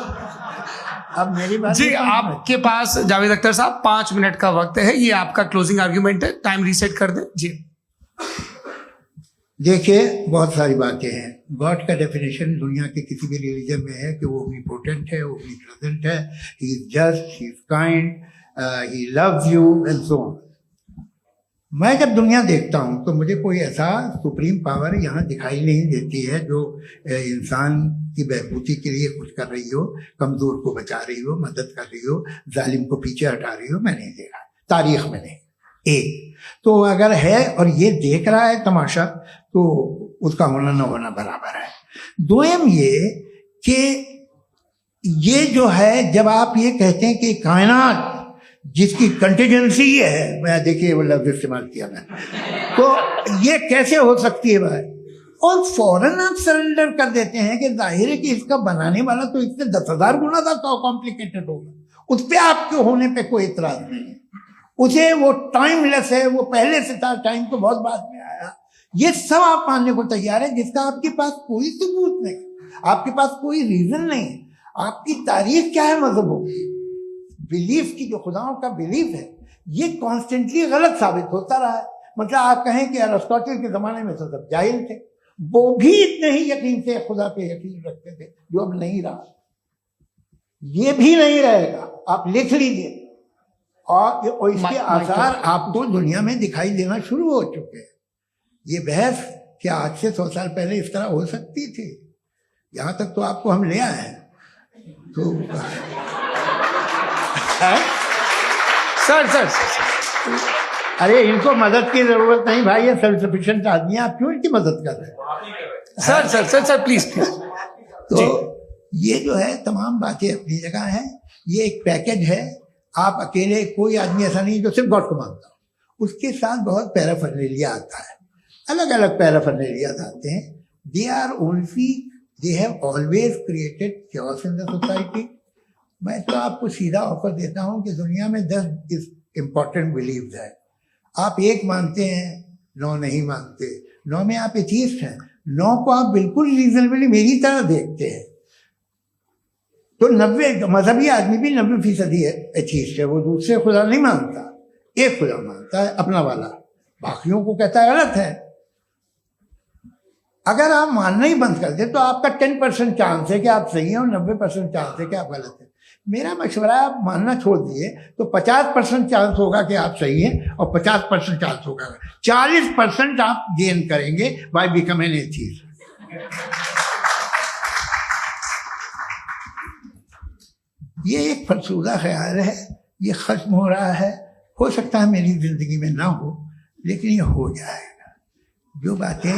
अब मेरी बात जी, आपके पास जावेद अख्तर साहब 5 मिनट का वक्त है, ये आपका क्लोजिंग आर्ग्यूमेंट है, टाइम रीसेट कर दें। जी देखिए, बहुत सारी बातें हैं। गॉड का डेफिनेशन दुनिया के किसी भी रिलीजन में है कि वो ओमनीपोटेंट है, ओमनीप्रेजेंट है, he is just, he is kind, he loves you and so on. मैं जब दुनिया देखता हूँ तो मुझे कोई ऐसा सुप्रीम पावर यहाँ दिखाई नहीं देती है जो इंसान की बहबूदी के लिए कुछ कर रही हो, कमजोर को बचा रही हो, मदद कर रही हो, जालिम को पीछे हटा रही हो। मैं नहीं देखा, तारीख में नहीं। एक तो अगर है और ये देख रहा है तमाशा, तो उसका होना न होना बराबर है। दोयम ये कि ये जो है, जब आप ये कहते हैं कि कायनात जिसकी कंटीजेंसी है, मैं देखिए वो लफ्ज इस्तेमाल किया मैं, तो ये कैसे हो सकती है भाई? और फौरन आप सरेंडर कर देते हैं कि जाहिर है कि इसका बनाने वाला तो इससे 10,000 गुना था कॉम्प्लिकेटेड होगा, उस पर आपके होने पे कोई इतराज नहीं है। उसे वो टाइमलेस है, वो पहले से था, टाइम तो बहुत बाद में आया, ये सब आप मानने को तैयार है, जिसका आपके पास कोई सबूत नहीं, आपके पास कोई रीजन नहीं है। आपकी तारीख क्या है मजहबों की, बिलीफ की, जो खुदाओं का बिलीफ है, ये कॉन्स्टेंटली गलत साबित होता रहा है। मतलब आप कहें कि अरिस्टोटल के जमाने में तो सब जाहिल थे, वो भी इतने ही यकीन से खुदा पे यकीन रखते थे, जो अब नहीं रहा, ये भी नहीं रहेगा, आप लिख लीजिए। और इसके आसार आपको दुनिया में दिखाई देना शुरू हो चुके हैं। ये बहस क्या आज से 100 साल पहले इस तरह हो सकती थी? यहां तक तो आपको हम ले आए हैं। तो सर अरे इनको मदद की जरूरत नहीं भाई, ये सेल्फ सफिशिएंट आदमी है, आप क्यों इनकी मदद कर रहे हैं? Sir please. तो ये जो है तमाम बातें अपनी जगह हैं, ये एक पैकेज है। आप अकेले, कोई आदमी ऐसा नहीं जो सिर्फ गॉड को मानता हो, उसके साथ बहुत पैराफर्नेलिया आता है, अलग अलग पैराफर्नेलिया आते हैं। They have always created chaos in the society. मैं तो आपको सीधा ऑफर देता हूं कि दुनिया में 10 इंपॉर्टेंट बिलीव्स है, आप एक मानते हैं, 9 नहीं मानते, 9 में आप एथीस्ट हैं, 9 को आप बिल्कुल रीजनेबली मेरी तरह देखते हैं। तो 90 मजहबी आदमी भी 90% एथीस्ट है, वो दूसरे खुदा नहीं मानता, एक खुदा मानता है अपना वाला, बाकियों को कहता है गलत है। अगर आप मानना ही बंद कर दे तो आपका 10% चांस है कि आप सही हैं और 90% चांस है कि आप गलत हैं। मेरा मशवरा है, आप मानना छोड़ दिए तो 50% चांस होगा कि आप सही हैं और 50% चांस होगा, 40% आप गेन करेंगे बाय बिकमिंग एथीस्ट। ये एक फरसूदा ख्याल है, ये खत्म हो रहा है, हो सकता है मेरी जिंदगी में ना हो, लेकिन ये हो जाएगा। जो बातें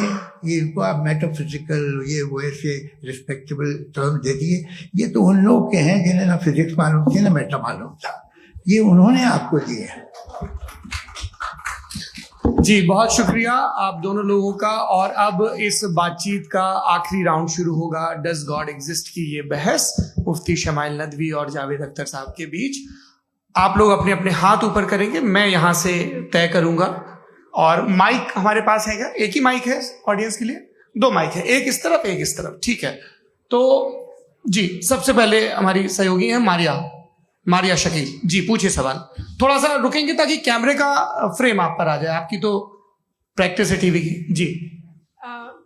ये इनको आप मेटाफिजिकल, ये वो ऐसे रिस्पेक्टेबल टर्म दे दिए, ये तो उन लोग के हैं जिन्हें ना फिजिक्स मालूम थी ना मेटा मालूम था, ये उन्होंने आपको दिए हैं। जी बहुत शुक्रिया आप दोनों लोगों का। और अब इस बातचीत का आखिरी राउंड शुरू होगा, डज गॉड एग्जिस्ट की ये बहस मुफ्ती शमाइल नदवी और जावेद अख्तर साहब के बीच। आप लोग अपने अपने हाथ ऊपर करेंगे, मैं यहां से तय करूंगा। और माइक हमारे पास है क्या? एक ही माइक है ऑडियंस के लिए? 2 माइक है, एक इस तरफ एक इस तरफ, ठीक है। तो जी सबसे पहले हमारी सहयोगी है मारिया शकील जी, पूछिए सवाल। थोड़ा सा रुकेंगे ताकि कैमरे का फ्रेम आप पर आ जाए, आपकी तो प्रैक्टिस है टीवी की। जी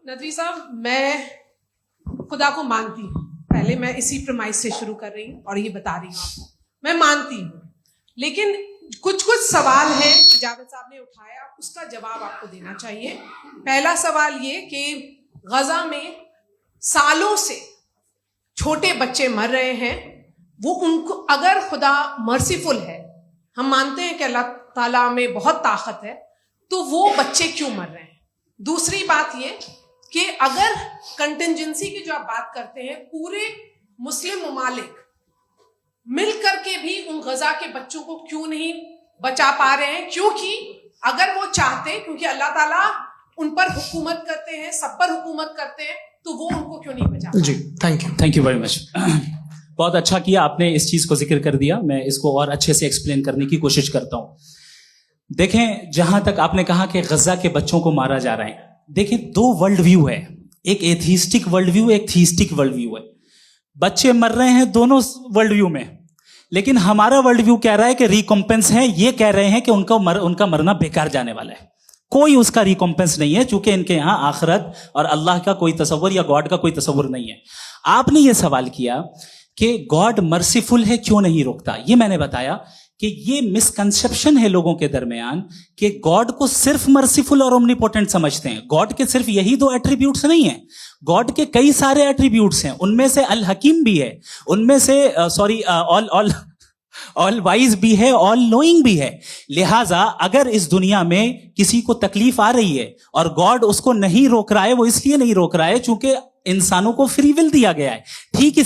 नदवी साहब, मैं खुदा को मानती हूँ, पहले मैं इसी प्रमाइस से शुरू कर रही हूँ और ये बता रही हूँ आपको, मैं मानती हूँ, लेकिन कुछ सवाल हैं जो जावेद साहब ने उठाया, उसका जवाब आपको देना चाहिए। पहला सवाल ये कि गजा में सालों से छोटे बच्चे मर रहे हैं, वो उनको, अगर खुदा मर्सीफुल है, हम मानते हैं कि अल्लाह ताला में बहुत ताकत है, तो वो बच्चे क्यों मर रहे हैं? दूसरी बात ये कि अगर कंटिजेंसी की जो आप बात करते हैं, पूरे मुस्लिम ममालिक मिल करके भी उन गजा के बच्चों को क्यों नहीं बचा पा रहे हैं? क्योंकि अगर वो चाहते, क्योंकि अल्लाह ताला उन पर हुकूमत करते हैं, सब पर हुकूमत करते हैं, तो वो उनको क्यों नहीं बचा? जी थैंक यू वेरी मच। बहुत अच्छा किया आपने इस चीज को जिक्र कर दिया, मैं इसको और अच्छे से एक्सप्लेन करने की कोशिश करता हूं। देखें, जहां तक आपने कहा कि गजा के बच्चों को मारा जा रहा है, देखिए 2 वर्ल्ड व्यू है, एक एथीस्टिक वर्ल्ड व्यू, एक थीस्टिक वर्ल्ड व्यू है। बच्चे मर रहे हैं दोनों वर्ल्ड व्यू में, लेकिन हमारा वर्ल्ड व्यू कह रहा है कि रिकॉम्पेंस है, ये कह रहे हैं कि उनका मरना बेकार जाने वाला है, कोई उसका रिकॉम्पेंस नहीं है, चूंकि इनके यहां आखिरत और अल्लाह का कोई तसव्वुर या गॉड का कोई तसव्वुर नहीं है। आपने ये सवाल किया कि गॉड मर्सीफुल है, क्यों नहीं रोकता? ये मैंने बताया कि ये मिसकंसेप्शन है लोगों के दरमियान कि गॉड को सिर्फ मर्सीफुल और ओमनीपोटेंट समझते हैं। गॉड के सिर्फ यही 2 एट्रीब्यूट्स नहीं है, गॉड के कई सारे एट्रीब्यूट्स हैं, उनमें से अल हकीम भी है, उनमें से ऑल वाइज भी है, ऑल नोइंग भी है। लिहाजा अगर इस दुनिया में किसी को तकलीफ आ रही है और गॉड उसको नहीं रोक रहा है, वो इसलिए नहीं रोक रहा है चूंकि इंसानों को फ्री विल दिया गया है। ठीक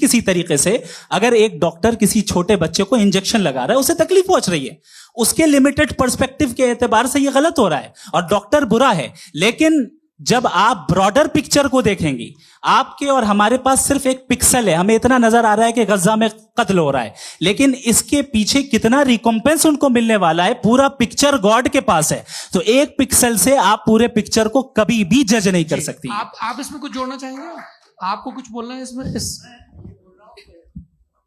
इसी तरीके से अगर एक डॉक्टर किसी छोटे बच्चे को इंजेक्शन लगा रहा है, उसे तकलीफ पहुंच रही है, उसके लिमिटेड पर्सपेक्टिव के एतबार से ये गलत हो रहा है और डॉक्टर बुरा है, लेकिन जब आप ब्रॉडर पिक्चर को देखेंगी, आपके और हमारे पास सिर्फ एक पिक्सल है, हमें इतना नजर आ रहा है कि गजा में कत्ल हो रहा है, लेकिन इसके पीछे कितना रिकॉम्पेंस उनको मिलने वाला है, पूरा पिक्चर गॉड के पास है। तो एक पिक्सल से आप पूरे पिक्चर को कभी भी जज नहीं कर सकती। आप इसमें कुछ जोड़ना चाहेंगे? आपको कुछ बोलना है इसमें?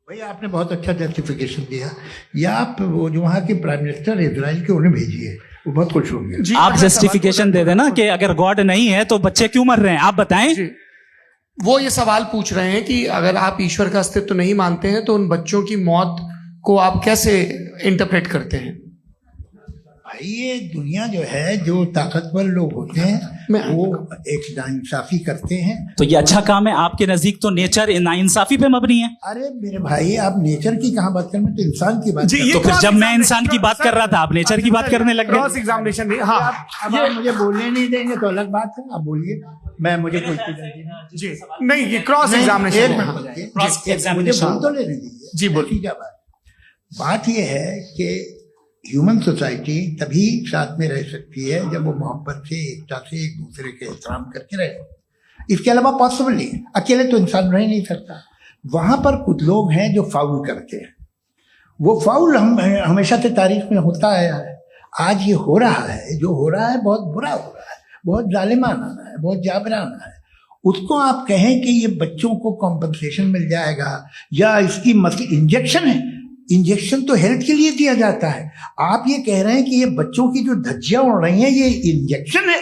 भैया आपने बहुत अच्छा जस्टिफिकेशन दिया। या आप वो जो वहाँ के प्राइम मिनिस्टर इजराइल के उन्हें भेजिए, वो बहुत खुश होंगे। आप जस्टिफिकेशन दे देना कि अगर गॉड नहीं है तो बच्चे क्यों मर रहे हैं, आप बताएं। वो ये सवाल पूछ रहे हैं कि अगर आप ईश्वर का अस्तित्व नहीं मानते हैं तो उन बच्चों की मौत को आप कैसे इंटरप्रेट करते हैं? भाई ये दुनिया जो है, जो ताकतवर लोग होते हैं वो एक नाइंसाफी करते हैं। तो ये अच्छा काम है आपके नजदीक, तो नेचर नाइंसाफी पे मबनी है। अरे मेरे भाई, आप नेचर की कहाँ बात कर रहे हैं, तो इंसान की बात कर रहे हैं। तो फिर जब मैं इंसान की बात कर रहा था, आप नेचर की बात करने लग क्रॉस गए। एग्जामिनेशन नहीं। हाँ, अब आप मुझे बोलने नहीं देंगे तो अलग बात है, आप बोलिए, मैं मुझे कोई जी नहीं, ये क्रॉस एग्जामिनेशन एक है। मिनट हाँ। बताइए, क्रॉस मुझे एग्जामिनेशन। बोल तो लेने दीजिए। जी, बोलिए। ठीक है। बात ये है कि ह्यूमन सोसाइटी तभी साथ में रह सकती है जब वो मोहब्बत से, एकता से, एक दूसरे के एहतराम करके रहे। इसके अलावा पॉसिबल नहीं है, अकेले तो इंसान रह नहीं सकता। वहां पर कुछ लोग हैं जो फाउल करते हैं। वो फाउल हम हमेशा से तारीख में होता आया है। आज ये हो रहा है, जो हो रहा है बहुत बुरा हो रहा है, बहुत जालिमाना है, बहुत जाबराना है। उसको आप कहें कि ये बच्चों को कॉम्पनसेशन मिल जाएगा या इसकी इंजेक्शन है, इंजेक्शन तो हेल्थ के लिए दिया जाता है। आप ये कह रहे हैं कि ये बच्चों की जो धज्जियां उड़ रही हैं ये इंजेक्शन है,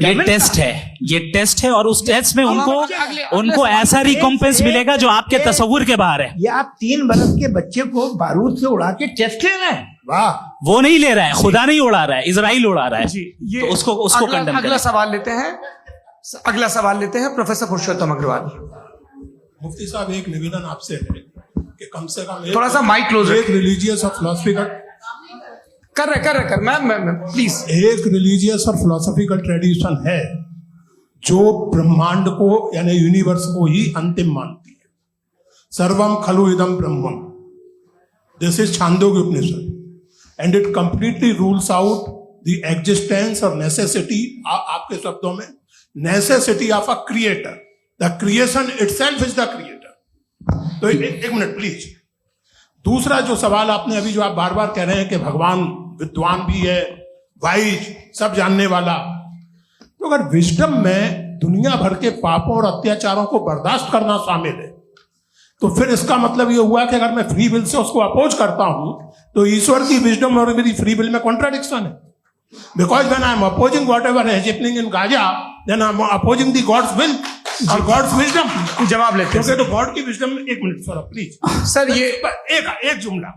ये टेस्ट है, ये टेस्ट है, और उस टेस्ट में उनको ऐसा रिकॉम्पेंस मिलेगा जो आपके तस्वुर के बाहर है। ये आप 3 बरस के बच्चे को बारूद से उड़ा के टेस्ट ले रहे हैं। वाह, वो नहीं ले रहा है, खुदा नहीं उड़ा रहा है, इजराइल उड़ा रहा है। जी, ये तो उसको कंडेम अगला सवाल लेते हैं। अगला सवाल लेते हैं प्रोफेसर पुरुषोत्तम अग्रवाल। मुफ्ती साहब, एक निवेदन आपसे है कि कम से कम थोड़ा सा माइक क्लोज एक रिलीजियस और फिलोसफिकल कर मैं प्लीज। एक रिलीजियस और फिलोसफिकल ट्रेडिशन है जो ब्रह्मांड को यानी यूनिवर्स को ही अंतिम मानती है। सर्वम खलु इदम ब्रह्मम, this is Chandogya Upanishad, and it completely rules out the existence or necessity, आपके शब्दों में necessity of a creator. The creation itself is the creator. तो एक मिनट प्लीज। दूसरा जो सवाल आपने अभी, जो आप बार बार कह रहे हैं कि भगवान विद्वान भी है, वाइज, सब जानने वाला, तो अगर विजडम में दुनिया भर के पापों और अत्याचारों को बर्दाश्त करना शामिल है, तो फिर इसका मतलब यह हुआ कि अगर मैं फ्री विल से उसको अपोज करता हूं तो ईश्वर की विजडम और मेरी फ्री विल में कॉन्ट्राडिक्शन है। Because when I am opposing whatever is happening in Gaza, then I am opposing the God's will और गॉड्स विजडम। जवाब लेते हैं तो गॉड की विजडम में, एक मिनट सर प्लीज सर, ये एक जुमला।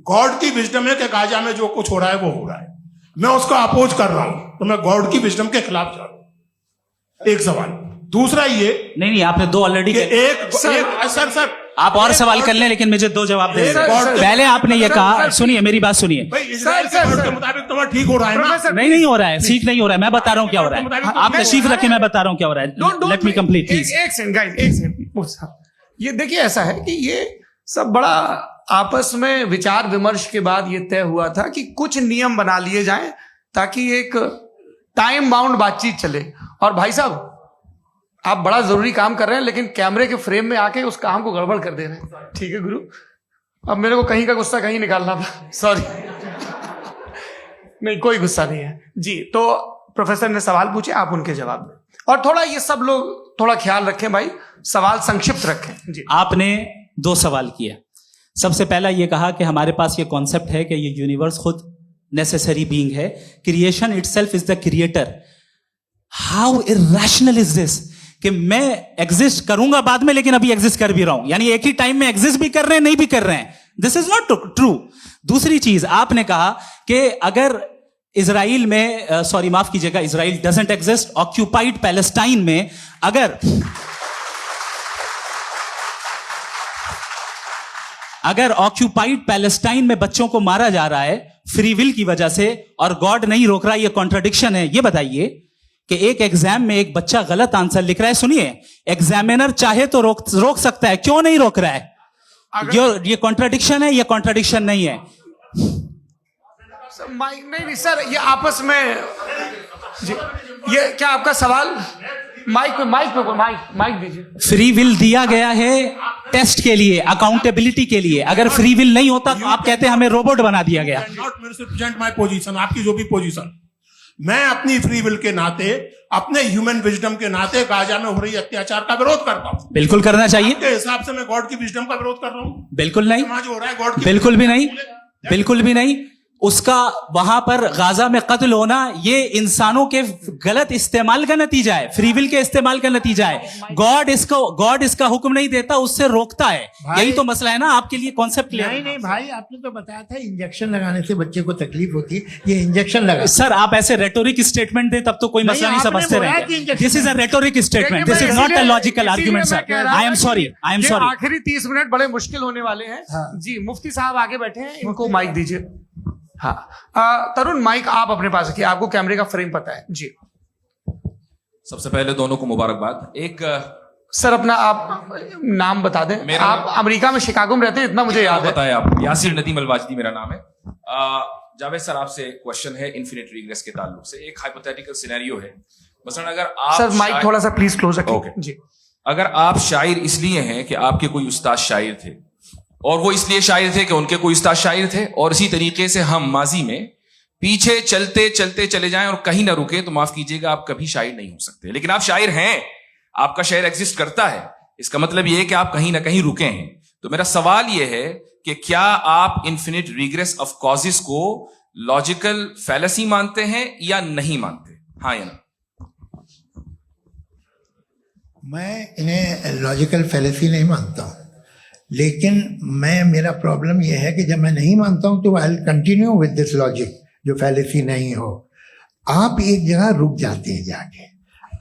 गॉड की विजडम है कि गाजा में जो कुछ हो रहा है वो हो रहा है, मैं उसका अपोज कर रहा हूं, तो मैं गॉड की विजडम के खिलाफ जा रहा हूं। एक सवाल। दूसरा ये नहीं, आपने 2 ऑलरेडी। सर आप और सवाल कर लें, लेकिन मुझे 2 जवाब दे। पहले आपने ये कहा, सुनिए मेरी बात सुनिए। इजराइल के गॉड के मुताबिक तुम्हारा ठीक हो रहा है ना? नहीं हो रहा है, ठीक नहीं हो रहा है। मैं बता रहा हूँ क्या हो रहा है, आप तशरीफ रखें, मैं बता रहा हूँ क्या हो रहा है। Let me complete please. एक सेकंड गाइस, एक सेकंड। ये देखिए, ऐसा है कि ये सब बड़ा आपस में विचार विमर्श के बाद ये तय हुआ था कि कुछ नियम बना लिए जाएं ताकि एक टाइम बाउंड बातचीत चले। और भाई साहब, आप बड़ा जरूरी काम कर रहे हैं लेकिन कैमरे के फ्रेम में आके उस काम को गड़बड़ कर दे रहे हैं। ठीक है गुरु, अब मेरे को कहीं का गुस्सा कहीं निकालना था, सॉरी। नहीं, कोई गुस्सा नहीं है जी। तो प्रोफेसर ने सवाल पूछे, आप उनके जवाब दें। और थोड़ा ये सब लोग थोड़ा ख्याल रखें भाई, सवाल संक्षिप्त रखें जी। आपने 2 सवाल किए। सबसे पहला ये कहा कि हमारे पास ये कॉन्सेप्ट है कि ये यूनिवर्स खुद नेसेसरी बीइंग है, creation itself is the creator. How irrational is this कि मैं एग्जिस्ट करूंगा बाद में, लेकिन अभी एग्जिस्ट कर भी रहा हूं, यानी एक ही टाइम में एग्जिस्ट भी कर रहे हैं, नहीं भी कर रहे हैं। This is not true. दूसरी चीज आपने कहा कि अगर इजराइल में, सॉरी माफ कीजिएगा, Israel doesn't exist, occupied Palestine में अगर ऑक्यूपाइड पैलेस्टाइन में बच्चों को मारा जा रहा है फ्री विल की वजह से और गॉड नहीं रोक रहा, ये कॉन्ट्रडिक्शन है। ये बताइए कि एक एग्जाम में एक बच्चा गलत आंसर लिख रहा है, सुनिए, एग्जामिनर चाहे तो रोक सकता है, क्यों नहीं रोक रहा है? ये कॉन्ट्रडिक्शन है, ये कॉन्ट्रडिक्शन नहीं है। माइक नहीं सर, ये आपस में जी, ये क्या आपका सवाल? माइक दीजिए। फ्री विल दिया गया है टेस्ट के लिए, अकाउंटेबिलिटी के लिए। अगर फ्री विल नहीं होता तो आप कहते हैं हमें रोबोट बना दिया गया। नॉट मिसरिप्रेजेंट माय पोजीशन, आपकी जो भी पोजीशन, मैं अपनी फ्री विल के नाते, अपने ह्यूमन विजडम के नाते गाजा में हो रही अत्याचार का विरोध करता हूं। बिल्कुल करना चाहिए। के हिसाब से मैं गॉड की विजडम का विरोध कर रहा हूं? बिल्कुल नहीं, समाज हो रहा है गॉड की, बिल्कुल भी नहीं, बिल्कुल भी नहीं। उसका वहां पर गाजा में कत्ल होना ये इंसानों के गलत इस्तेमाल का नतीजा है, फ्री विल के इस्तेमाल का नतीजा है। गॉड इसका हुक्म नहीं देता, उससे रोकता है। यही तो मसला है ना। आपके लिए कॉन्सेप्ट क्लियर? नहीं भाई, आपने तो बताया था इंजेक्शन लगाने से बच्चे को तकलीफ होती है, ये इंजेक्शन लगा। सर आप ऐसे रेटोरिक स्टेटमेंट दे तब तो कोई मसला नहीं समझते रहेंगे। This is a rhetoric statement, this is not a logical argument sir. I am sorry, I am sorry. आखिरी 30 मिनट बड़े मुश्किल होने वाले हैं। जी, मुफ्ती साहब आगे बैठे हैं, इनको माइक दीजिए। हाँ, तरुण माइक आप अपने पास रखिए, आपको कैमरे का फ्रेम पता है जी। सबसे पहले दोनों को मुबारकबाद। एक सर अपना आप नाम बता दें। आप अमेरिका में शिकागो में रहते हैं, इतना मुझे याद है। बताया आप, यासिर नदीम अलवाजदी मेरा नाम है। जावेद सर, आपसे क्वेश्चन है इन्फिनिट रिग्रेस के ताल्लुक से। एक हाइपोथेटिकल सिनेरियो है, मसलन अगर आप सर माइक थोड़ा सा प्लीज क्लोज रखिए जी। अगर आप शायर इसलिए हैं कि आपके कोई उस्ताद शायर थे, और वो इसलिए शायर थे कि उनके कोई उस्ताद शायर थे, और इसी तरीके से हम माजी में पीछे चलते चलते चले जाएं और कहीं ना रुके, तो माफ कीजिएगा आप कभी शायर नहीं हो सकते। लेकिन आप शायर हैं, आपका शायर एग्जिस्ट करता है, इसका मतलब यह है कि आप कहीं ना कहीं रुके हैं। तो मेरा सवाल यह है कि क्या आप इन्फिनिट रिग्रेस ऑफ कॉजेस को लॉजिकल फैलेसी मानते हैं या नहीं मानते? हाँ या ना? मैं इन्हें लॉजिकल फैलेसी नहीं मानता हूं, लेकिन मेरा प्रॉब्लम यह है कि जब मैं नहीं मानता हूं तो I will continue with this logic जो फैलेसी नहीं हो। आप एक जगह रुक जाते हैं जाके,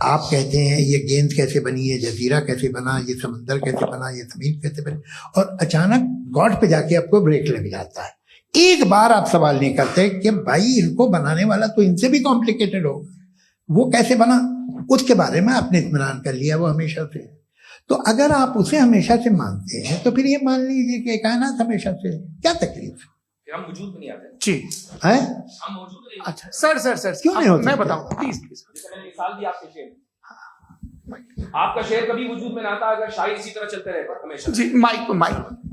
आप कहते हैं ये गेंद कैसे बनी, ये जजीरा कैसे बना, ये समंदर कैसे बना, ये जमीन कैसे बनी, और अचानक गॉड पे जाके आपको ब्रेक लग जाता है। एक बार आप सवाल नहीं करते कि भाई इनको बनाने वाला तो इनसे भी कॉम्प्लिकेटेड होगा, वो कैसे बना, उसके बारे में आपने इत्मीनान कर लिया वो हमेशा से। तो अगर आप उसे हमेशा से मानते हैं तो फिर ये मान लीजिए कि कायनात हमेशा से, क्या तकलीफ हम वजूद में नहीं आते जी है? हम मौजूद नहीं। अच्छा सर क्यों नहीं होता? मैं बताऊं प्लीज। मैंने मिसाल दी आपके शेर, आपका शेर कभी वजूद में ना आता अगर शायर इसी तरह चलते रहे हमेशा। जी माइक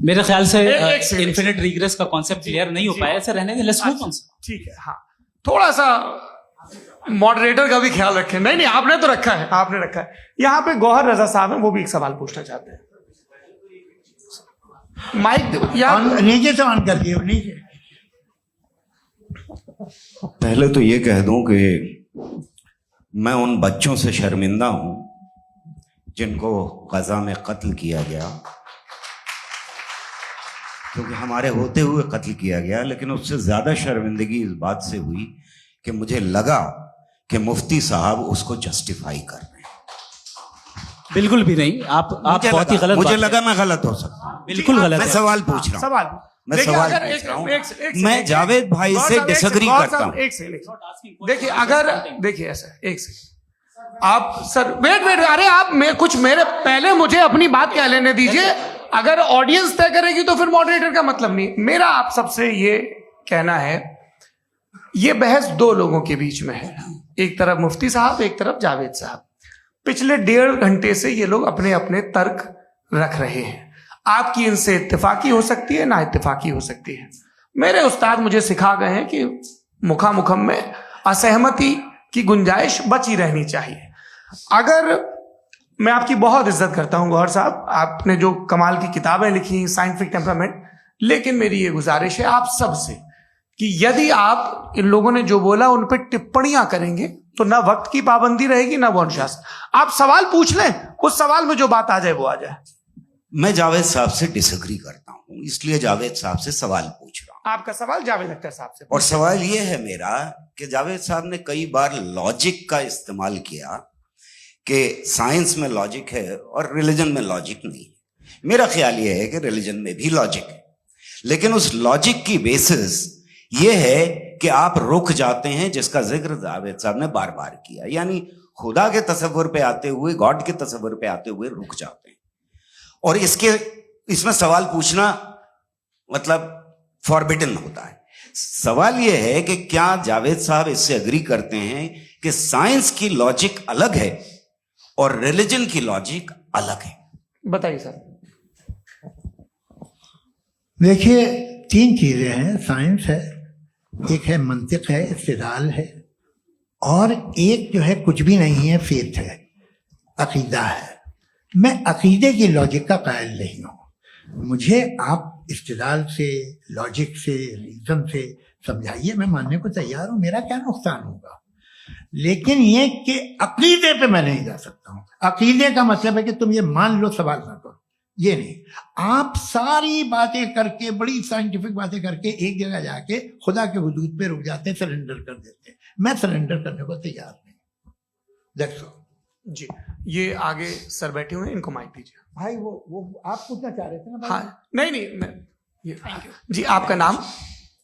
मेरे ख्याल से एक सेकंड। इन्फिनिट रिग्रेस का कॉन्सेप्ट क्लियर नहीं हो पाया। सर रहने दें, लेट्स मूव ऑन। ठीक है। हाँ, थोड़ा सा मॉडरेटर का भी ख्याल रखें। नहीं आपने तो रखा है, आपने रखा है। यहाँ पे गौहर रजा साहब हैं, वो भी एक सवाल पूछना चाहते हैं। माइक नीचे से ऑन कर दिए, नीचे। पहले तो ये कह दूं कि मैं उन बच्चों से शर्मिंदा हूं जिनको गजा में कत्ल किया गया, क्योंकि हमारे होते हुए कत्ल किया गया। लेकिन उससे ज्यादा शर्मिंदगी इस बात से हुई कि मुझे लगा कि मुफ्ती साहब उसको जस्टिफाई कर रहे हैं। बिल्कुल भी नहीं। आप बहुत ही गलत, मुझे लगा मैं गलत हो सकता हूं। बिल्कुल गलत मैं है। सवाल पूछ रहा हूं, सवाल मैं देखिए, सवाल अगर पूछ रहा हूं। एक मैं जावेद भाई से डिसएग्री करता हूं। एक सेकंड देखिए, अगर देखिए ऐसा एक सेकंड आप सर वेट अरे आप कुछ मेरे पहले मुझे अपनी बात कह लेने दीजिए। अगर ऑडियंस तय करेगी तो फिर मॉडरेटर का मतलब नहीं। मेरा आप सबसे ये कहना है, ये बहस दो लोगों के बीच में है, एक तरफ मुफ्ती साहब, एक तरफ जावेद साहब। पिछले 1.5 घंटे से ये लोग अपने अपने तर्क रख रहे हैं। आपकी इनसे इत्तेफाकी हो सकती है, ना इत्तेफाकी हो सकती है। मेरे उस्ताद मुझे सिखा गए हैं कि मुखामुखम में असहमति की गुंजाइश बची रहनी चाहिए। अगर मैं आपकी बहुत इज्जत करता हूं गौहर साहब, आपने जो कमाल की किताबें लिखी, साइंटिफिक टेम्परामेंट, लेकिन मेरी ये गुजारिश है आप सबसे कि यदि आप इन लोगों ने जो बोला उन पर टिप्पणियां करेंगे तो ना वक्त की पाबंदी रहेगी, ना वो अनुशासन। आप सवाल पूछ लें, उस सवाल में जो बात आ जाए वो आ जाए। मैं जावेद साहब से डिसएग्री करता हूं, इसलिए जावेद साहब से सवाल पूछ रहा हूं। आपका सवाल जावेद अख्तर साहब से। और सवाल यह है मेरा कि जावेद साहब ने कई बार लॉजिक का इस्तेमाल किया कि साइंस में लॉजिक है और रिलीजन में लॉजिक नहीं है। मेरा ख्याल यह है कि रिलीजन में भी लॉजिक है, लेकिन उस लॉजिक की बेसिस यह है कि आप रुक जाते हैं, जिसका जिक्र जावेद साहब ने बार बार किया। यानी खुदा के तसव्वुर पे आते हुए, गॉड के तसव्वुर पे आते हुए रुक जाते हैं। और इसमें सवाल पूछना मतलब फॉरबिडन होता है। सवाल यह है कि क्या जावेद साहब इससे एग्री करते हैं कि साइंस की लॉजिक अलग है और रिलीजन की लॉजिक अलग है? बताइए सर। देखिए, तीन चीजें हैं, साइंस है, एक है मंतिक है, इस्तिदलाल है, और एक जो है कुछ भी नहीं है, फेथ है, अकीदा है। मैं अकीदे की लॉजिक का कायल नहीं हूं। मुझे आप इस्तिदलाल से, लॉजिक से, रीजन से समझाइए, मैं मानने को तैयार हूं, मेरा क्या नुकसान होगा। लेकिन ये कि अकीदे पे मैं नहीं जा सकता हूं। अकीदे का मतलब है कि तुम ये मान लो, सवाल ना करो, ये नहीं। आप सारी बातें करके, बड़ी साइंटिफिक बातें करके एक जगह जाके खुदा के हुदूद पे रुक जाते हैं, सरेंडर कर देते हैं। मैं सरेंडर करने को तैयार नहीं। That's all। जी, ये आगे सर बैठे हुए हैं, इनको माइक दीजिए। भाई वो आप पूछना चाह रहे थे ना भाई? हाँ, नहीं मैं ये थैंक यू जी, आपका नाम?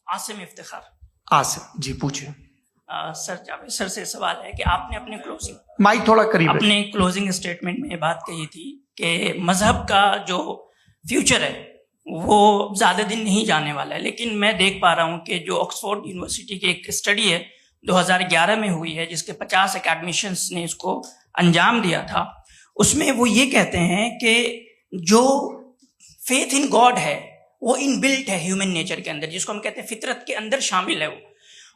आसिम इफ्तिखार। आसिम जी, पूछिए। सर, जावेद सर से सवाल है कि आपने माइक थोड़ा करीब है। अपने क्लोजिंग स्टेटमेंट में ये बात कही थी कि मजहब का जो फ्यूचर है वो ज़्यादा दिन नहीं जाने वाला है, लेकिन मैं देख पा रहा हूँ कि जो ऑक्सफोर्ड यूनिवर्सिटी की एक स्टडी है 2011 में हुई है, जिसके 50 एकेडमिशियंस ने इसको अंजाम दिया था, उसमें वो ये कहते हैं कि जो फेथ इन गॉड है वो इनबिल्ट है ह्यूमन नेचर के अंदर, जिसको हम कहते हैं फितरत के अंदर शामिल है वो।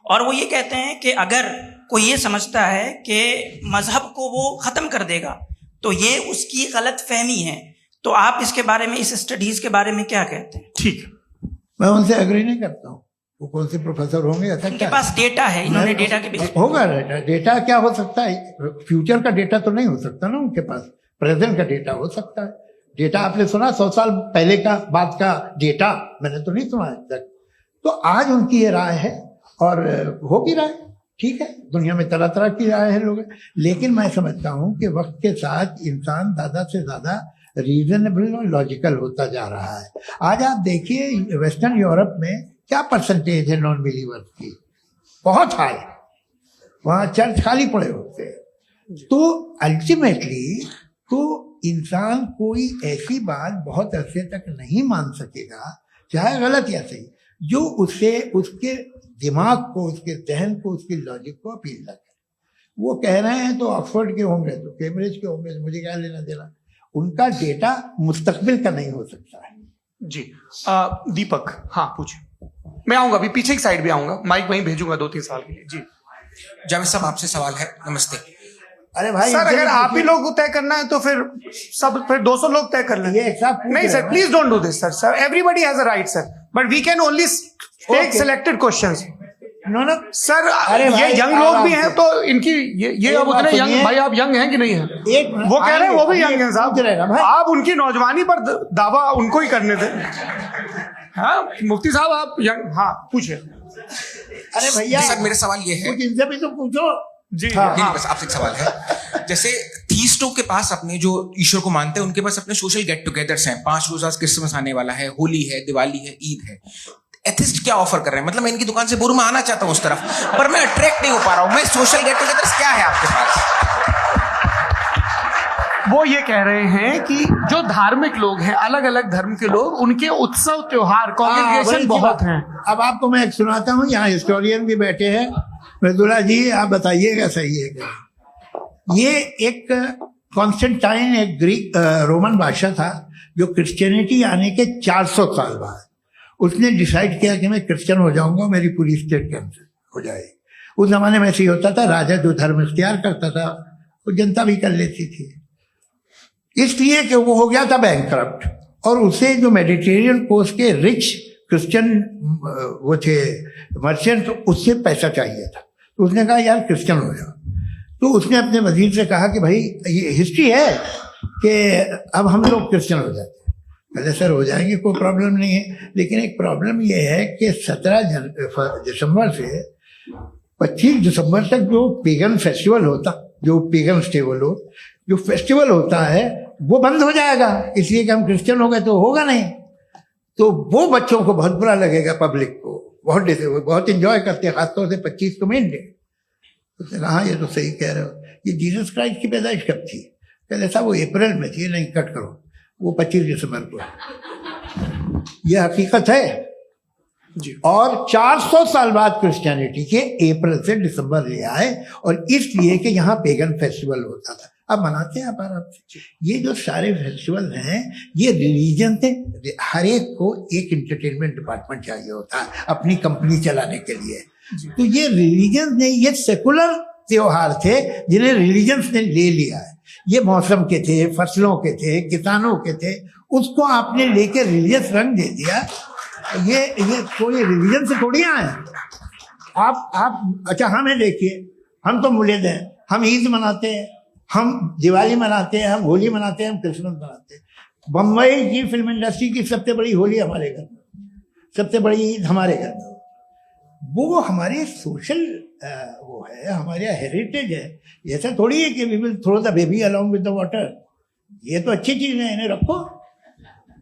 और वो ये कहते हैं कि अगर कोई ये समझता है कि मजहब को वो ख़त्म कर देगा तो ये उसकी गलत फहमी है। तो आप इसके बारे में, इस स्टडीज के बारे में क्या कहते हैं? ठीक, मैं उनसे एग्री नहीं करता हूँ। वो कौन से प्रोफेसर होंगे? ऐसा उनके क्या पास डेटा है, इन्होंने डेटा के बेसिस होगा। डेटा क्या हो सकता है? फ्यूचर का डेटा तो नहीं हो सकता ना उनके पास, प्रेजेंट का डेटा हो सकता है। डेटा आपने सुना 100 साल पहले का बाद का डेटा? मैंने तो नहीं सुना आज तक। तो आज उनकी ये राय है और हो भी रहा है, ठीक है। दुनिया में तरह तरह की राय है लोग, लेकिन मैं समझता हूँ कि वक्त के साथ इंसान ज्यादा से ज्यादा रीजनेबल और लॉजिकल होता जा रहा है। आज आप देखिए वेस्टर्न यूरोप में क्या परसेंटेज है नॉन बिलीवर्स की, बहुत हाई। वहाँ चर्च खाली पड़े होते हैं। तो अल्टीमेटली तो इंसान कोई ऐसी बात बहुत अरसे तक नहीं मान सकेगा, चाहे गलत या सही, जो उससे उसके दिमाग को, उसके जहन को, उसकी लॉजिक को अपील ना करे। वो कह रहे हैं तो ऑक्सफोर्ड के होंगे तो कैम्ब्रिज के होंगे, तो मुझे क्या लेना देना। उनका डेटा मुस्तकबिल का नहीं हो सकता है। जी। दीपक, हाँ पूछिए। मैं आऊंगा अभी, पीछे की साइड भी आऊंगा, माइक वहीं भेजूंगा 2-3 साल के लिए। जी जावेद साहब, आपसे सवाल है। नमस्ते। अरे भाई सर, अगर आप ही लोग को तय करना है तो फिर 200 लोग तय कर लें। नहीं sir, please don't do this sir. Everybody has a right sir, but we can only take selected questions. No sir, अरे ये भाई, यंग लोग भी हैं तो इनकी ये अब उतने यंग, सुनिए। भाई आप यंग हैं कि नहीं हैं? वो कह रहे हैं वो भी यंग हैं साहब। भाई। आप उनकी नौजवानी पर दावा उनको ही करने थे। हाँ मुफ्ती साहब, आप यंग, हाँ पूछिए। अरे भैया सर, मेरा सवाल ये है। कुछ इनसे भी तो पूछो। जी हाँ। नहीं, बस आपसे एक सवाल है। जैसे थीस्टों के पास, अपने जो ईश्वर को मानते हैं, उनके पास अपने सोशल गेट टुगेदर्स हैं। 5 रोजा क्रिसमस आने वाला है, होली है, दिवाली है, ईद है। एथिस्ट क्या ऑफर कर रहे हैं? मतलब मैं इनकी दुकान से बोलूं, मैं आना चाहता हूं उस तरफ, पर मैं अट्रैक्ट नहीं हो पा रहा हूं। मैं सोशल गेट टुगेदर्स क्या है आपके पास? वो ये कह रहे हैं कि जो धार्मिक लोग हैं, अलग अलग धर्म के लोग, उनके उत्सव त्योहार, कॉन्ग्रेगेशन बहुत हैं। अब आपको मैं एक सुनाता हूँ, यहाँ हिस्टोरियन भी बैठे हैं। मृदुला जी, आप बताइएगा सही है क्या? ये एक कॉन्स्टेंटाइन, एक ग्रीक रोमन बादशाह था, जो क्रिश्चियनिटी आने के 400 साल बाद उसने डिसाइड किया कि मैं क्रिश्चियन हो जाऊंगा, मेरी पूरी स्टेट कैंसिल हो जाएगी। उस जमाने में ऐसे ही होता था, राजा जो धर्म इख्तियार करता था वो जनता भी कर लेती थी, इसलिए कि वो हो गया था बैंकरप्ट। और उसे जो मेडिटेरियन कोस्ट के रिच क्रिश्चियन वो थे मर्चेंट, तो उससे पैसा चाहिए था। तो उसने कहा यार क्रिश्चियन हो जाओ। तो उसने अपने वजीर से कहा कि भाई ये हिस्ट्री है कि अब हम लोग क्रिश्चियन हो जाते हैं। पहले सर हो जाएंगे, कोई प्रॉब्लम नहीं है, लेकिन एक प्रॉब्लम ये है कि 17 दिसंबर से 25 दिसंबर तक जो पेगन फेस्टिवल होता, जो पेगन जो फेस्टिवल होता है वो बंद हो जाएगा, इसलिए कि हम क्रिश्चियन हो गए तो होगा नहीं। तो वो बच्चों को बहुत बुरा लगेगा, पब्लिक को बहुत इंजॉय करते हैं, खासतौर से 25 को मेन डे। उसने कहा ये तो सही कह रहे हो, ये जीसस क्राइस्ट की पैदाइश कब थी? कहते साहब वो अप्रैल में थी। नहीं, कट करो, वो 25 दिसंबर को। ये हकीकत है, जी। और 400 साल बाद क्रिश्चियनिटी के अप्रैल से दिसंबर ले आए, और इसलिए कि यहाँ पेगन फेस्टिवल होता था। अब मनाते हैं आप आराम से। ये जो सारे फेस्टिवल हैं ये रिलीजन थे। हर एक को एक इंटरटेनमेंट डिपार्टमेंट चाहिए होता है अपनी कंपनी चलाने के लिए। तो ये रिलीजन ने, ये सेकुलर त्योहार थे जिन्हें रिलीजन्स ने ले लिया है। ये मौसम के थे, फसलों के थे, किसानों के थे, उसको आपने लेके रिलीजियस रंग दे दिया। ये कोई रिलीजन से थोड़ी आए आप। अच्छा हमें देखिए, हम तो मुल्द हैं, हम ईद मनाते हैं, हम दिवाली मनाते हैं, हम होली मनाते हैं, हम क्रिसमस मनाते हैं। बम्बई की फिल्म इंडस्ट्री की सबसे बड़ी होली हमारे घर में, सबसे बड़ी ईद हमारे घर में। वो हमारे सोशल वो है, हमारे हेरिटेज है। ऐसा थोड़ी है कि we will throw the baby along with the water. ये तो अच्छी चीज है, इन्हें रखो,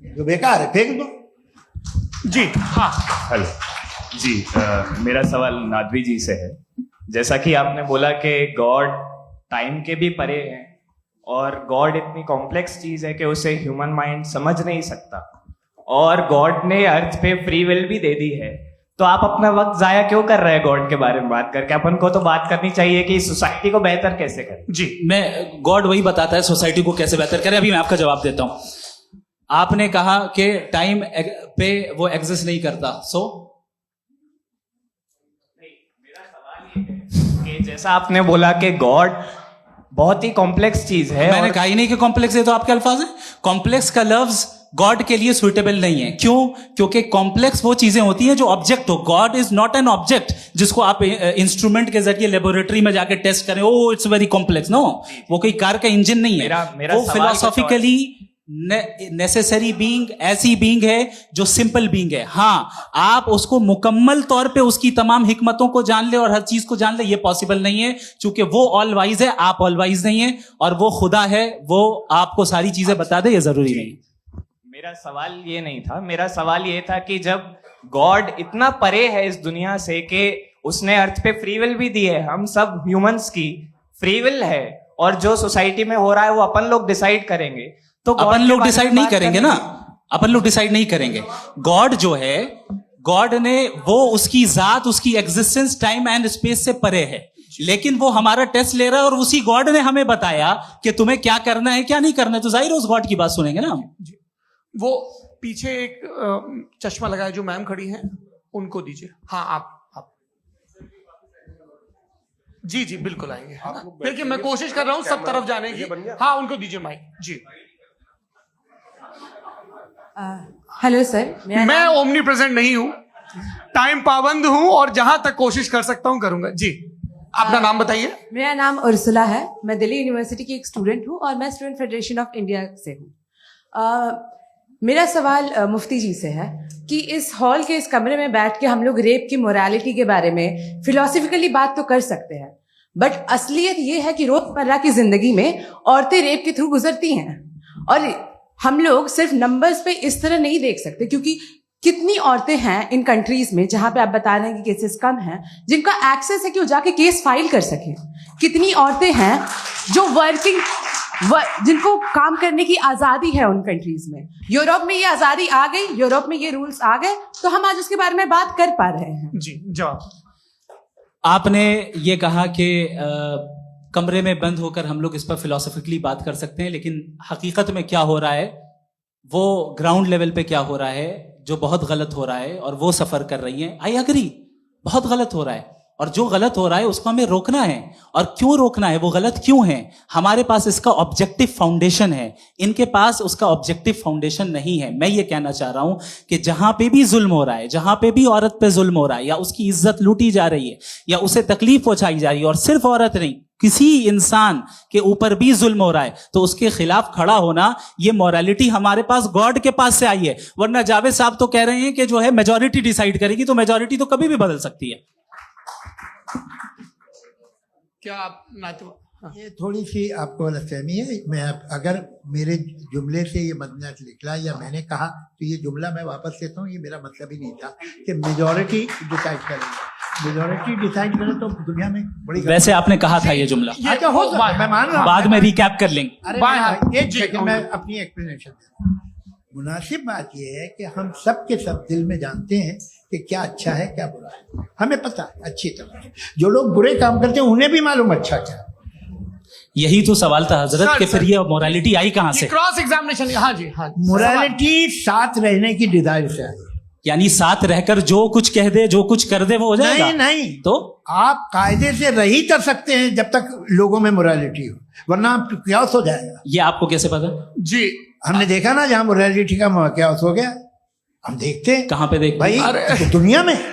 जो बेकार है फेंक दो। जी हाँ। हेलो जी, मेरा सवाल नादवी जी से है। जैसा कि आपने बोला कि गॉड टाइम के भी परे है और गॉड इतनी कॉम्प्लेक्स चीज है कि उसे ह्यूमन माइंड समझ नहीं सकता, और गॉड ने अर्थ पे फ्री विल भी दे दी है, तो आप अपना वक्त जाया क्यों कर रहे हैं गॉड के बारे में बात करके? अपन को तो बात करनी चाहिए कि सोसाइटी को बेहतर कैसे करें। जी, मैं गॉड वही बताता है सोसाइटी को कैसे बेहतर करें। अभी मैं आपका जवाब देता हूं। आपने कहा कि टाइम पे वो एग्जिस्ट नहीं करता, सो मेरा सवाल ये है कि जैसा आपने बोला कि गॉड बहुत ही कॉम्प्लेक्स चीज है, मैंने कहा ही नहीं कि कॉम्प्लेक्स है, तो आपके अल्फाज हैं। कॉम्प्लेक्स का लफ्ज गॉड के लिए सुइटेबल नहीं है। क्यों? क्योंकि कॉम्प्लेक्स वो चीजें होती हैं जो ऑब्जेक्ट हो। God is not an object जिसको आप इंस्ट्रूमेंट के जरिए लेबोरेटरी में जाके टेस्ट करें, oh it's very complex. No, वो कोई कार का इंजन नहीं है। मेरा वो सवाल फिलोसॉफिकली नेसेसरी बीइंग ऐसी बीइंग है जो सिंपल बीइंग है। हाँ, आप उसको मुकम्मल तौर पे उसकी तमाम हिकमतों को जान ले और हर चीज को जान ले, ये पॉसिबल नहीं है, क्योंकि वो ऑल वाइज है, आप ऑल वाइज नहीं है, और वो खुदा है, वो आपको सारी चीजें बता दे, ये जरूरी नहीं। मेरा सवाल ये नहीं था, मेरा सवाल ये था कि जब गॉड इतना परे है इस दुनिया से कि उसने अर्थ पे फ्री विल भी दी है, हम सब ह्यूमंस की फ्री विल है, और जो सोसाइटी में हो रहा है वो अपन लोग डिसाइड करेंगे, तो अपन लोग डिसाइड नहीं करेंगे ना, अपन लोग डिसाइड नहीं करेंगे। गॉड जो है, गॉड ने वो उसकी जात, उसकी एग्जिस्टेंस टाइम एंड स्पेस से परे है, लेकिन वो हमारा टेस्ट ले रहा है और उसी गॉड ने हमें बताया कि तुम्हें क्या करना है क्या नहीं करना है, तो जाहिर है उस गॉड की बात सुनेंगे ना। वो पीछे एक चश्मा लगाए जो मैम खड़ी हैं, उनको दीजिए। हाँ आप जी जी बिल्कुल आएंगे। देखिए मैं कोशिश कर रहा हूँ सब तरफ जाने की। हाँ उनको दीजिए माइक जी। हेलो सर, मैं ओमनी प्रेजेंट नहीं हूँ, टाइम पाबंद हूँ, और जहां तक कोशिश कर सकता हूँ करूंगा। जी अपना नाम बताइए। मेरा नाम उर्सुला है, मैं दिल्ली यूनिवर्सिटी की एक स्टूडेंट हूँ और मैं स्टूडेंट फेडरेशन ऑफ इंडिया से हूँ। मेरा सवाल मुफ्ती जी से है कि इस हॉल के इस कमरे में बैठ के हम लोग रेप की मोरालिटी के बारे में फिलोसफिकली बात तो कर सकते हैं, बट असलियत ये है कि रोजमर्रा की जिंदगी में औरतें रेप के थ्रू गुजरती हैं, और हम लोग सिर्फ नंबर्स पे इस तरह नहीं देख सकते, क्योंकि कितनी औरतें हैं इन कंट्रीज में जहां पे आप बता रहे हैं कि केसेस कम हैं, जिनका एक्सेस है कि वो जाके केस फाइल कर सकें। कितनी औरतें हैं जो जिनको काम करने की आजादी है उन कंट्रीज में। यूरोप में ये आजादी आ गई, यूरोप में ये रूल्स आ गए, तो हम आज उसके बारे में बात कर पा रहे हैं। जी जवाब। आपने ये कहा कि कमरे में बंद होकर हम लोग इस पर फिलोसफिकली बात कर सकते हैं, लेकिन हकीकत में क्या हो रहा है, वो ग्राउंड लेवल पे क्या हो रहा है जो बहुत गलत हो रहा है, और वो सफर कर रही हैं। आई अग्री, बहुत गलत हो रहा है, और जो गलत हो रहा है उसको हमें रोकना है। और क्यों रोकना है, वो गलत क्यों है? हमारे पास इसका ऑब्जेक्टिव फाउंडेशन है, इनके पास उसका ऑब्जेक्टिव फाउंडेशन नहीं है। मैं ये कहना चाह रहा हूं कि जहां पे भी जुल्म हो रहा है, जहां पे भी औरत पे जुल्म हो रहा है, या उसकी इज्जत लूटी जा रही है, या उसे तकलीफ पहुंचाई जा रही है, और सिर्फ औरत नहीं, किसी इंसान के ऊपर भी जुल्म हो रहा है, तो उसके खिलाफ खड़ा होना, ये मोरालिटी हमारे पास गॉड के पास से आई है। वरना जावेद साहब तो कह रहे हैं कि जो है मेजॉरिटी डिसाइड करेगी, तो मेजॉरिटी तो कभी भी बदल सकती है। क्या आप ये थोड़ी सी आपको गलतफहमी है। मैं अगर मेरे जुमले से ये मदनत निकला या मैंने कहा, तो ये जुमला मैं वापस लेता हूँ, ये मेरा मतलब ही नहीं था कि मेजॉरिटी डिसाइड करेगी। मेजॉरिटी डिसाइड करे तो दुनिया में बड़ी, वैसे आपने कहा था ये जुमला, अच्छा हो सकता है, मैं मान रहा हूँ, बाद में रिकैप कर लेंगे। अरे एक सेकंड, मैं अपनी एक्सप्लेनेशन देता हूँ। मुनासिब बात यह है कि हम सब के सब दिल में जानते हैं कि क्या अच्छा है क्या बुरा है, हमें पता है अच्छी तरह से। जो लोग बुरे काम करते हैं उन्हें भी मालूम अच्छा क्या है। यही तो सवाल था हजरत सर, कि सर, फिर ये मोरालिटी आई कहाँ से? क्रॉस एग्जामिनेशन, हाँ जी हाँ जी। मोरालिटी साथ रहने की डिजायर से आई। यानी साथ रहकर जो कुछ कह दे जो कुछ कर दे वो हो जाएगा? नहीं नहीं, तो आप कायदे से रही कर सकते हैं जब तक लोगों में मोरालिटी हो, वरना आप क्यास हो जाएगा। ये आपको कैसे पता? जी हमने देखा ना जहां मोरालिटी का क्यास हो गया, हम देखते हैं कहाँ पे देख भाई तो दुनिया में।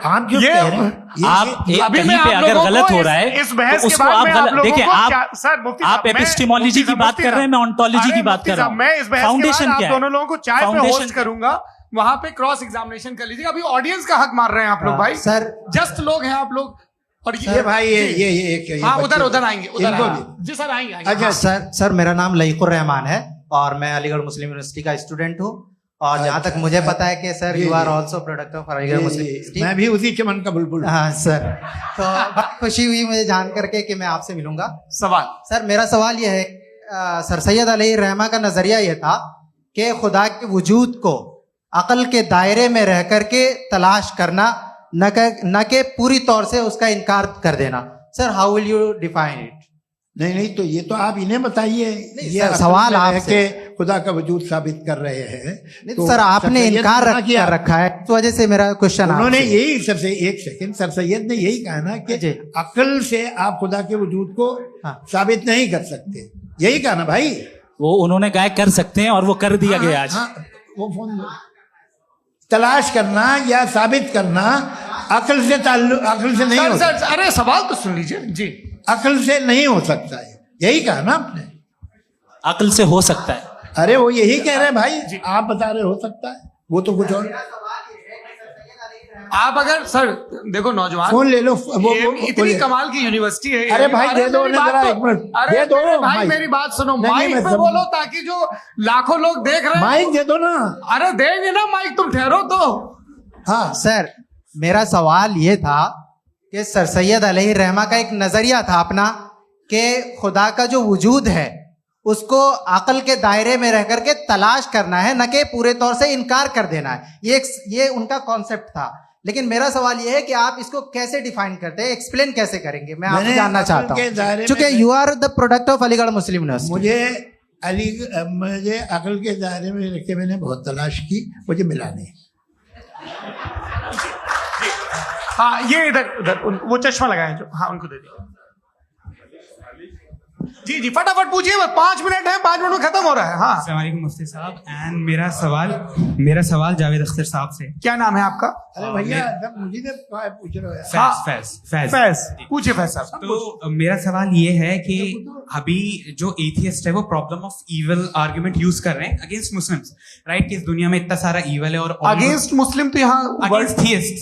आप जो ये- कह रहे हैं आप एक अभी कहीं मैं पे आप अगर लोगों गलत को हो रहा है इस बहस तो के उसको बाद आप में आप गलत लोगों देखिए। को आप क्या- सर, मुफ्ती आप साहब, मैं- एपिस्टेमोलॉजी मुफ्ती की बात कर रहे हैं, मैं ऑन्टोलॉजी अरे की बात मुफ्ती कर रहा साहब, हूँ। मैं इस बहस के फाउंडेशन बाद क्या आप है? दोनों लोगों को चाय पे फाउंडेशन होस्ट करूंगा, वहां पे क्रॉस एग्जामिनेशन कर लीजिएगा। अभी ऑडियंस का हक मार रहे हैं आप लोग भाई, सर जस्ट लोग हैं आप लोग। और ये भाई ये जी। ये हाँ बच्चे- उधर आएंगे, उधर इनको आएंगे। भी। जी सर आएंगे अच्छा सर मेरा नाम लईकुर रहमान है और मैं अलीगढ़ मुस्लिम यूनिवर्सिटी का स्टूडेंट हूँ। और जहाँ तक मुझे पता है कि sir you are also product of Aligarh Muslim University. मैं भी उसी चमन का बुलबुल। हाँ सर, तो बहुत खुशी हुई मुझे जान करके कि मैं आपसे मिलूंगा। सवाल सर मेरा सवाल यह है, सर सैयद अलैहि रहमा का नजरिया यह था कि खुदा के वजूद को अकल के दायरे में रह करके तलाश करना, न कि पूरी तौर से उसका इनकार कर देना। Sir how will you define it? नहीं तो ये तो आप इन्हें बताइए। ये सर, असल सवाल में है आपसे। कि खुदा का वजूद साबित कर रहे हैं। तो सर आपने सर सैयद इनकार ने क्या किया? कर रखा है, इस वजह से मेरा क्वेश्चन उन्होंने आपसे। यही सबसे एक सेकंड, सर सैयद ने यही कहा ना कि जी। अकल से आप खुदा के वजूद को हाँ। साबित नहीं कर सकते, यही कहा ना भाई। वो उन्होंने कहा कर सकते हैं और वो कर दिया गया आज। हाँ, वो फोन दो। तलाश करना या साबित करना अकल से अकल से नहीं सर हो सर अरे सवाल तो सुन लीजिए जी। अकल से नहीं हो सकता है, यही कहा ना आपने। अकल से हो सकता है। अरे वो यही कह रहे हैं भाई, आप बता रहे हो सकता है, वो तो कुछ और। आप अगर सर देखो नौजवान, फोन ले लो, वो इतनी कमाल की यूनिवर्सिटी है। अरे भाई दे दो मेरी ना बात जरा तो- एक मिनट, अरे दे दो मेरे भाई माइक। मेरी बात सुनो, नहीं, माइक मैं पे समझ- बोलो ताकि जो लाखों लोग देख रहे हैं। माइक दे दो ना। अरे देंगे ना माइक, तुम ठहरो तो। हाँ सर मेरा सवाल ये था कि सर सैयद अलैहि रहमा का एक नजरिया था अपना कि खुदा का जो वजूद है उसको अकल के दायरे में रह करके तलाश करना है, न कि पूरे तौर से इनकार कर देना है। ये उनका कॉन्सेप्ट था। लेकिन मेरा सवाल ये है कि आप इसको कैसे डिफाइन करते हैं, एक्सप्लेन कैसे करेंगे? मैं आपसे मैंने जानना अकल चाहता के दायरे हूँ, में क्योंकि you are the product of Aligarh Muslim University. मुझे अकल के दायरे में रख के मैंने बहुत तलाश की, मुझे मिला नहीं। हाँ ये इधर वो चश्मा लगाए जो, हाँ उनको दे दिया। जी जी फटाफट पूछिए, 5 मिनट है, 5 मिनट में खत्म हो रहा है। हाँ अस्सलाम वालेकुम मुफ्ती साहब। एंड मेरा सवाल जावेद अख्तर साहब से। क्या नाम है आपका? अरे भैया सब मुझे तो पूछ रहे हो यार। हाँ। फैज। फैज पूछिए फैज साहब। तो मेरा सवाल ये है कि अभी जो एथियस्ट है वो problem of evil argument use कर रहे हैं अगेंस्ट मुस्लिम्स, राइट? कि इस दुनिया में इतना सारा इविल है और अगेंस्ट मुस्लिम तो यहाँ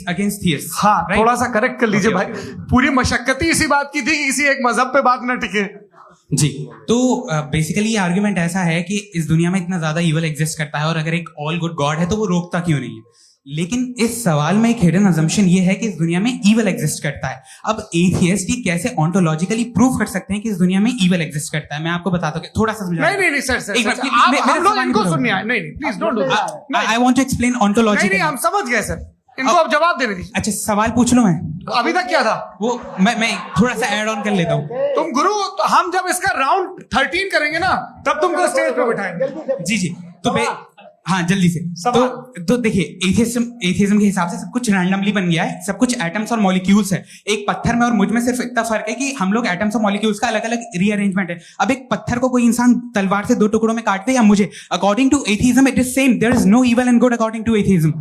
अगेंस्ट थियस्ट। हाँ थोड़ा सा करेक्ट कर लीजिए भाई, पूरी मशक्कत ही इसी बात की थी कि किसी एक मजहब पे बात न टिके। जी, तो बेसिकली ये आर्ग्यूमेंट ऐसा है कि इस दुनिया में इतना ज्यादा इविल एग्जिस्ट करता है और अगर एक ऑल गुड गॉड है तो वो रोकता क्यों नहीं है? लेकिन इस सवाल में एक हिडन अजम्पशन ये है कि इस दुनिया में इविल एग्जिस्ट करता है। अब एथियस्ट ये कैसे ऑन्टोलॉजिकली प्रूव कर सकते हैं कि इस दुनिया में इविल एग्जिस्ट करता है? मैं आपको बताता हूँ, थोड़ा सा समझा। नहीं सर एक मिनट, आप हम लोग इनको सुनने आए। नहीं please don't do that. I want to explain ontology. हम समझ गए सर, इनको अब जवाब देने दीजिए। अच्छा सवाल पूछ लो। मैं अभी तक क्या था वो मैं थोड़ा सा ऐड ऑन कर लेता हूँ। तुम गुरु, तो हम जब इसका राउंड 13 करेंगे ना तब तुमको स्टेज पे बिठाएंगे। जी तो हाँ जल्दी से। तो देखिए एथियज्म के हिसाब से सब कुछ रैंडमली बन गया है, सब कुछ एटम्स और मॉलिक्यूल्स है। एक पत्थर में और मुझ में सिर्फ इतना फर्क है कि हम लोग एटम्स और मॉलिक्यूल्स का अलग अलग रीअरेंजमेंट है। अब एक पत्थर को कोई इंसान तलवार से 2 टुकड़ों में काट दे या मुझे, according to atheism it is same. There is no evil and good according to atheism.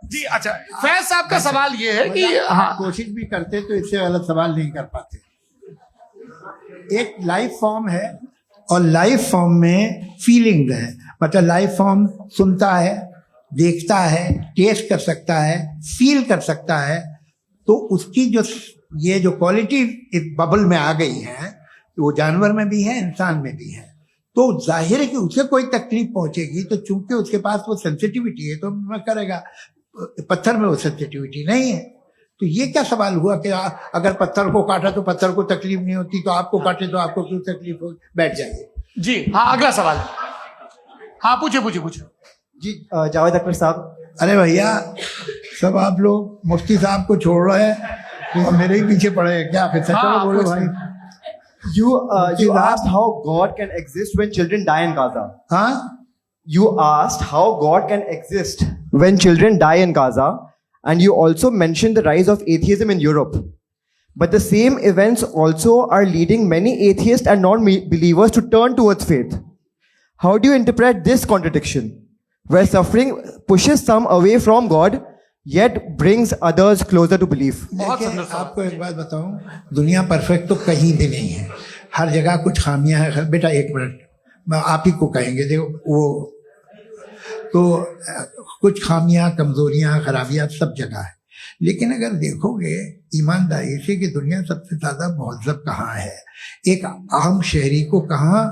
जी अच्छा, फैज साहब का सवाल ये है कि हाँ कोशिश भी करते तो इससे गलत सवाल नहीं कर पाते। एक लाइफ फॉर्म है और लाइफ फॉर्म में फीलिंग है, मतलब लाइफ फॉर्म सुनता है, देखता है, टेस्ट कर सकता है, फील कर सकता है। तो उसकी जो ये जो क्वालिटी इस बबल में आ गई है वो जानवर में भी है, इंसान में भी है। तो जाहिर है कि उसे कोई तकलीफ पहुंचेगी, तो चूंकि उसके पास वो सेंसिटिविटी है तो मैं करेगा। पत्थर में वो सेंसिटिविटी नहीं है। तो ये क्या सवाल हुआ कि अगर पत्थर को काटा तो पत्थर को तकलीफ नहीं होती, तो आपको काटे तो आपको क्यों तकलीफ हो? बैठ जाइए। जी हाँ अगला सवाल। हाँ पूछे। जी जावेद अख्तर साहब, अरे भैया, सब आप लोग मुफ्ती साहब को छोड़ रहे हैं तो मेरे ही पीछे पड़े हैं क्या? फिर चलो बोलो भाई। You asked how God can exist when children die in Gaza. हाँ, You asked how God can exist when children die in Gaza, and you also mentioned the rise of atheism in Europe. But the same events also are leading many atheists and non-believers to turn towards faith. How do you interpret this contradiction, where suffering pushes some away from God, yet brings others closer to belief? देखिए, आपको एक बात बताऊं, दुनिया perfect तो कहीं भी नहीं है, हर जगह कुछ खामियां हैं। बेटा एक मिनट, मैं आप ही को कहेंगे, देखो वो तो कुछ खामियां, कमजोरियां, खराबियां सब जगह है। लेकिन अगर देखोगे ईमानदारी से कि दुनिया सबसे ज़्यादा महज़ब कहाँ है, एक आम शहरी को कहाँ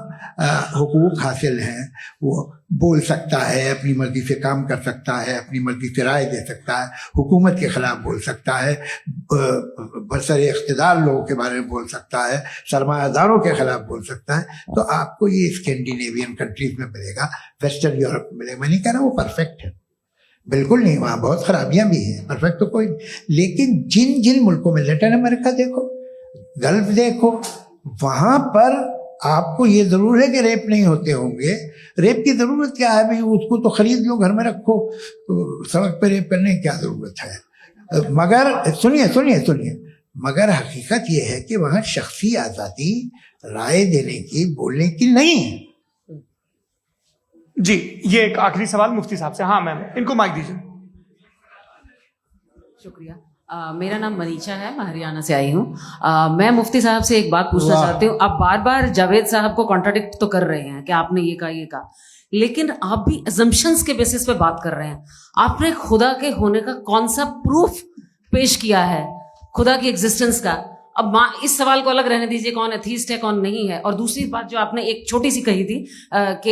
हुकूक हासिल हैं, वो बोल सकता है, अपनी मर्जी से काम कर सकता है, अपनी मर्जी से राय दे सकता है, हुकूमत के ख़िलाफ़ बोल सकता है, बरसरे इख्तिदार लोगों के बारे में बोल सकता है, सरमायादारों के ख़िलाफ़ बोल सकता है। तो आपको ये स्कैंडिनेवियन कंट्रीज़ में मिलेगा, वेस्टर्न यूरोप में मिलेगा। मैं नहीं कह रहा वो परफेक्ट है, बिल्कुल नहीं, वहाँ बहुत खराबियां भी हैं, परफेक्ट तो कोई नहीं। लेकिन जिन जिन मुल्कों में, लैटिन अमेरिका देखो, गल्फ देखो, वहाँ पर आपको ये ज़रूर है कि रेप नहीं होते होंगे। रेप की ज़रूरत क्या है भाई? उसको तो ख़रीद लो, घर में रखो, तो सड़क पर रेप करने की क्या ज़रूरत है? मगर सुनिए, मगर हकीकत ये है कि वहाँ शख्सी आज़ादी राय देने की, बोलने की नहीं है। जी, ये एक आखिरी सवाल मुफ्ती साहब से। हाँ मैम, इनको माइक दीजिए। शुक्रिया। मेरा नाम मनीषा है, मैं हरियाणा से आई हूँ। मैं मुफ्ती साहब से एक बात पूछना चाहती हूँ। आप बार बार जावेद साहब को कॉन्ट्राडिक्ट तो कर रहे हैं कि आपने ये कहा, लेकिन आप भी अजम्पशंस के बेसिस पे बात कर रहे हैं। आपने खुदा के होने का कौन सा प्रूफ पेश किया है, खुदा की एग्जिस्टेंस का? अब इस सवाल को अलग रहने दीजिए, कौन एथीस्ट है कौन नहीं है। और दूसरी बात जो आपने एक छोटी सी कही थी कि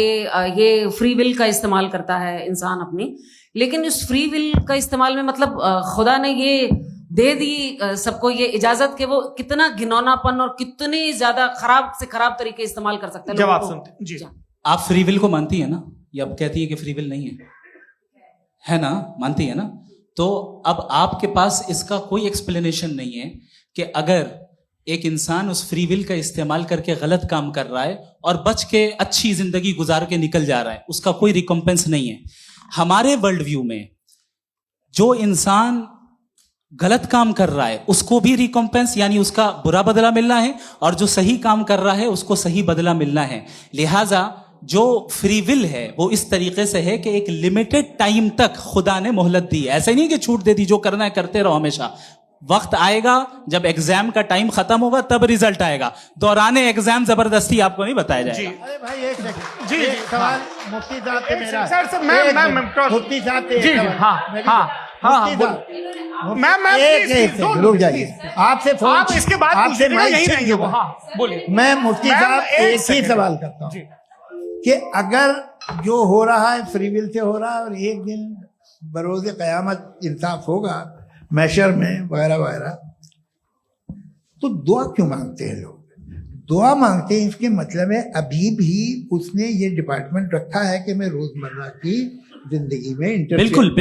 ये फ्री विल का इस्तेमाल करता है इंसान अपनी, लेकिन इस फ्री विल का इस्तेमाल में मतलब खुदा ने ये दे दी सबको ये इजाजत कि वो कितना घिनौनापन और कितनी ज्यादा खराब से खराब तरीके इस्तेमाल कर सकते हैं। जवाब सुनते जी। आप फ्री विल को मानती है ना, या अब कहती है कि फ्री विल नहीं है ना? मानती है ना? तो अब आपके पास इसका कोई एक्सप्लेनेशन नहीं है कि अगर एक इंसान उस फ्री विल का इस्तेमाल करके गलत काम कर रहा है और बच के अच्छी जिंदगी गुजार के निकल जा रहा है, उसका कोई रिकॉम्पेंस नहीं है। हमारे वर्ल्ड व्यू में जो इंसान गलत काम कर रहा है उसको भी रिकॉम्पेंस यानी उसका बुरा बदला मिलना है, और जो सही काम कर रहा है उसको सही बदला मिलना है। लिहाजा जो फ्री विल है वो इस तरीके से है कि एक लिमिटेड टाइम तक खुदा ने मोहलत दी। ऐसे नहीं कि छूट दे दी, जो करना है करते रहो हमेशा। वक्त आएगा जब एग्जाम का टाइम खत्म होगा तब रिजल्ट आएगा। दौराने एग्जाम जबरदस्ती आपको नहीं बताया जाएगा। अरे भाई एक सेकंड, जी, एक सवाल मुफ्ती साहब से मेरा। सर मैम मुफ्ती साहब से जी, हाँ, रुक जाइए। आपसे फोन, आप इसके बाद आपसे यही रहेंगे वो। हाँ बोलिए। मैं मुफ्ती साहब एक ही सवाल करता हूँ कि अगर जो हो रहा है फ्री विल से हो रहा है और एक दिन बरोज़ क़यामत इंसाफ होगा मैशर में वगैरह वगैरह, तो दुआ क्यों मांगते हैं लोग? दुआ मांगते हैं इसके मतलब है अभी भी उसने ये डिपार्टमेंट रखा है कि मैं रोजमर्रा की जिंदगी में बिल्कुल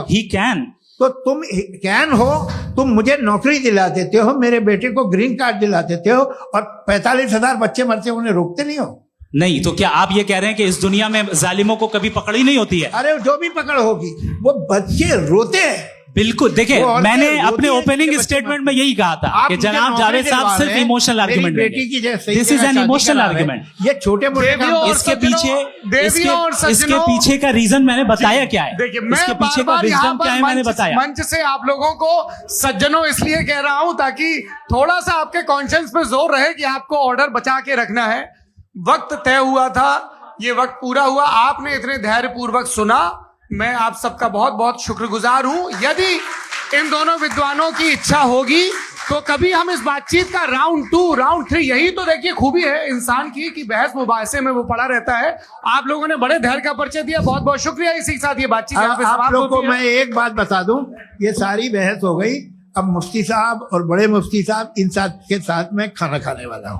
ही कैन। तो तुम कैन हो, तुम मुझे नौकरी दिला देते हो, मेरे बेटे को ग्रीन कार्ड दिला देते हो, और 45,000 बच्चे मरते हो, उन्हें रोकते नहीं हो। नहीं तो क्या आप ये कह रहे हैं कि इस दुनिया में जालिमों को कभी पकड़ ही नहीं होती है? अरे जो भी पकड़ होगी, वो बच्चे रोते हैं। बिल्कुल, देखिए मैंने अपने ओपनिंग स्टेटमेंट में यही कहा था कि जनाब जावेद साहब सिर्फ इमोशनल आर्गुमेंट देंगे। This is an emotional argument. ये छोटे मोटे इसके पीछे का रीजन मैंने बताया क्या है, इसके पीछे का विजडम क्या है मैंने बताया। मंच से आप लोगों को सज्जनों इसलिए कह रहा हूं ताकि थोड़ा सा आपके कॉन्शियंस पे जोर रहे कि आपको ऑर्डर बचा के रखना है। वक्त तय हुआ था, ये वक्त पूरा हुआ, आपने इतने धैर्यपूर्वक सुना, मैं आप सबका बहुत बहुत शुक्रगुजार हूं। यदि इन दोनों विद्वानों की इच्छा होगी तो कभी हम इस बातचीत का राउंड 2, राउंड 3, यही तो देखिए खूबी है इंसान की कि बहस मुबाहसे में वो पड़ा रहता है। आप लोगों ने बड़े धैर्य का परिचय दिया, बहुत बहुत शुक्रिया। इसी के साथ ये बातचीत आप लोग को मैं एक बात बता दूं, ये सारी बहस हो गई, अब मुफ्ती साहब और बड़े मुफ्ती साहब इन साथ के साथ मैं खाना खाने वाला हूँ।